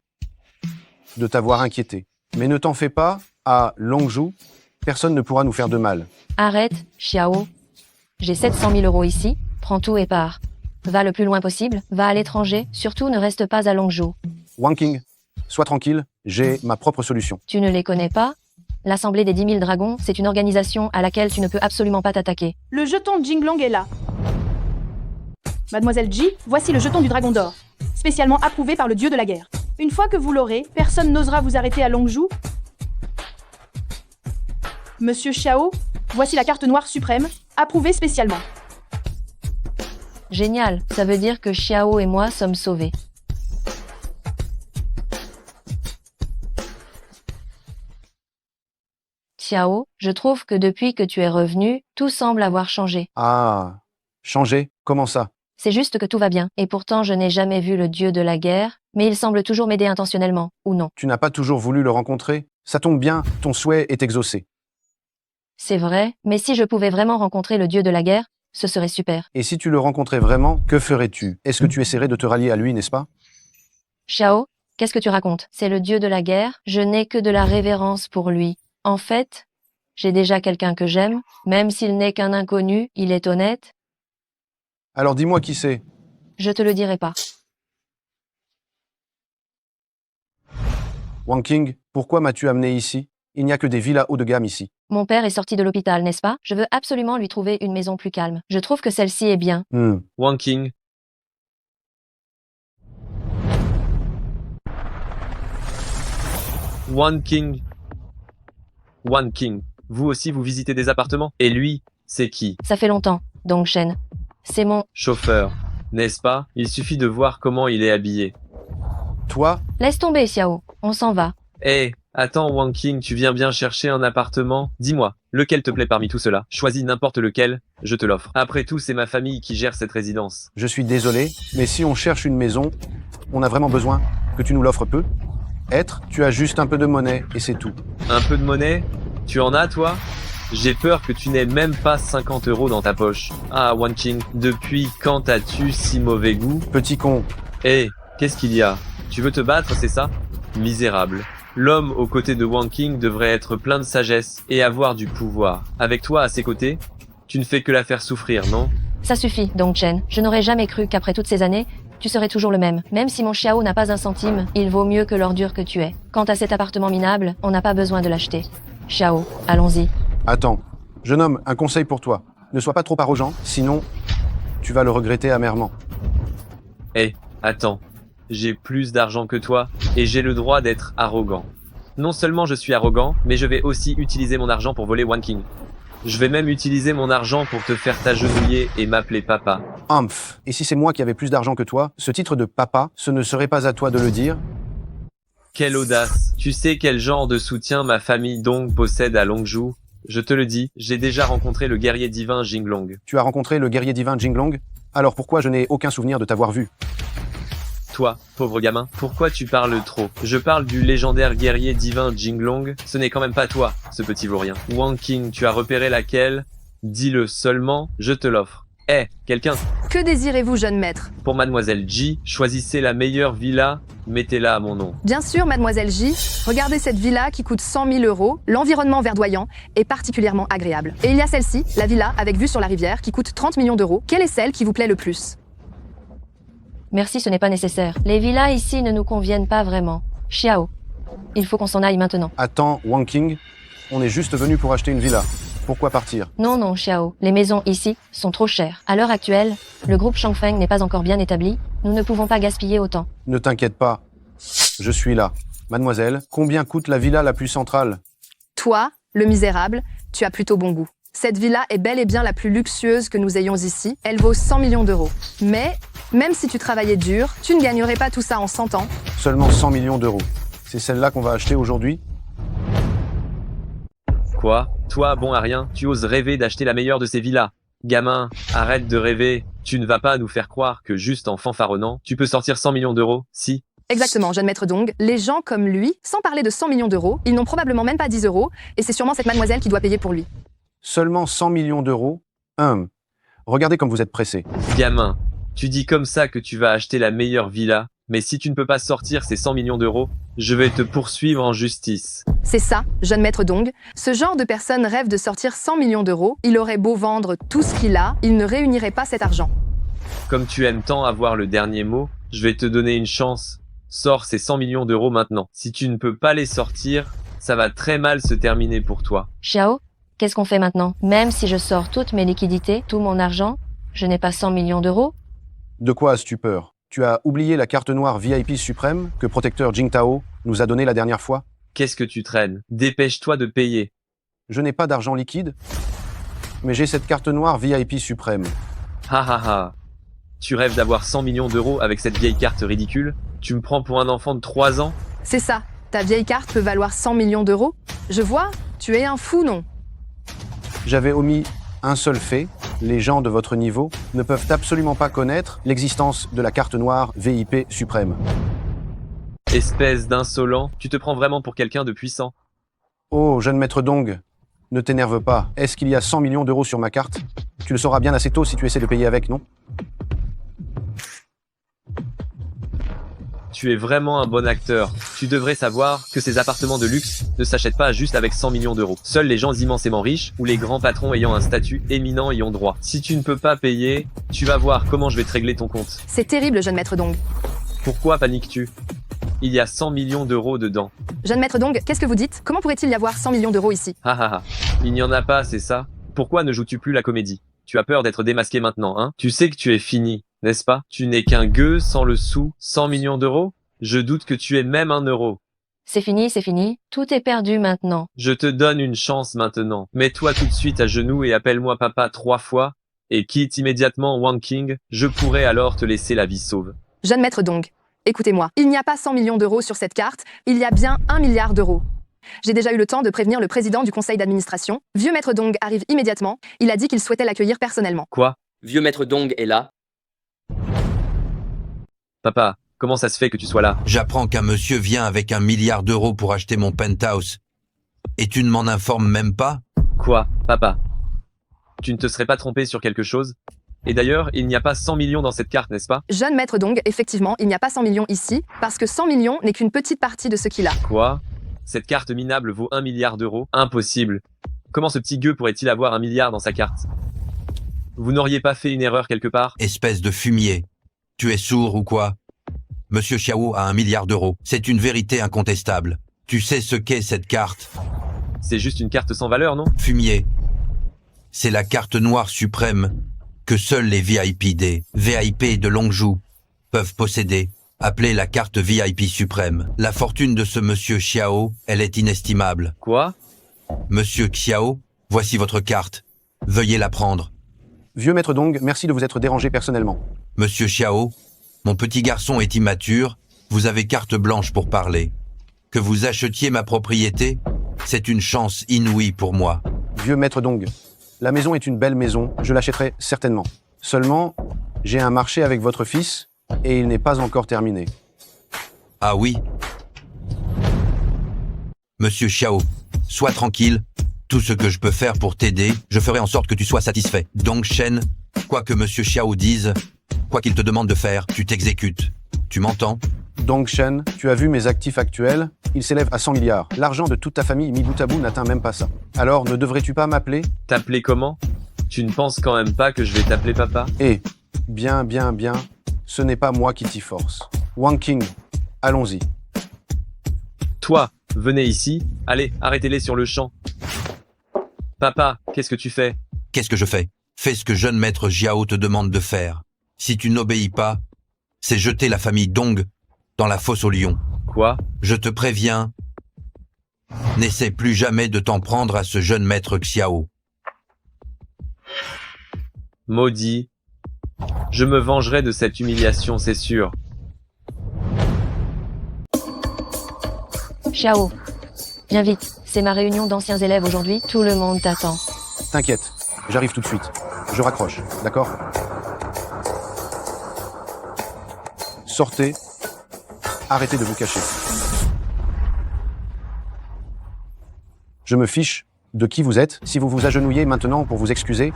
de t'avoir inquiété. Mais ne t'en fais pas, à Longzhou, personne ne pourra nous faire de mal. Arrête, Xiao. J'ai 700 000 € ici, prends tout et pars. Va le plus loin possible, va à l'étranger, surtout ne reste pas à Longzhou. Wang Qing, sois tranquille, j'ai ma propre solution. Tu ne les connais pas? L'Assemblée des 10 000 dragons, c'est une organisation à laquelle tu ne peux absolument pas t'attaquer. Le jeton Jinglong est là. Mademoiselle Ji, voici le jeton du dragon d'or, spécialement approuvé par le dieu de la guerre. Une fois que vous l'aurez, personne n'osera vous arrêter à Longzhou. Monsieur Xiao, voici la carte noire suprême, approuvée spécialement. Génial, ça veut dire que Xiao et moi sommes sauvés. Xiao, je trouve que depuis que tu es revenu, tout semble avoir changé. Ah, changé? Comment ça? C'est juste que tout va bien, et pourtant je n'ai jamais vu le dieu de la guerre, mais il semble toujours m'aider intentionnellement, ou non. Tu n'as pas toujours voulu le rencontrer? Ça tombe bien, ton souhait est exaucé. C'est vrai, mais si je pouvais vraiment rencontrer le dieu de la guerre, ce serait super. Et si tu le rencontrais vraiment, que ferais-tu? Est-ce que tu essaierais de te rallier à lui, n'est-ce pas? Xiao, qu'est-ce que tu racontes? C'est le dieu de la guerre, je n'ai que de la révérence pour lui. En fait, j'ai déjà quelqu'un que j'aime, même s'il n'est qu'un inconnu, il est honnête. Alors dis-moi qui c'est. Je te le dirai pas. Wang Qing, pourquoi m'as-tu amené ici? Il n'y a que des villas haut de gamme ici. Mon père est sorti de l'hôpital, n'est-ce pas? Je veux absolument lui trouver une maison plus calme. Je trouve que celle-ci est bien. Wang Qing. Wang Qing. Wang Qing. Vous aussi, vous visitez des appartements? Et lui, C'est qui? Ça fait longtemps, Dong Shen. C'est mon... Chauffeur, n'est-ce pas? Il suffit de voir comment il est habillé. Toi? Laisse tomber, Xiao. On s'en va. Hé, attends Wang King, tu viens bien chercher un appartement? Dis-moi, lequel te plaît parmi tout cela? Choisis n'importe lequel, je te l'offre. Après tout, c'est ma famille qui gère cette résidence. Je suis désolé, mais si on cherche une maison, on a vraiment besoin que tu nous l'offres peu. Tu as juste un peu de monnaie et c'est tout. Un peu de monnaie? Tu en as, toi? J'ai peur que tu n'aies même pas 50 € dans ta poche. Ah, Wang King, depuis quand as-tu si mauvais goût? Petit con. Hé, qu'est-ce qu'il y a? Tu veux te battre, c'est ça? Misérable. L'homme aux côtés de Wang King devrait être plein de sagesse et avoir du pouvoir. Avec toi à ses côtés, tu ne fais que la faire souffrir, non? Ça suffit, Dong Chen. Je n'aurais jamais cru qu'après toutes ces années, tu serais toujours le même. Même si mon Xiao n'a pas un centime, il vaut mieux que l'ordure que tu es. Quant à cet appartement minable, on n'a pas besoin de l'acheter. Xiao, allons-y. Attends, jeune homme, un conseil pour toi. Ne sois pas trop arrogant, sinon tu vas le regretter amèrement. Hé, attends. J'ai plus d'argent que toi, et j'ai le droit d'être arrogant. Non seulement je suis arrogant, mais je vais aussi utiliser mon argent pour voler Wang King. Je vais même utiliser mon argent pour te faire t'agenouiller et m'appeler papa. Humph. Et si c'est moi qui avais plus d'argent que toi, ce titre de papa, ce ne serait pas à toi de le dire? Quelle audace! Tu sais quel genre de soutien ma famille Dong possède à Longzhou? Je te le dis, j'ai déjà rencontré le guerrier divin Jinglong. Tu as rencontré le guerrier divin Jinglong? Alors pourquoi je n'ai aucun souvenir de t'avoir vu? Toi, pauvre gamin, pourquoi tu parles trop? Je parle du légendaire guerrier divin Jinglong, ce n'est quand même pas toi, ce petit vaurien. Wang King, tu as repéré laquelle? Dis-le seulement, je te l'offre. Quelqu'un? Que désirez-vous, jeune maître? Pour Mademoiselle Ji, choisissez la meilleure villa, mettez-la à mon nom. Bien sûr, Mademoiselle J. Regardez cette villa qui coûte 100 000 €. L'environnement verdoyant est particulièrement agréable. Et il y a celle-ci, la villa avec vue sur la rivière, qui coûte 30 millions d'euros. Quelle est celle qui vous plaît le plus? Merci, ce n'est pas nécessaire. Les villas ici ne nous conviennent pas vraiment. Xiao, il faut qu'on s'en aille maintenant. Attends, Wang King, on est juste venu pour acheter une villa. Pourquoi partir? Non, non, Xiao, les maisons ici sont trop chères. À l'heure actuelle, le groupe Changfeng n'est pas encore bien établi. Nous ne pouvons pas gaspiller autant. Ne t'inquiète pas, je suis là. Mademoiselle, combien coûte la villa la plus centrale? Toi, le misérable, tu as plutôt bon goût. Cette villa est bel et bien la plus luxueuse que nous ayons ici. Elle vaut 100 millions d'euros. Mais, même si tu travaillais dur, tu ne gagnerais pas tout ça en 100 ans. Seulement 100 millions d'euros. C'est celle-là qu'on va acheter aujourd'hui? Quoi? Toi, bon à rien, tu oses rêver d'acheter la meilleure de ces villas? Gamin, arrête de rêver. Tu ne vas pas nous faire croire que juste en fanfaronnant, tu peux sortir 100 millions d'euros, si? Exactement, jeune maître Dong. Les gens comme lui, sans parler de 100 millions d'euros, ils n'ont probablement même pas 10 €, et c'est sûrement cette mademoiselle qui doit payer pour lui. Seulement 100 millions d'euros? Regardez comme vous êtes pressé. Gamin, tu dis comme ça que tu vas acheter la meilleure villa, mais si tu ne peux pas sortir ces 100 millions d'euros, je vais te poursuivre en justice. C'est ça, jeune maître Dong. Ce genre de personne rêve de sortir 100 millions d'euros. Il aurait beau vendre tout ce qu'il a, il ne réunirait pas cet argent. Comme tu aimes tant avoir le dernier mot, je vais te donner une chance. Sors ces 100 millions d'euros maintenant. Si tu ne peux pas les sortir, ça va très mal se terminer pour toi. Xiao, qu'est-ce qu'on fait maintenant? Même si je sors toutes mes liquidités, tout mon argent, je n'ai pas 100 millions d'euros? De quoi as-tu peur? Tu as oublié la carte noire VIP suprême que protecteur Jingtao nous a donnée la dernière fois? Qu'est-ce que tu traînes? Dépêche-toi de payer. Je n'ai pas d'argent liquide, mais j'ai cette carte noire VIP suprême. Ha ha ha. Tu rêves d'avoir 100 millions d'euros avec cette vieille carte ridicule? Tu me prends pour un enfant de 3 ans? C'est ça, ta vieille carte peut valoir 100 millions d'euros? Je vois, tu es un fou, non? J'avais omis un seul fait. Les gens de votre niveau ne peuvent absolument pas connaître l'existence de la carte noire VIP suprême. Espèce d'insolent, tu te prends vraiment pour quelqu'un de puissant. Oh, jeune maître Dong, ne t'énerve pas. Est-ce qu'il y a 100 millions d'euros sur ma carte? Tu le sauras bien assez tôt si tu essaies de payer avec, non? Tu es vraiment un bon acteur. Tu devrais savoir que ces appartements de luxe ne s'achètent pas juste avec 100 millions d'euros. Seuls les gens immensément riches ou les grands patrons ayant un statut éminent y ont droit. Si tu ne peux pas payer, tu vas voir comment je vais te régler ton compte. C'est terrible, jeune maître Dong. Pourquoi paniques-tu? Il y a 100 millions d'euros dedans. Jeune maître Dong, qu'est-ce que vous dites? Comment pourrait-il y avoir 100 millions d'euros ici? Ha ha ha. Il n'y en a pas, c'est ça? Pourquoi ne joues-tu plus la comédie? Tu as peur d'être démasqué maintenant, hein? Tu sais que tu es fini, n'est-ce pas? Tu n'es qu'un gueux sans le sou, 100 millions d'euros? Je doute que tu aies même 1 euro. C'est fini, tout est perdu maintenant. Je te donne une chance maintenant. Mets-toi tout de suite à genoux et appelle-moi papa 3 fois, et quitte immédiatement Wang King, je pourrai alors te laisser la vie sauve. Jeune maître Dong, écoutez-moi. Il n'y a pas 100 millions d'euros sur cette carte, il y a bien 1 milliard d'euros. J'ai déjà eu le temps de prévenir le président du conseil d'administration. Vieux maître Dong arrive immédiatement. Il a dit qu'il souhaitait l'accueillir personnellement. Quoi? Vieux maître Dong est là. Papa, comment ça se fait que tu sois là? J'apprends qu'un monsieur vient avec 1 milliard d'euros pour acheter mon penthouse. Et tu ne m'en informes même pas? Quoi, papa? Tu ne te serais pas trompé sur quelque chose? Et d'ailleurs, il n'y a pas 100 millions dans cette carte, n'est-ce pas? Jeune maître Dong, effectivement, il n'y a pas 100 millions ici, parce que 100 millions n'est qu'une petite partie de ce qu'il a. Quoi? Cette carte minable vaut 1 milliard d'euros? Impossible. Comment ce petit gueux pourrait-il avoir 1 milliard dans sa carte? Vous n'auriez pas fait une erreur quelque part? Espèce de fumier. Tu es sourd ou quoi? Monsieur Xiao a 1 milliard d'euros. C'est une vérité incontestable. Tu sais ce qu'est cette carte? C'est juste une carte sans valeur, non? Fumier. C'est la carte noire suprême que seuls les VIP des VIP de Longzhou peuvent posséder. Appelée la carte VIP suprême. La fortune de ce monsieur Xiao, elle est inestimable. Quoi? Monsieur Xiao, voici votre carte. Veuillez la prendre. Vieux maître Dong, merci de vous être dérangé personnellement. Monsieur Xiao, mon petit garçon est immature, vous avez carte blanche pour parler. Que vous achetiez ma propriété, c'est une chance inouïe pour moi. Vieux maître Dong, la maison est une belle maison, je l'achèterai certainement. Seulement, j'ai un marché avec votre fils, et il n'est pas encore terminé. Ah oui? Monsieur Xiao, sois tranquille. Tout ce que je peux faire pour t'aider, je ferai en sorte que tu sois satisfait. Donc Shen, quoi que Monsieur Xiao dise, quoi qu'il te demande de faire, tu t'exécutes. Tu m'entends? Dong Shen, tu as vu mes actifs actuels? Ils s'élèvent à 100 milliards. L'argent de toute ta famille mis bout à bout n'atteint même pas ça. Alors ne devrais-tu pas m'appeler? T'appeler comment? Tu ne penses quand même pas que je vais t'appeler papa? Eh, bien, ce n'est pas moi qui t'y force. Wang King, allons-y. Toi, venez ici. Allez, arrêtez-les sur le champ. Papa, qu'est-ce que tu fais? Qu'est-ce que je fais? Fais ce que jeune maître Jiao te demande de faire. Si tu n'obéis pas, c'est jeter la famille Dong dans la fosse aux lions. Quoi? Je te préviens, n'essaie plus jamais de t'en prendre à ce jeune maître Xiao. Maudit. Je me vengerai de cette humiliation, c'est sûr. Xiao, viens vite, c'est ma réunion d'anciens élèves aujourd'hui, tout le monde t'attend. T'inquiète, j'arrive tout de suite. Je raccroche, d'accord? Sortez. Arrêtez de vous cacher. Je me fiche de qui vous êtes. Si vous vous agenouillez maintenant pour vous excuser,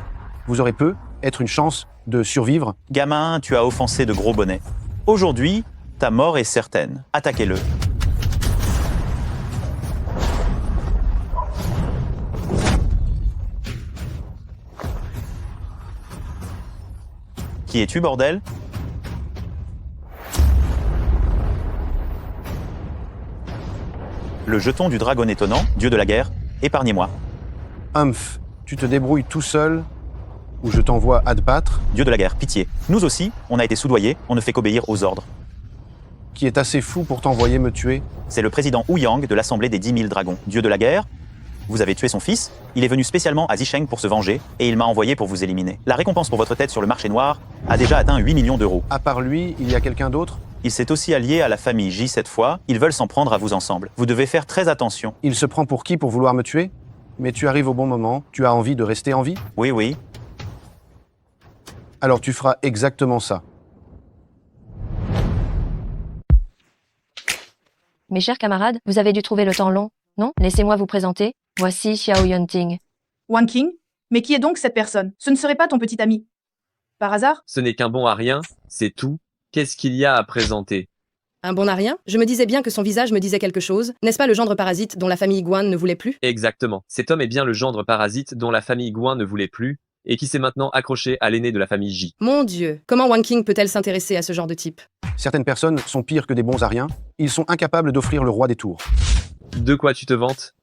vous aurez peut-être une chance de survivre. Gamin, tu as offensé de gros bonnets. Aujourd'hui, ta mort est certaine. Attaquez-le. Qui es-tu, bordel? Le jeton du dragon étonnant, dieu de la guerre, épargnez-moi. Humph, tu te débrouilles tout seul ou je t'envoie à te battre? Dieu de la guerre, pitié. Nous aussi, on a été soudoyés, on ne fait qu'obéir aux ordres. Qui est assez fou pour t'envoyer me tuer? C'est le président Wu Yang de l'Assemblée des 10 000 dragons. Dieu de la guerre, vous avez tué son fils, il est venu spécialement à Zisheng pour se venger, et il m'a envoyé pour vous éliminer. La récompense pour votre tête sur le marché noir a déjà atteint 8 millions d'euros. À part lui, il y a quelqu'un d'autre? Il s'est aussi allié à la famille J cette fois, ils veulent s'en prendre à vous ensemble. Vous devez faire très attention. Il se prend pour qui pour vouloir me tuer? Mais tu arrives au bon moment, tu as envie de rester en vie? Oui, oui. Alors tu feras exactement ça. Mes chers camarades, vous avez dû trouver le temps long, non? Laissez-moi vous présenter. Voici Xiao Yunting. Wang King? Mais qui est donc cette personne? Ce ne serait pas ton petit ami? Par hasard? Ce n'est qu'un bon à rien, c'est tout. Qu'est-ce qu'il y a à présenter? Un bon à rien? Je me disais bien que son visage me disait quelque chose. N'est-ce pas le gendre parasite dont la famille Guan ne voulait plus? Exactement. Cet homme est bien le gendre parasite dont la famille Guan ne voulait plus, et qui s'est maintenant accroché à l'aîné de la famille J. Mon Dieu, comment Wang King peut-elle s'intéresser à ce genre de type? Certaines personnes sont pires que des bons à rien. Ils sont incapables d'offrir le roi des tours. De quoi tu te vantes?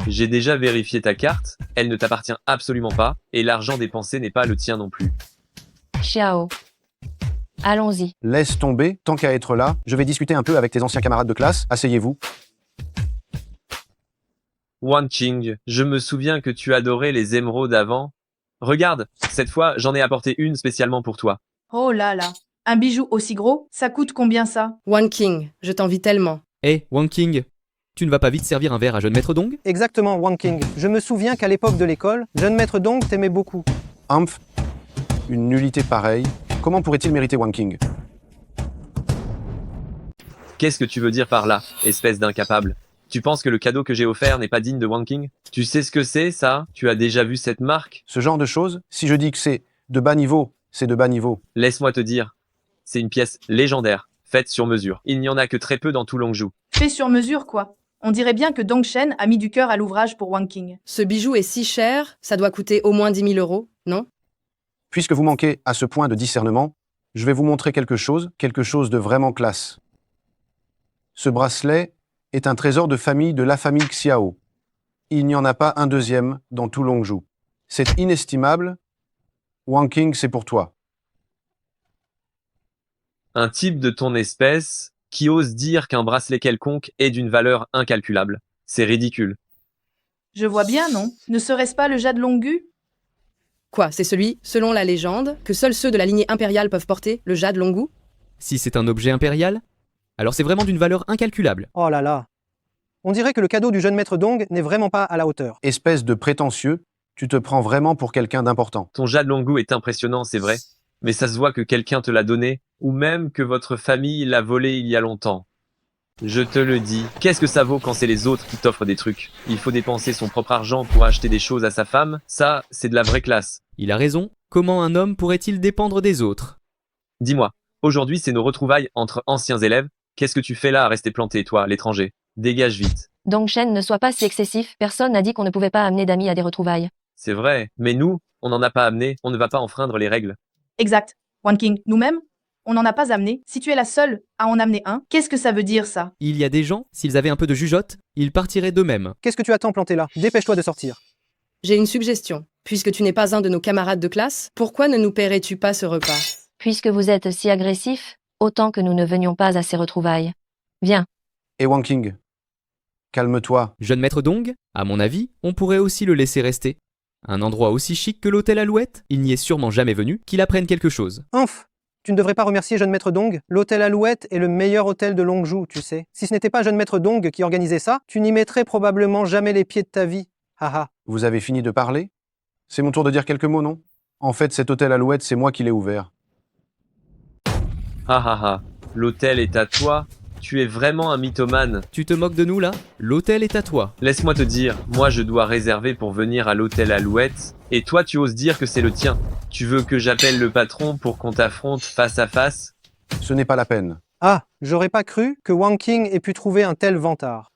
J'ai déjà vérifié ta carte, elle ne t'appartient absolument pas, et l'argent dépensé n'est pas le tien non plus. Xiao. Allons-y. Laisse tomber, tant qu'à être là, je vais discuter un peu avec tes anciens camarades de classe. Asseyez-vous. Wan Qing, je me souviens que tu adorais les émeraudes avant. Regarde, cette fois, j'en ai apporté une spécialement pour toi. Oh là là. Un bijou aussi gros, ça coûte combien ça? Wan King, je t'envie tellement. Hé, Wang King, tu ne vas pas vite servir un verre à jeune maître Dong? Exactement, Wang King. Je me souviens qu'à l'époque de l'école, jeune maître Dong t'aimait beaucoup. Humph, une nullité pareille, comment pourrait-il mériter Wang King? Qu'est-ce que tu veux dire par là, espèce d'incapable? Tu penses que le cadeau que j'ai offert n'est pas digne de Wang King? Tu sais ce que c'est, ça? Tu as déjà vu cette marque? Ce genre de choses, si je dis que c'est de bas niveau, c'est de bas niveau. Laisse-moi te dire, c'est une pièce légendaire, faite sur mesure. Il n'y en a que très peu dans tout Longzhou. Fait sur mesure, quoi. On dirait bien que Dong Shen a mis du cœur à l'ouvrage pour Wang King. Ce bijou est si cher, ça doit coûter au moins 10 000 €, non? Puisque vous manquez à ce point de discernement, je vais vous montrer quelque chose de vraiment classe. Ce bracelet est un trésor de famille de la famille Xiao. Il n'y en a pas un deuxième dans tout Longzhou. C'est inestimable. Wang King, c'est pour toi. Un type de ton espèce qui ose dire qu'un bracelet quelconque est d'une valeur incalculable. C'est ridicule. Je vois bien, non? Ne serait-ce pas le jade Longgu? Quoi, c'est celui, selon la légende, que seuls ceux de la lignée impériale peuvent porter, le jade Longgu? Si c'est un objet impérial, alors c'est vraiment d'une valeur incalculable. Oh là là. On dirait que le cadeau du jeune maître Dong n'est vraiment pas à la hauteur. Espèce de prétentieux, tu te prends vraiment pour quelqu'un d'important. Ton jade Longgu est impressionnant, c'est vrai. Mais ça se voit que quelqu'un te l'a donné, ou même que votre famille l'a volé il y a longtemps. Je te le dis, qu'est-ce que ça vaut quand c'est les autres qui t'offrent des trucs? Il faut dépenser son propre argent pour acheter des choses à sa femme, ça, c'est de la vraie classe. Il a raison, comment un homme pourrait-il dépendre des autres? Dis-moi, aujourd'hui c'est nos retrouvailles entre anciens élèves, qu'est-ce que tu fais là à rester planté, toi, l'étranger? Dégage vite. Dong Shen, ne sois pas si excessif, personne n'a dit qu'on ne pouvait pas amener d'amis à des retrouvailles. C'est vrai, mais nous, on n'en a pas amené, on ne va pas enfreindre les règles. Exact. Wang King, nous-mêmes, on n'en a pas amené. Si tu es la seule à en amener un, qu'est-ce que ça veut dire, ça? Il y a des gens, s'ils avaient un peu de jugeote, ils partiraient d'eux-mêmes. Qu'est-ce que tu attends planté là? Dépêche-toi de sortir. J'ai une suggestion. Puisque tu n'es pas un de nos camarades de classe, pourquoi ne nous paierais-tu pas ce repas? Puisque vous êtes si agressif, autant que nous ne venions pas à ces retrouvailles. Viens. Et Wang King, calme-toi. Jeune maître Dong, à mon avis, on pourrait aussi le laisser rester. Un endroit aussi chic que l'hôtel Alouette, il n'y est sûrement jamais venu, qu'il apprenne quelque chose. Humph, tu ne devrais pas remercier jeune maître Dong. L'hôtel Alouette est le meilleur hôtel de Longzhou, tu sais. Si ce n'était pas jeune maître Dong qui organisait ça, tu n'y mettrais probablement jamais les pieds de ta vie. Haha. Vous avez fini de parler? C'est mon tour de dire quelques mots, non? En fait, cet hôtel Alouette, c'est moi qui l'ai ouvert. Ah ah ah, l'hôtel est à toi? Tu es vraiment un mythomane. Tu te moques de nous là? L'hôtel est à toi. Laisse-moi te dire, moi je dois réserver pour venir à l'hôtel Alouette, et toi tu oses dire que c'est le tien. Tu veux que j'appelle le patron pour qu'on t'affronte face à face? Ce n'est pas la peine. Ah, j'aurais pas cru que Wang King ait pu trouver un tel vantard.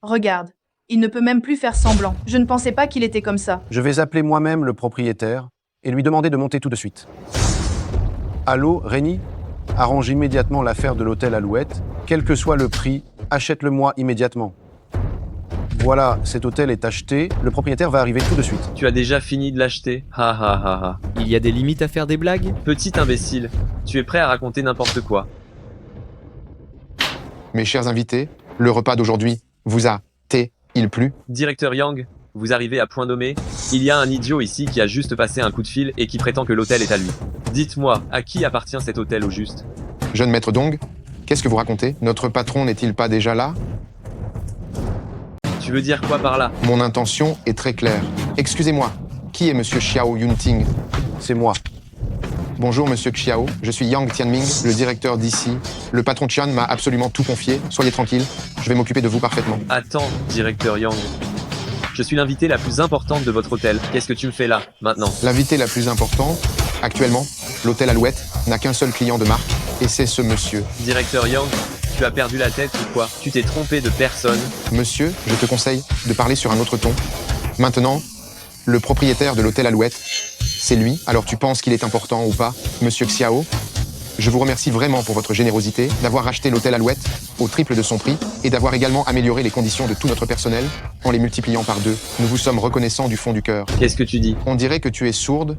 Regarde, il ne peut même plus faire semblant. Je ne pensais pas qu'il était comme ça. Je vais appeler moi-même le propriétaire et lui demander de monter tout de suite. Allô, Rémi? Arrange immédiatement l'affaire de l'hôtel Alouette. Quel que soit le prix, achète-le-moi immédiatement. Voilà, cet hôtel est acheté, le propriétaire va arriver tout de suite. Tu as déjà fini de l'acheter? Ha ha ha ha. Il y a des limites à faire des blagues? Petit imbécile, tu es prêt à raconter n'importe quoi. Mes chers invités, le repas d'aujourd'hui vous a-t-il plu? Directeur Yang, vous arrivez à point nommé. Il y a un idiot ici qui a juste passé un coup de fil et qui prétend que l'hôtel est à lui. Dites-moi, à qui appartient cet hôtel au juste? Jeune maître Dong, qu'est-ce que vous racontez? Notre patron n'est-il pas déjà là? Tu veux dire quoi par là? Mon intention est très claire. Excusez-moi, qui est monsieur Xiao Yunting? C'est moi. Bonjour monsieur Xiao, je suis Yang Tianming, le directeur d'ici. Le patron Qian m'a absolument tout confié, soyez tranquille, je vais m'occuper de vous parfaitement. Attends, directeur Yang. Je suis l'invité la plus importante de votre hôtel. Qu'est-ce que tu me fais là, maintenant? L'invité la plus importante, actuellement, l'hôtel Alouette n'a qu'un seul client de marque, et c'est ce monsieur. Directeur Yang, tu as perdu la tête ou quoi? Tu t'es trompé de personne? Monsieur, je te conseille de parler sur un autre ton. Maintenant, le propriétaire de l'hôtel Alouette, c'est lui. Alors tu penses qu'il est important ou pas, monsieur Xiao? Je vous remercie vraiment pour votre générosité, d'avoir racheté l'hôtel Alouette au triple de son prix et d'avoir également amélioré les conditions de tout notre personnel en les multipliant par 2. Nous vous sommes reconnaissants du fond du cœur. Qu'est-ce que tu dis? On dirait que tu es sourde,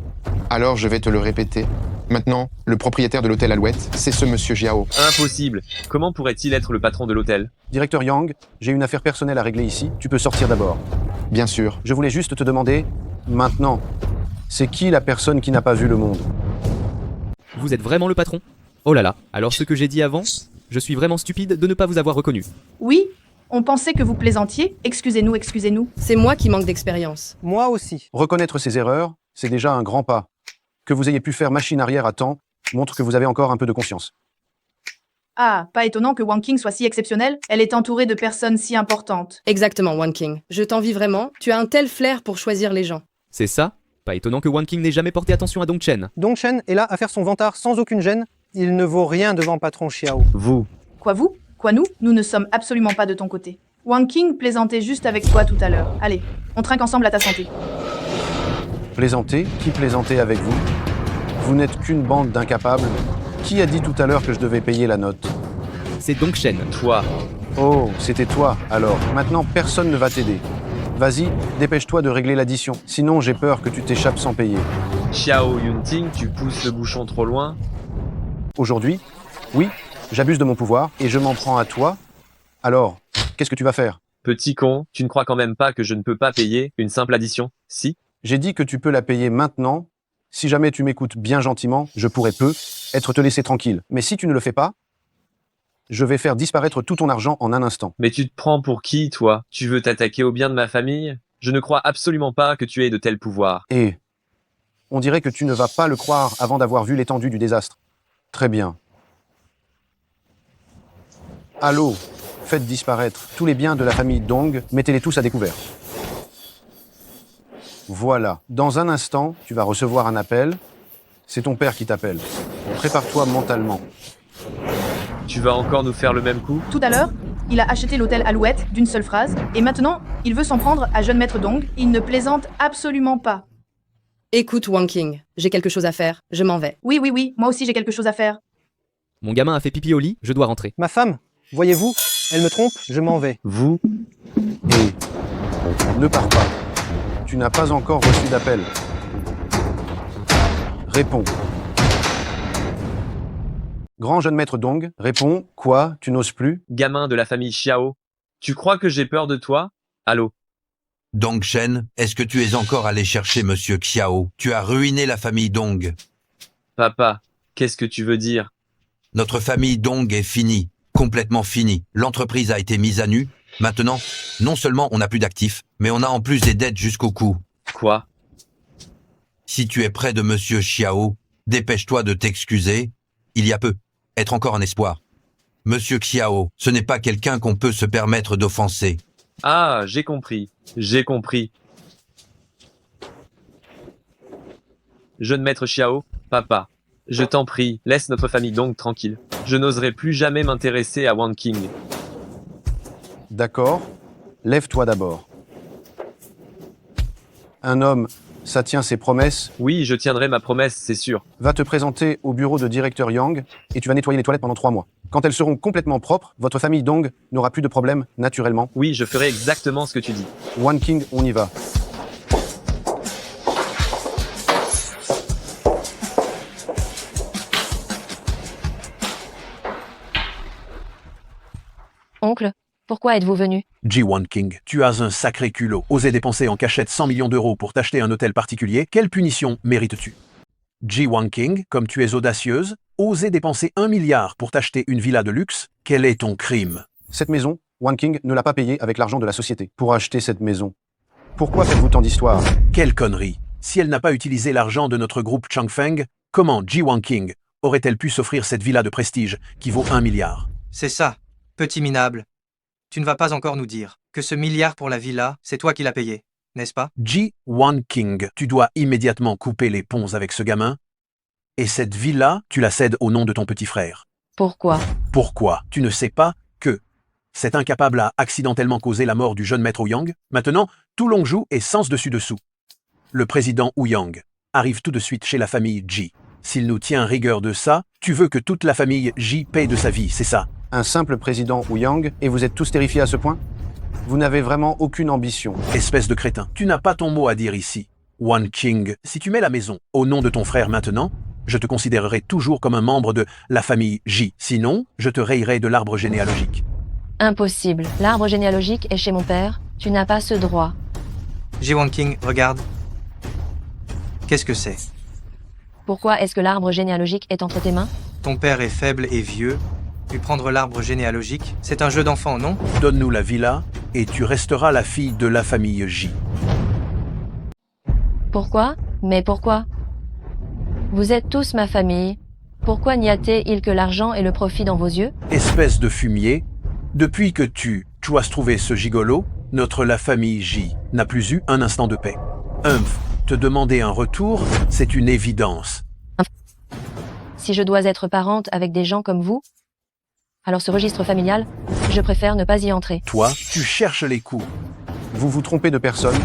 alors je vais te le répéter. Maintenant, le propriétaire de l'hôtel Alouette, c'est ce monsieur Jiao. Impossible. Comment pourrait-il être le patron de l'hôtel? Directeur Yang, j'ai une affaire personnelle à régler ici, tu peux sortir d'abord. Bien sûr. Je voulais juste te demander, maintenant, c'est qui la personne qui n'a pas vu le monde? Vous êtes vraiment le patron? Oh là là, alors ce que j'ai dit avant, je suis vraiment stupide de ne pas vous avoir reconnu. Oui, on pensait que vous plaisantiez. Excusez-nous, excusez-nous. C'est moi qui manque d'expérience. Moi aussi. Reconnaître ses erreurs, c'est déjà un grand pas. Que vous ayez pu faire machine arrière à temps montre que vous avez encore un peu de conscience. Ah, pas étonnant que Wang King soit si exceptionnelle. Elle est entourée de personnes si importantes. Exactement, Wang King. Je t'envie vraiment. Tu as un tel flair pour choisir les gens. C'est ça? Pas étonnant que Wang King n'ait jamais porté attention à Dong Chen. Dong Chen est là à faire son vantard sans aucune gêne. Il ne vaut rien devant patron Xiao. Vous. Quoi vous? Quoi nous? Nous ne sommes absolument pas de ton côté. Wang King plaisantait juste avec toi tout à l'heure. Allez, on trinque ensemble à ta santé. Plaisanter? Qui plaisantait avec vous? Vous n'êtes qu'une bande d'incapables. Qui a dit tout à l'heure que je devais payer la note? C'est Dong Chen. Toi. Oh, c'était toi, alors. Maintenant, personne ne va t'aider. Vas-y, dépêche-toi de régler l'addition. Sinon, j'ai peur que tu t'échappes sans payer. Xiao Yunting, tu pousses le bouchon trop loin? Aujourd'hui, oui, j'abuse de mon pouvoir et je m'en prends à toi. Alors, qu'est-ce que tu vas faire? Petit con, tu ne crois quand même pas que je ne peux pas payer une simple addition? Si? J'ai dit que tu peux la payer maintenant. Si jamais tu m'écoutes bien gentiment, je pourrais être te laisser tranquille. Mais si tu ne le fais pas, je vais faire disparaître tout ton argent en un instant. Mais tu te prends pour qui, toi? Tu veux t'attaquer au bien de ma famille? Je ne crois absolument pas que tu aies de tels pouvoirs. Et on dirait que tu ne vas pas le croire avant d'avoir vu l'étendue du désastre. Très bien. Allô, faites disparaître tous les biens de la famille Dong, mettez-les tous à découvert. Voilà. Dans un instant, tu vas recevoir un appel. C'est ton père qui t'appelle. Prépare-toi mentalement. Tu vas encore nous faire le même coup? Tout à l'heure, il a acheté l'hôtel Alouette d'une seule phrase, et maintenant, il veut s'en prendre à jeune maître Dong. Il ne plaisante absolument pas. Écoute, Wang King, j'ai quelque chose à faire. Je m'en vais. Oui, oui, oui, moi aussi j'ai quelque chose à faire. Mon gamin a fait pipi au lit, je dois rentrer. Ma femme, voyez-vous, elle me trompe, je m'en vais. Vous? Et ne pars pas. Tu n'as pas encore reçu d'appel. Réponds. Grand jeune maître Dong, réponds. Quoi? Tu n'oses plus? Gamin de la famille Xiao. Tu crois que j'ai peur de toi? Allô? Dong Chen, est-ce que tu es encore allé chercher monsieur Xiao? Tu as ruiné la famille Dong. Papa, qu'est-ce que tu veux dire? Notre famille Dong est finie, complètement finie. L'entreprise a été mise à nu. Maintenant, non seulement on n'a plus d'actifs, mais on a en plus des dettes jusqu'au cou. Quoi? Si tu es près de monsieur Xiao, dépêche-toi de t'excuser. Il y a peu. Être encore un espoir. Monsieur Xiao, ce n'est pas quelqu'un qu'on peut se permettre d'offenser. Ah, j'ai compris. J'ai compris. Jeune maître Xiao, papa, je t'en prie, laisse notre famille Dong tranquille. Je n'oserai plus jamais m'intéresser à Wang King. D'accord. Lève-toi d'abord. Un homme, ça tient ses promesses. Oui, je tiendrai ma promesse, c'est sûr. Va te présenter au bureau de directeur Yang et tu vas nettoyer les toilettes pendant 3 mois. Quand elles seront complètement propres, votre famille Dong n'aura plus de problème, naturellement. Oui, je ferai exactement ce que tu dis. Wang King, on y va. Oncle, pourquoi êtes-vous venu? Ji Wang King, tu as un sacré culot. Oser dépenser en cachette 100 millions d'euros pour t'acheter un hôtel particulier, quelle punition mérites-tu? Ji Wang King, comme tu es audacieuse, oser dépenser 1 milliard pour t'acheter une villa de luxe, quel est ton crime? Cette maison, Wang King ne l'a pas payée avec l'argent de la société pour acheter cette maison. Pourquoi faites-vous tant d'histoires? Quelle connerie! Si elle n'a pas utilisé l'argent de notre groupe Changfeng, comment Ji Wang King aurait-elle pu s'offrir cette villa de prestige qui vaut 1 milliard? C'est ça, petit minable. Tu ne vas pas encore nous dire que ce milliard pour la villa, c'est toi qui l'as payé, n'est-ce pas? Ji Wang King, tu dois immédiatement couper les ponts avec ce gamin. Et cette villa, tu la cèdes au nom de ton petit frère. Pourquoi? Pourquoi? Tu ne sais pas que cet incapable a accidentellement causé la mort du jeune maître Ouyang. Maintenant, tout Longzhou est sens dessus-dessous. Le président Ouyang arrive tout de suite chez la famille Ji. S'il nous tient rigueur de ça, tu veux que toute la famille Ji paye de sa vie, c'est ça? Un simple président Ouyang et vous êtes tous terrifiés à ce point? Vous n'avez vraiment aucune ambition. Espèce de crétin, tu n'as pas ton mot à dire ici. Wang King, si tu mets la maison au nom de ton frère maintenant, je te considérerai toujours comme un membre de la famille J. Sinon, je te rayerai de l'arbre généalogique. Impossible. L'arbre généalogique est chez mon père. Tu n'as pas ce droit. Ji Wanking, regarde. Qu'est-ce que c'est? Pourquoi est-ce que l'arbre généalogique est entre tes mains? Ton père est faible et vieux. Puis prendre l'arbre généalogique, c'est un jeu d'enfant, non? Donne-nous la villa, et tu resteras la fille de la famille J. Pourquoi? Mais pourquoi? Vous êtes tous ma famille. Pourquoi n'y a-t-il que l'argent et le profit dans vos yeux? Espèce de fumier, depuis que tu as trouvé ce gigolo, la famille J n'a plus eu un instant de paix. Te demander un retour, c'est une évidence. Si je dois être parente avec des gens comme vous, alors ce registre familial, je préfère ne pas y entrer. Toi, tu cherches les coups. Vous vous trompez de personne.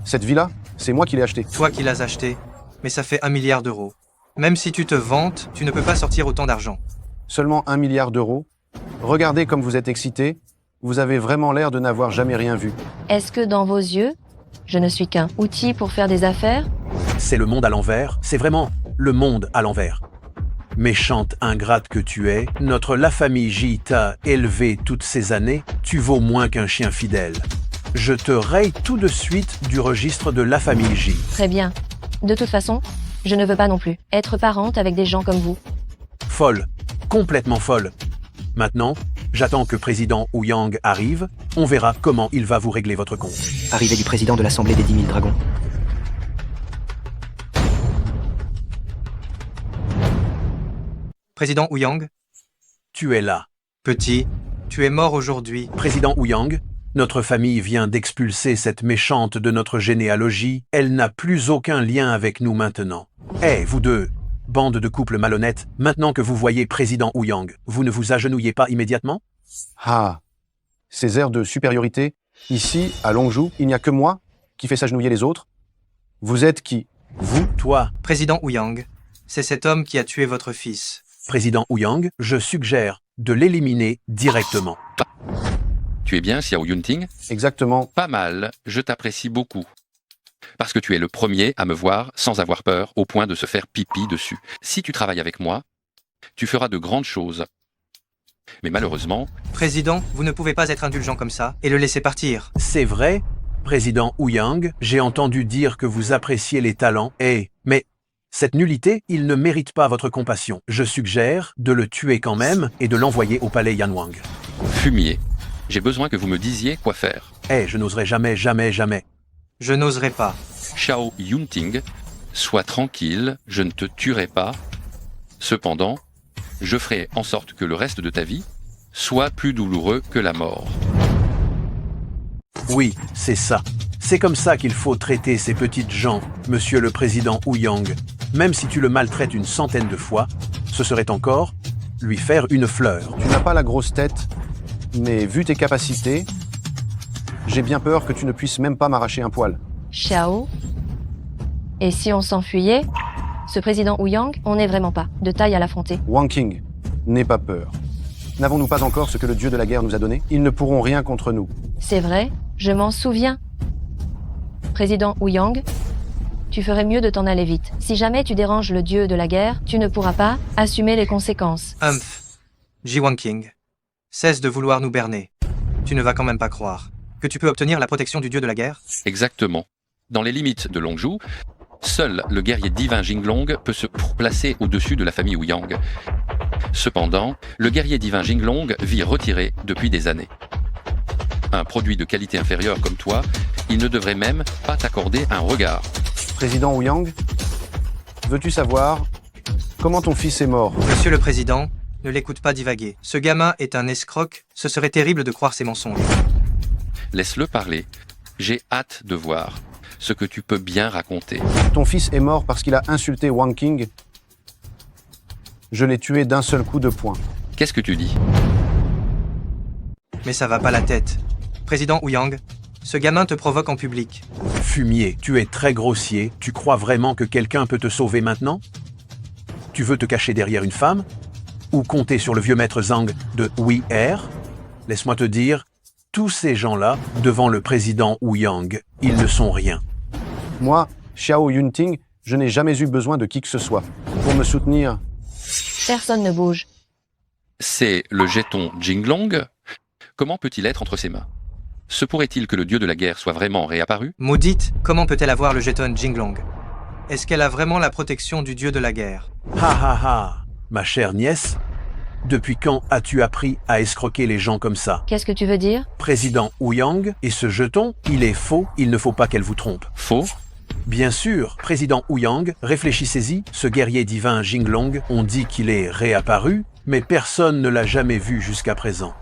Cette villa, c'est moi qui l'ai achetée. Toi qui l'as achetée, mais ça fait 1 milliard d'euros. Même si tu te vantes, tu ne peux pas sortir autant d'argent. Seulement 1 milliard d'euros. Regardez comme vous êtes excité. Vous avez vraiment l'air de n'avoir jamais rien vu. Est-ce que dans vos yeux, je ne suis qu'un outil pour faire des affaires? C'est le monde à l'envers, c'est vraiment le monde à l'envers. Méchante ingrate que tu es, la famille J t'a élevé toutes ces années, tu vaux moins qu'un chien fidèle. Je te raye tout de suite du registre de la famille J. Très bien. De toute façon, je ne veux pas non plus être parente avec des gens comme vous. Folle, complètement folle. Maintenant, j'attends que président Ouyang arrive, on verra comment il va vous régler votre compte. Arrivée du président de l'Assemblée des 10 000 dragons. Président Ouyang? Tu es là. Petit, tu es mort aujourd'hui. Président Ouyang, notre famille vient d'expulser cette méchante de notre généalogie. Elle n'a plus aucun lien avec nous maintenant. Vous deux, bande de couples malhonnêtes, maintenant que vous voyez président Ouyang, vous ne vous agenouillez pas immédiatement? Ah, ces airs de supériorité. Ici, à Longzhou, il n'y a que moi qui fais s'agenouiller les autres. Vous êtes qui? Vous? Toi. Président Ouyang, c'est cet homme qui a tué votre fils. Président Ouyang, je suggère de l'éliminer directement. Tu es bien, Xiao Yunting? Exactement. Pas mal, je t'apprécie beaucoup. Parce que tu es le premier à me voir sans avoir peur au point de se faire pipi dessus. Si tu travailles avec moi, tu feras de grandes choses. Mais malheureusement... Président, vous ne pouvez pas être indulgent comme ça et le laisser partir. C'est vrai, président Ouyang, j'ai entendu dire que vous appréciez les talents, mais cette nullité, il ne mérite pas votre compassion. Je suggère de le tuer quand même et de l'envoyer au palais Yanwang. Fumier, j'ai besoin que vous me disiez quoi faire. Je n'oserais jamais, jamais, jamais. Je n'oserais pas. Xiao Yunting, sois tranquille, je ne te tuerai pas. Cependant, je ferai en sorte que le reste de ta vie soit plus douloureux que la mort. Oui, c'est ça. C'est comme ça qu'il faut traiter ces petites gens, monsieur le président Ouyang. Même si tu le maltraites une centaine de fois, ce serait encore lui faire une fleur. Tu n'as pas la grosse tête, mais vu tes capacités, j'ai bien peur que tu ne puisses même pas m'arracher un poil. Xiao? Et si on s'enfuyait? Ce président Ouyang, on n'est vraiment pas de taille à l'affronter. Wanking, n'aie pas peur. N'avons-nous pas encore ce que le dieu de la guerre nous a donné? Ils ne pourront rien contre nous. C'est vrai, je m'en souviens. Président Ouyang, tu ferais mieux de t'en aller vite. Si jamais tu déranges le dieu de la guerre, tu ne pourras pas assumer les conséquences. Ji Wanking, cesse de vouloir nous berner. Tu ne vas quand même pas croire que tu peux obtenir la protection du dieu de la guerre? Exactement. Dans les limites de Longzhou, seul le guerrier divin Jinglong peut se placer au-dessus de la famille Ouyang. Cependant, le guerrier divin Jinglong vit retiré depuis des années. Un produit de qualité inférieure comme toi, il ne devrait même pas t'accorder un regard. Président Ouyang, veux-tu savoir comment ton fils est mort? Monsieur le Président, ne l'écoute pas divaguer. Ce gamin est un escroc, ce serait terrible de croire ses mensonges. Laisse-le parler. J'ai hâte de voir ce que tu peux bien raconter. Ton fils est mort parce qu'il a insulté Wanking. Je l'ai tué d'un seul coup de poing. Qu'est-ce que tu dis? Mais ça va pas la tête. Président Ouyang, ce gamin te provoque en public. Fumier, tu es très grossier. Tu crois vraiment que quelqu'un peut te sauver maintenant? Tu veux te cacher derrière une femme? Ou compter sur le vieux maître Zhang de Wei-Er? Laisse-moi te dire, tous ces gens-là, devant le président Ouyang, ils ne sont rien. Moi, Xiao Yunting, Je n'ai jamais eu besoin de qui que ce soit. Pour me soutenir, Personne ne bouge. C'est le jeton Jinglong. Comment peut-il être entre ses mains? Se pourrait-il que le dieu de la guerre soit vraiment réapparu? Maudite, comment peut-elle avoir le jeton Jinglong? Est-ce qu'elle a vraiment la protection du dieu de la guerre? Ha ha ha, ma chère nièce, depuis quand as-tu appris à escroquer les gens comme ça? Qu'est-ce que tu veux dire? Président Ouyang, et ce jeton, il est faux, il ne faut pas qu'elle vous trompe. Faux? Bien sûr, président Ouyang, réfléchissez-y, ce guerrier divin Jinglong, on dit qu'il est réapparu, mais personne ne l'a jamais vu jusqu'à présent.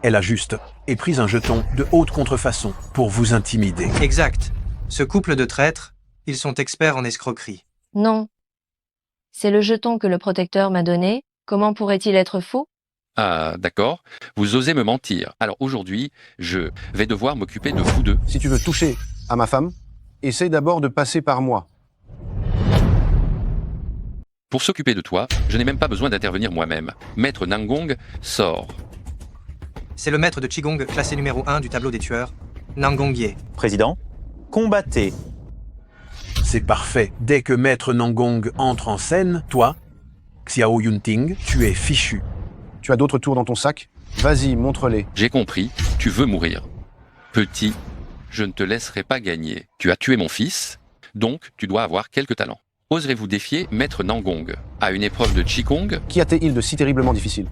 Elle a juste pris un jeton de haute contrefaçon pour vous intimider. Exact. Ce couple de traîtres, ils sont experts en escroquerie. Non. C'est le jeton que le protecteur m'a donné. Comment pourrait-il être faux? Ah, d'accord. Vous osez me mentir. Alors aujourd'hui, je vais devoir m'occuper de vous deux. si tu veux toucher à ma femme, essaye d'abord de passer par moi. Pour s'occuper de toi, je n'ai même pas besoin d'intervenir moi-même. Maître Nangong sort. C'est le maître de Qigong classé numéro 1 du tableau des tueurs, Nangong Ye. Président, combattez. C'est parfait. Dès que Maître Nangong entre en scène, toi, Xiao Yunting, tu es fichu. Tu as d'autres tours dans ton sac? Vas-y, montre-les. J'ai compris, tu veux mourir. Petit, je ne te laisserai pas gagner. Tu as tué mon fils, donc tu dois avoir quelques talents. Oserez-vous défier Maître Nangong à une épreuve de Qigong? Qui a-t-il de si terriblement difficile?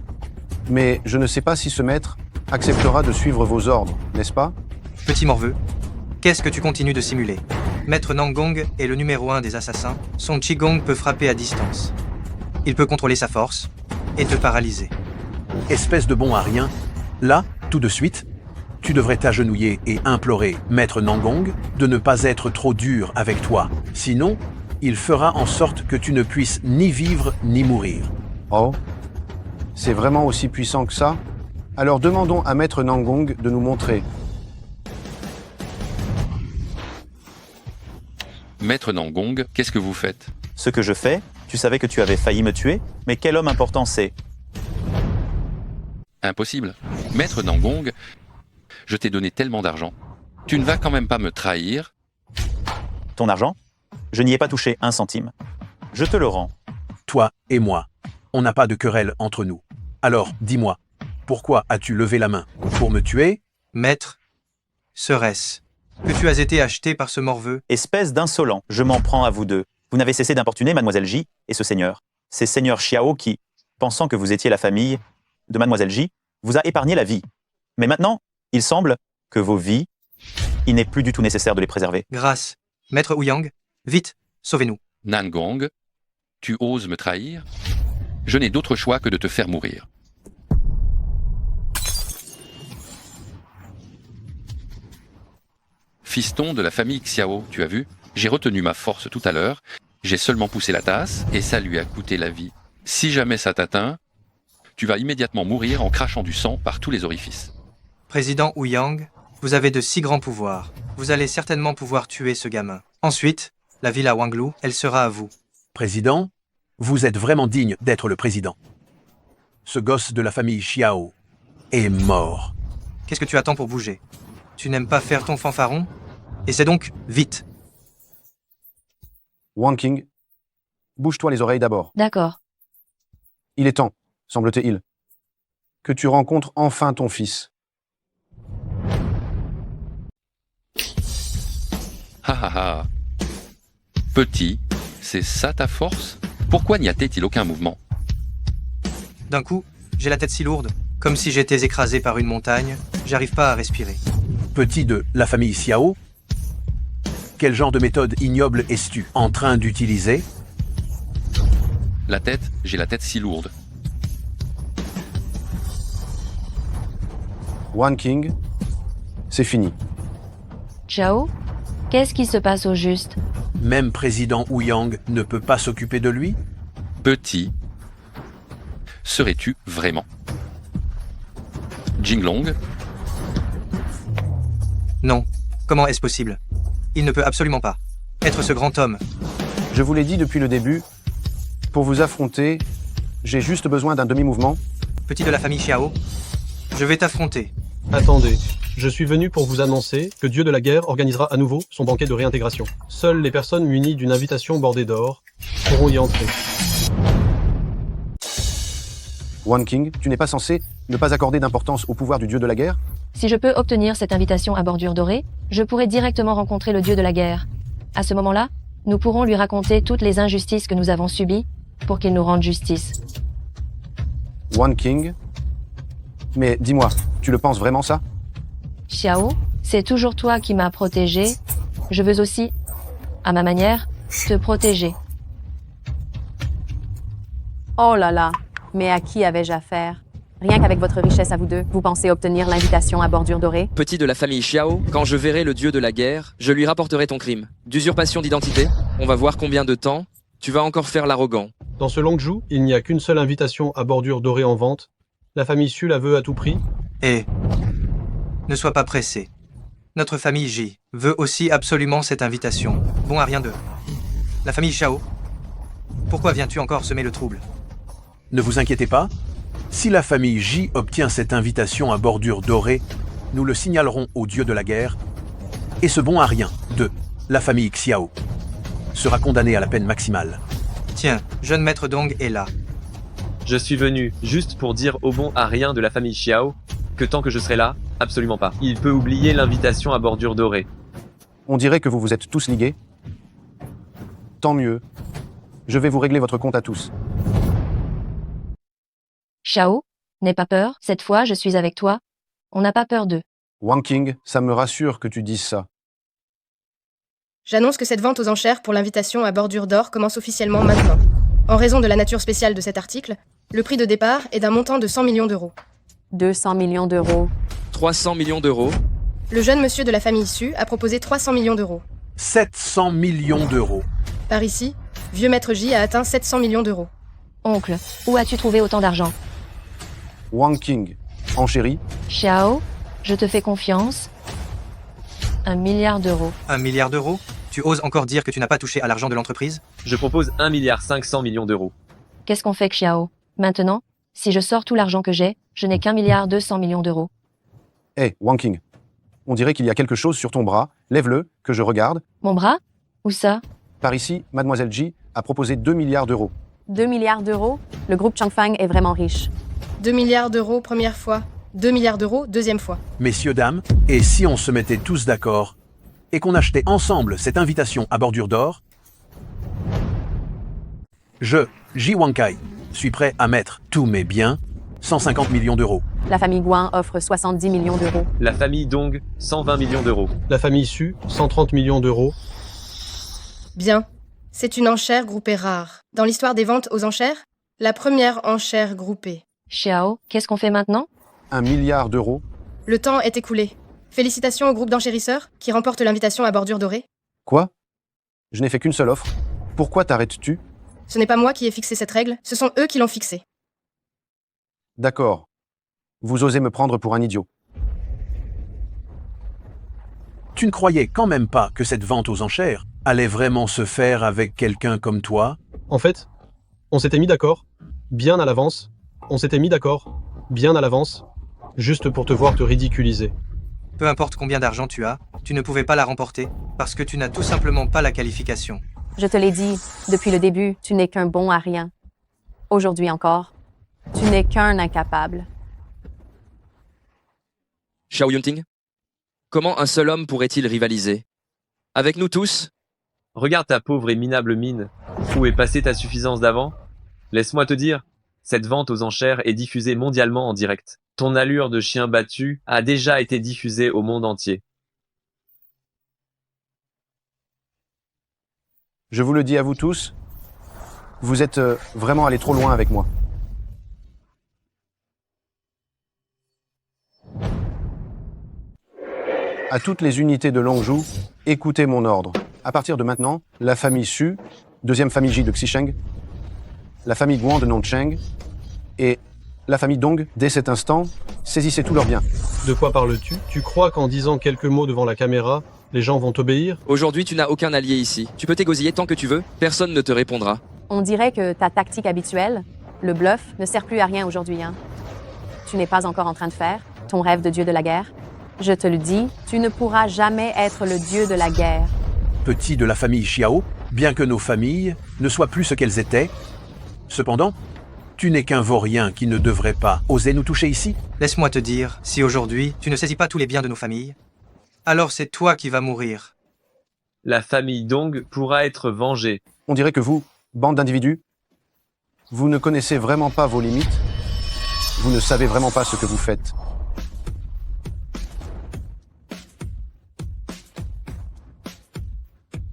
Mais je ne sais pas si ce maître acceptera de suivre vos ordres, n'est-ce pas? Petit morveux, qu'est-ce que tu continues de simuler? Maître Nangong est le numéro 1 des assassins. Son Qigong peut frapper à distance. Il peut contrôler sa force et te paralyser. Espèce de bon à rien. Là, tout de suite, tu devrais t'agenouiller et implorer Maître Nangong de ne pas être trop dur avec toi. Sinon, il fera en sorte que tu ne puisses ni vivre ni mourir. Oh, c'est vraiment aussi puissant que ça? Alors demandons à Maître Nangong de nous montrer. Maître Nangong, qu'est-ce que vous faites? Ce que je fais, tu savais que tu avais failli me tuer, mais quel homme important c'est? Impossible. Maître Nangong, je t'ai donné tellement d'argent. Tu ne vas quand même pas me trahir? Ton argent? Je n'y ai pas touché un centime. Je te le rends. Toi et moi, on n'a pas de querelle entre nous. Alors, dis-moi, pourquoi as-tu levé la main? Pour me tuer? Maître, serait-ce que tu as été acheté par ce morveux? Espèce d'insolent, je m'en prends à vous deux. Vous n'avez cessé d'importuner Mademoiselle J et ce seigneur. C'est Seigneur Xiao qui, pensant que vous étiez la famille de Mademoiselle J, vous a épargné la vie. Mais maintenant, il semble que vos vies, il n'est plus du tout nécessaire de les préserver. Grâce. Maître Ouyang, vite, sauvez-nous. Nangong, tu oses me trahir? Je n'ai d'autre choix que de te faire mourir. Fiston de la famille Xiao, tu as vu? J'ai retenu ma force tout à l'heure, j'ai seulement poussé la tasse, et ça lui a coûté la vie. Si jamais ça t'atteint, tu vas immédiatement mourir en crachant du sang par tous les orifices. Président Ouyang, vous avez de si grands pouvoirs. Vous allez certainement pouvoir tuer ce gamin. Ensuite, la villa Wanglu, elle sera à vous. Président, vous êtes vraiment digne d'être le président. Ce gosse de la famille Xiao est mort. Qu'est-ce que tu attends pour bouger? Tu n'aimes pas faire ton fanfaron? Et c'est donc vite. Wanking, bouge-toi les oreilles d'abord. D'accord. Il est temps, semble-t-il, que tu rencontres enfin ton fils. Ha ha ha. Petit, c'est ça ta force? Pourquoi n'y a-t-il aucun mouvement? D'un coup, j'ai la tête si lourde, comme si j'étais écrasé par une montagne, j'arrive pas à respirer. Petit de la famille Xiao, quel genre de méthode ignoble es-tu en train d'utiliser? La tête, j'ai la tête si lourde. Wanking, c'est fini. Ciao? Qu'est-ce qui se passe au juste? Même président Ouyang ne peut pas s'occuper de lui? Petit, serais-tu vraiment? Jinglong? Non. Comment est-ce possible? Il ne peut absolument pas être ce grand homme. Je vous l'ai dit depuis le début, pour vous affronter, j'ai juste besoin d'un demi-mouvement. Petit de la famille Xiao, je vais t'affronter. Attendez, je suis venu pour vous annoncer que Dieu de la guerre organisera à nouveau son banquet de réintégration. Seules les personnes munies d'une invitation bordée d'or pourront y entrer. One King, tu n'es pas censé ne pas accorder d'importance au pouvoir du dieu de la guerre? Si je peux obtenir cette invitation à bordure dorée, je pourrai directement rencontrer le dieu de la guerre. À ce moment-là, nous pourrons lui raconter toutes les injustices que nous avons subies pour qu'il nous rende justice. One King? Mais dis-moi, tu le penses vraiment ça? Xiao, c'est toujours toi qui m'as protégé. Je veux aussi, à ma manière, te protéger. Oh là là, mais à qui avais-je affaire? Rien qu'avec votre richesse à vous deux, vous pensez obtenir l'invitation à bordure dorée? Petit de la famille Xiao, quand je verrai le dieu de la guerre, je lui rapporterai ton crime. D'usurpation d'identité, on va voir combien de temps tu vas encore faire l'arrogant. Dans ce Longzhou, il n'y a qu'une seule invitation à bordure dorée en vente. La famille Su la veut à tout prix. Et ne sois pas pressé. Notre famille J veut aussi absolument cette invitation. Bon à rien d'eux. La famille Xiao, pourquoi viens-tu encore semer le trouble? Ne vous inquiétez pas, si la famille J obtient cette invitation à bordure dorée, nous le signalerons au dieu de la guerre, et ce bon à rien de la famille Xiao sera condamné à la peine maximale. Tiens, jeune maître Dong est là. Je suis venu juste pour dire au bon à rien de la famille Xiao que tant que je serai là, absolument pas. Il peut oublier l'invitation à bordure dorée. On dirait que vous vous êtes tous ligués. Tant mieux. Je vais vous régler votre compte à tous. Xiao, n'aie pas peur, cette fois je suis avec toi. On n'a pas peur d'eux. Wang King, ça me rassure que tu dises ça. J'annonce que cette vente aux enchères pour l'invitation à bordure d'or commence officiellement maintenant. En raison de la nature spéciale de cet article, le prix de départ est d'un montant de 100 millions d'euros. 200 millions d'euros. 300 millions d'euros. Le jeune monsieur de la famille Su a proposé 300 millions d'euros. 700 millions d'euros. Par ici, vieux maître J a atteint 700 millions d'euros. Oncle, où as-tu trouvé autant d'argent? Wang King, en chérie. Xiao, je te fais confiance. 1 milliard d'euros. 1 milliard d'euros? Tu oses encore dire que tu n'as pas touché à l'argent de l'entreprise? Je propose 1,5 milliard d'euros. Qu'est-ce qu'on fait, Xiao? Maintenant, si je sors tout l'argent que j'ai, je n'ai qu'1,2 milliard d'euros. Hé, Wang King. On dirait qu'il y a quelque chose sur ton bras. Lève-le, que je regarde. Mon bras? Où ça? Par ici, Mademoiselle J a proposé 2 milliards d'euros. 2 milliards d'euros? Le groupe Changfeng est vraiment riche. 2 milliards d'euros première fois. 2 milliards d'euros deuxième fois. Messieurs, dames, et si on se mettait tous d'accord et qu'on achetait ensemble cette invitation à bordure d'or? Je, Ji Wangkai, suis prêt à mettre tous mes biens, 150 millions d'euros. La famille Guan offre 70 millions d'euros. La famille Dong, 120 millions d'euros. La famille Su, 130 millions d'euros. Bien. C'est une enchère groupée rare. Dans l'histoire des ventes aux enchères, la première enchère groupée. Xiao, qu'est-ce qu'on fait maintenant? 1 milliard d'euros. Le temps est écoulé. Félicitations au groupe d'enchérisseurs qui remporte l'invitation à bordure dorée. Quoi? Je n'ai fait qu'une seule offre. Pourquoi t'arrêtes-tu? Ce n'est pas moi qui ai fixé cette règle, ce sont eux qui l'ont fixée. D'accord. Vous osez me prendre pour un idiot. Tu ne croyais quand même pas que cette vente aux enchères allait vraiment se faire avec quelqu'un comme toi? En fait, on s'était mis d'accord, bien à l'avance. On s'était mis d'accord, bien à l'avance, juste pour te voir te ridiculiser. Peu importe combien d'argent tu as, tu ne pouvais pas la remporter parce que tu n'as tout simplement pas la qualification. Je te l'ai dit, depuis le début, tu n'es qu'un bon à rien. Aujourd'hui encore, tu n'es qu'un incapable. Xiao Yunting, comment un seul homme pourrait-il rivaliser? Avec nous tous? Regarde ta pauvre et minable mine. Où est passée ta suffisance d'avant? Laisse-moi te dire, cette vente aux enchères est diffusée mondialement en direct. Ton allure de chien battu a déjà été diffusée au monde entier. Je vous le dis à vous tous, vous êtes vraiment allés trop loin avec moi. À toutes les unités de Longzhou, écoutez mon ordre. À partir de maintenant, la famille Su, deuxième famille J de Xisheng, la famille Guan de Nancheng et la famille Dong, dès cet instant, saisissez tous leurs biens. De quoi parles-tu? Tu crois qu'en disant quelques mots devant la caméra, les gens vont t'obéir? Aujourd'hui, tu n'as aucun allié ici. Tu peux t'égosiller tant que tu veux, personne ne te répondra. On dirait que ta tactique habituelle, le bluff, ne sert plus à rien aujourd'hui, hein. Tu n'es pas encore en train de faire ton rêve de dieu de la guerre? Je te le dis, tu ne pourras jamais être le dieu de la guerre. Petit de la famille Xiao, bien que nos familles ne soient plus ce qu'elles étaient, cependant, tu n'es qu'un vaurien qui ne devrait pas oser nous toucher ici. Laisse-moi te dire, si aujourd'hui tu ne saisis pas tous les biens de nos familles, alors c'est toi qui vas mourir. La famille Dong pourra être vengée. On dirait que vous, bande d'individus, vous ne connaissez vraiment pas vos limites. Vous ne savez vraiment pas ce que vous faites.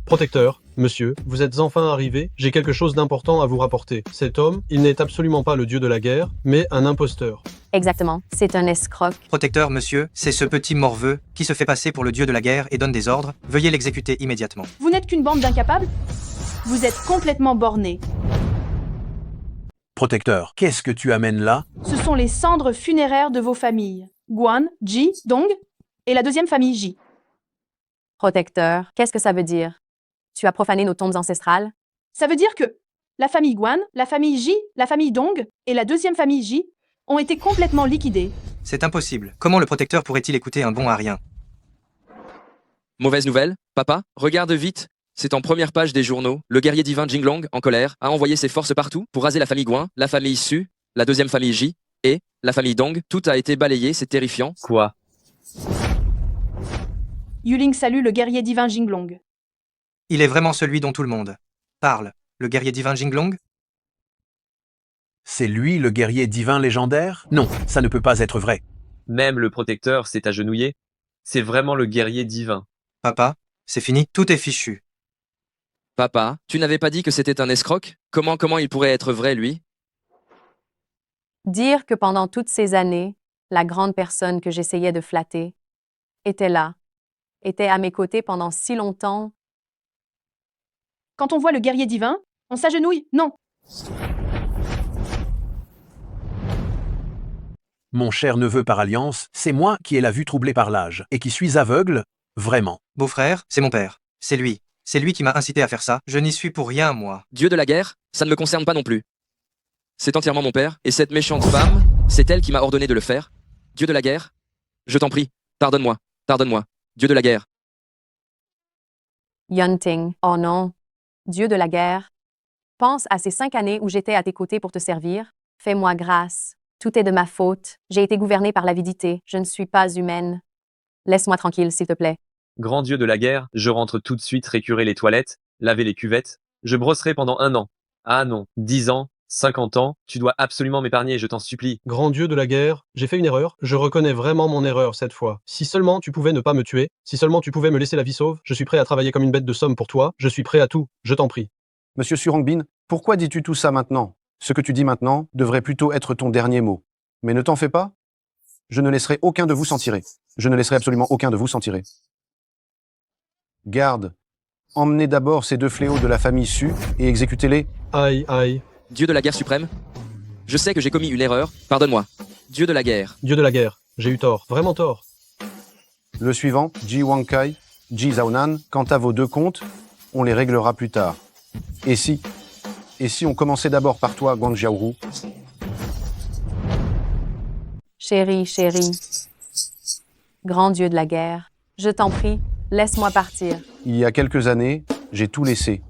Protecteur, monsieur, vous êtes enfin arrivé, j'ai quelque chose d'important à vous rapporter. Cet homme, il n'est absolument pas le dieu de la guerre, mais un imposteur. Exactement, c'est un escroc. Protecteur, monsieur, c'est ce petit morveux qui se fait passer pour le dieu de la guerre et donne des ordres. Veuillez l'exécuter immédiatement. Vous n'êtes qu'une bande d'incapables? Vous êtes complètement bornés. Protecteur, qu'est-ce que tu amènes là? Ce sont les cendres funéraires de vos familles. Guan, Ji, Dong et la deuxième famille Ji. Protecteur, qu'est-ce que ça veut dire? Tu as profané nos tombes ancestrales? Ça veut dire que la famille Guan, la famille Ji, la famille Dong et la deuxième famille Ji ont été complètement liquidées. C'est impossible. Comment le protecteur pourrait-il écouter un bon arien? Mauvaise nouvelle, papa, regarde vite. C'est en première page des journaux. Le guerrier divin Jinglong, en colère, a envoyé ses forces partout pour raser la famille Guan, la famille Su, la deuxième famille Ji et la famille Dong. Tout a été balayé, c'est terrifiant. Quoi? Yuling salue le guerrier divin Jinglong. Il est vraiment celui dont tout le monde parle. Le guerrier divin Jinglong? C'est lui le guerrier divin légendaire? Non, ça ne peut pas être vrai. Même le protecteur s'est agenouillé. C'est vraiment le guerrier divin. Papa, c'est fini, tout est fichu. Papa, tu n'avais pas dit que c'était un escroc? Comment il pourrait être vrai, lui? Dire que pendant toutes ces années, la grande personne que j'essayais de flatter était là, était à mes côtés pendant si longtemps. Quand on voit le guerrier divin, on s'agenouille, non. Mon cher neveu par alliance, c'est moi qui ai la vue troublée par l'âge, et qui suis aveugle, vraiment. Beau-frère, c'est mon père. C'est lui. C'est lui qui m'a incité à faire ça. Je n'y suis pour rien, moi. Dieu de la guerre, ça ne me concerne pas non plus. C'est entièrement mon père, et cette méchante femme, c'est elle qui m'a ordonné de le faire. Dieu de la guerre, je t'en prie, pardonne-moi, pardonne-moi. Dieu de la guerre. Yunting, oh non. Dieu de la guerre. Pense à ces 5 années où j'étais à tes côtés pour te servir. Fais-moi grâce. Tout est de ma faute. J'ai été gouvernée par l'avidité. Je ne suis pas humaine. Laisse-moi tranquille, s'il te plaît. Grand dieu de la guerre, je rentre tout de suite récurer les toilettes, laver les cuvettes. Je brosserai pendant 1 an. Ah non, 10 ans, 50 ans, tu dois absolument m'épargner, je t'en supplie. Grand dieu de la guerre, j'ai fait une erreur, je reconnais vraiment mon erreur cette fois. Si seulement tu pouvais ne pas me tuer, si seulement tu pouvais me laisser la vie sauve, je suis prêt à travailler comme une bête de somme pour toi, je suis prêt à tout, je t'en prie. Monsieur Surangbin, pourquoi dis-tu tout ça maintenant? Ce que tu dis maintenant devrait plutôt être ton dernier mot. Mais ne t'en fais pas, je ne laisserai aucun de vous s'en tirer. Je ne laisserai absolument aucun de vous s'en tirer. Garde, emmenez d'abord ces 2 fléaux de la famille Su et exécutez-les. Aïe, aïe. Dieu de la guerre suprême, je sais que j'ai commis une erreur, pardonne-moi. Dieu de la guerre. Dieu de la guerre, j'ai eu tort, vraiment tort. Le suivant, Ji Wangkai, Ji Zaonan, quant à vos 2 comptes, on les réglera plus tard. Et si on commençait d'abord par toi, Guang Jiaoru? Chérie, grand Dieu de la guerre, je t'en prie, laisse-moi partir. Il y a quelques années, j'ai tout laissé.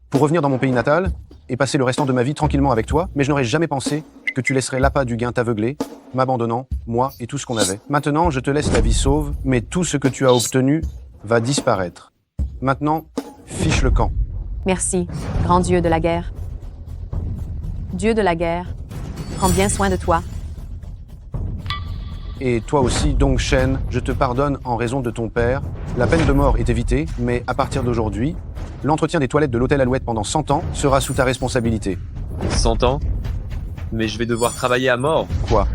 Pour revenir dans mon pays natal et passer le restant de ma vie tranquillement avec toi, mais je n'aurais jamais pensé que tu laisserais l'appât du gain t'aveugler, m'abandonnant, moi et tout ce qu'on avait. Maintenant, je te laisse la vie sauve, mais tout ce que tu as obtenu va disparaître. Maintenant, fiche le camp. Merci, grand Dieu de la guerre. Dieu de la guerre, prends bien soin de toi. Et toi aussi, Dong Shen, je te pardonne en raison de ton père. La peine de mort est évitée, mais à partir d'aujourd'hui, l'entretien des toilettes de l'hôtel Alouette pendant 100 ans sera sous ta responsabilité. 100 ans? Mais je vais devoir travailler à mort. Quoi?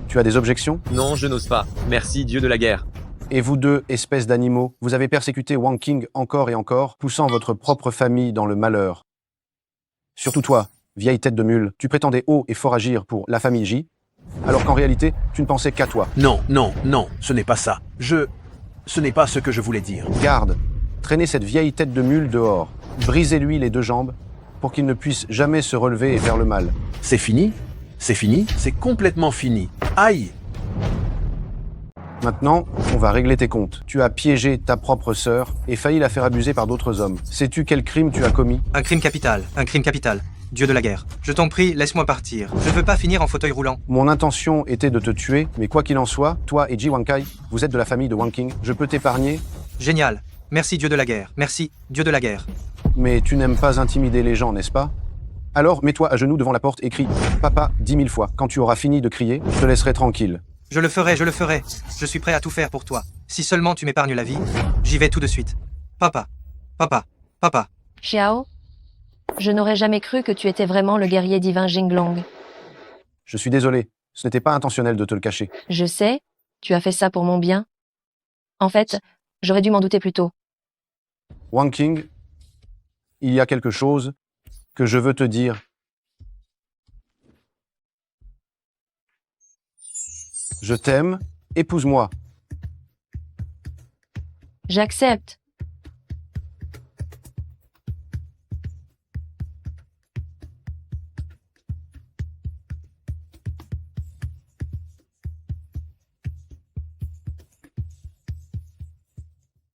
Tu as des objections? Non, je n'ose pas. Merci, Dieu de la guerre. Et vous 2, espèces d'animaux, vous avez persécuté Wang King encore et encore, poussant votre propre famille dans le malheur. Surtout toi, vieille tête de mule, tu prétendais haut et fort agir pour la famille Ji, alors qu'en réalité, tu ne pensais qu'à toi. Non, ce n'est pas ça. Ce n'est pas ce que je voulais dire. Garde, traînez cette vieille tête de mule dehors. Brisez-lui les 2 jambes pour qu'il ne puisse jamais se relever et faire le mal. C'est fini? C'est fini? C'est complètement fini. Aïe! Maintenant, on va régler tes comptes. Tu as piégé ta propre sœur et failli la faire abuser par d'autres hommes. Sais-tu quel crime tu as commis? Un crime capital, un crime capital. Dieu de la guerre. Je t'en prie, laisse-moi partir. Je ne veux pas finir en fauteuil roulant. Mon intention était de te tuer, mais quoi qu'il en soit, toi et Ji Wankai, vous êtes de la famille de Wang King. Je peux t'épargner. Génial. Merci Dieu de la guerre. Merci, Dieu de la guerre. Mais tu n'aimes pas intimider les gens, n'est-ce pas? Alors, mets-toi à genoux devant la porte et crie « Papa » 10 000 fois. Quand tu auras fini de crier, je te laisserai tranquille. Je le ferai, je le ferai. Je suis prêt à tout faire pour toi. Si seulement tu m'épargnes la vie, j'y vais tout de suite. Papa. Papa. Papa. Xiao, je n'aurais jamais cru que tu étais vraiment le guerrier divin Jinglong. Je suis désolé, ce n'était pas intentionnel de te le cacher. Je sais, tu as fait ça pour mon bien. En fait, j'aurais dû m'en douter plus tôt. Wang King, il y a quelque chose que je veux te dire. Je t'aime, épouse-moi. J'accepte.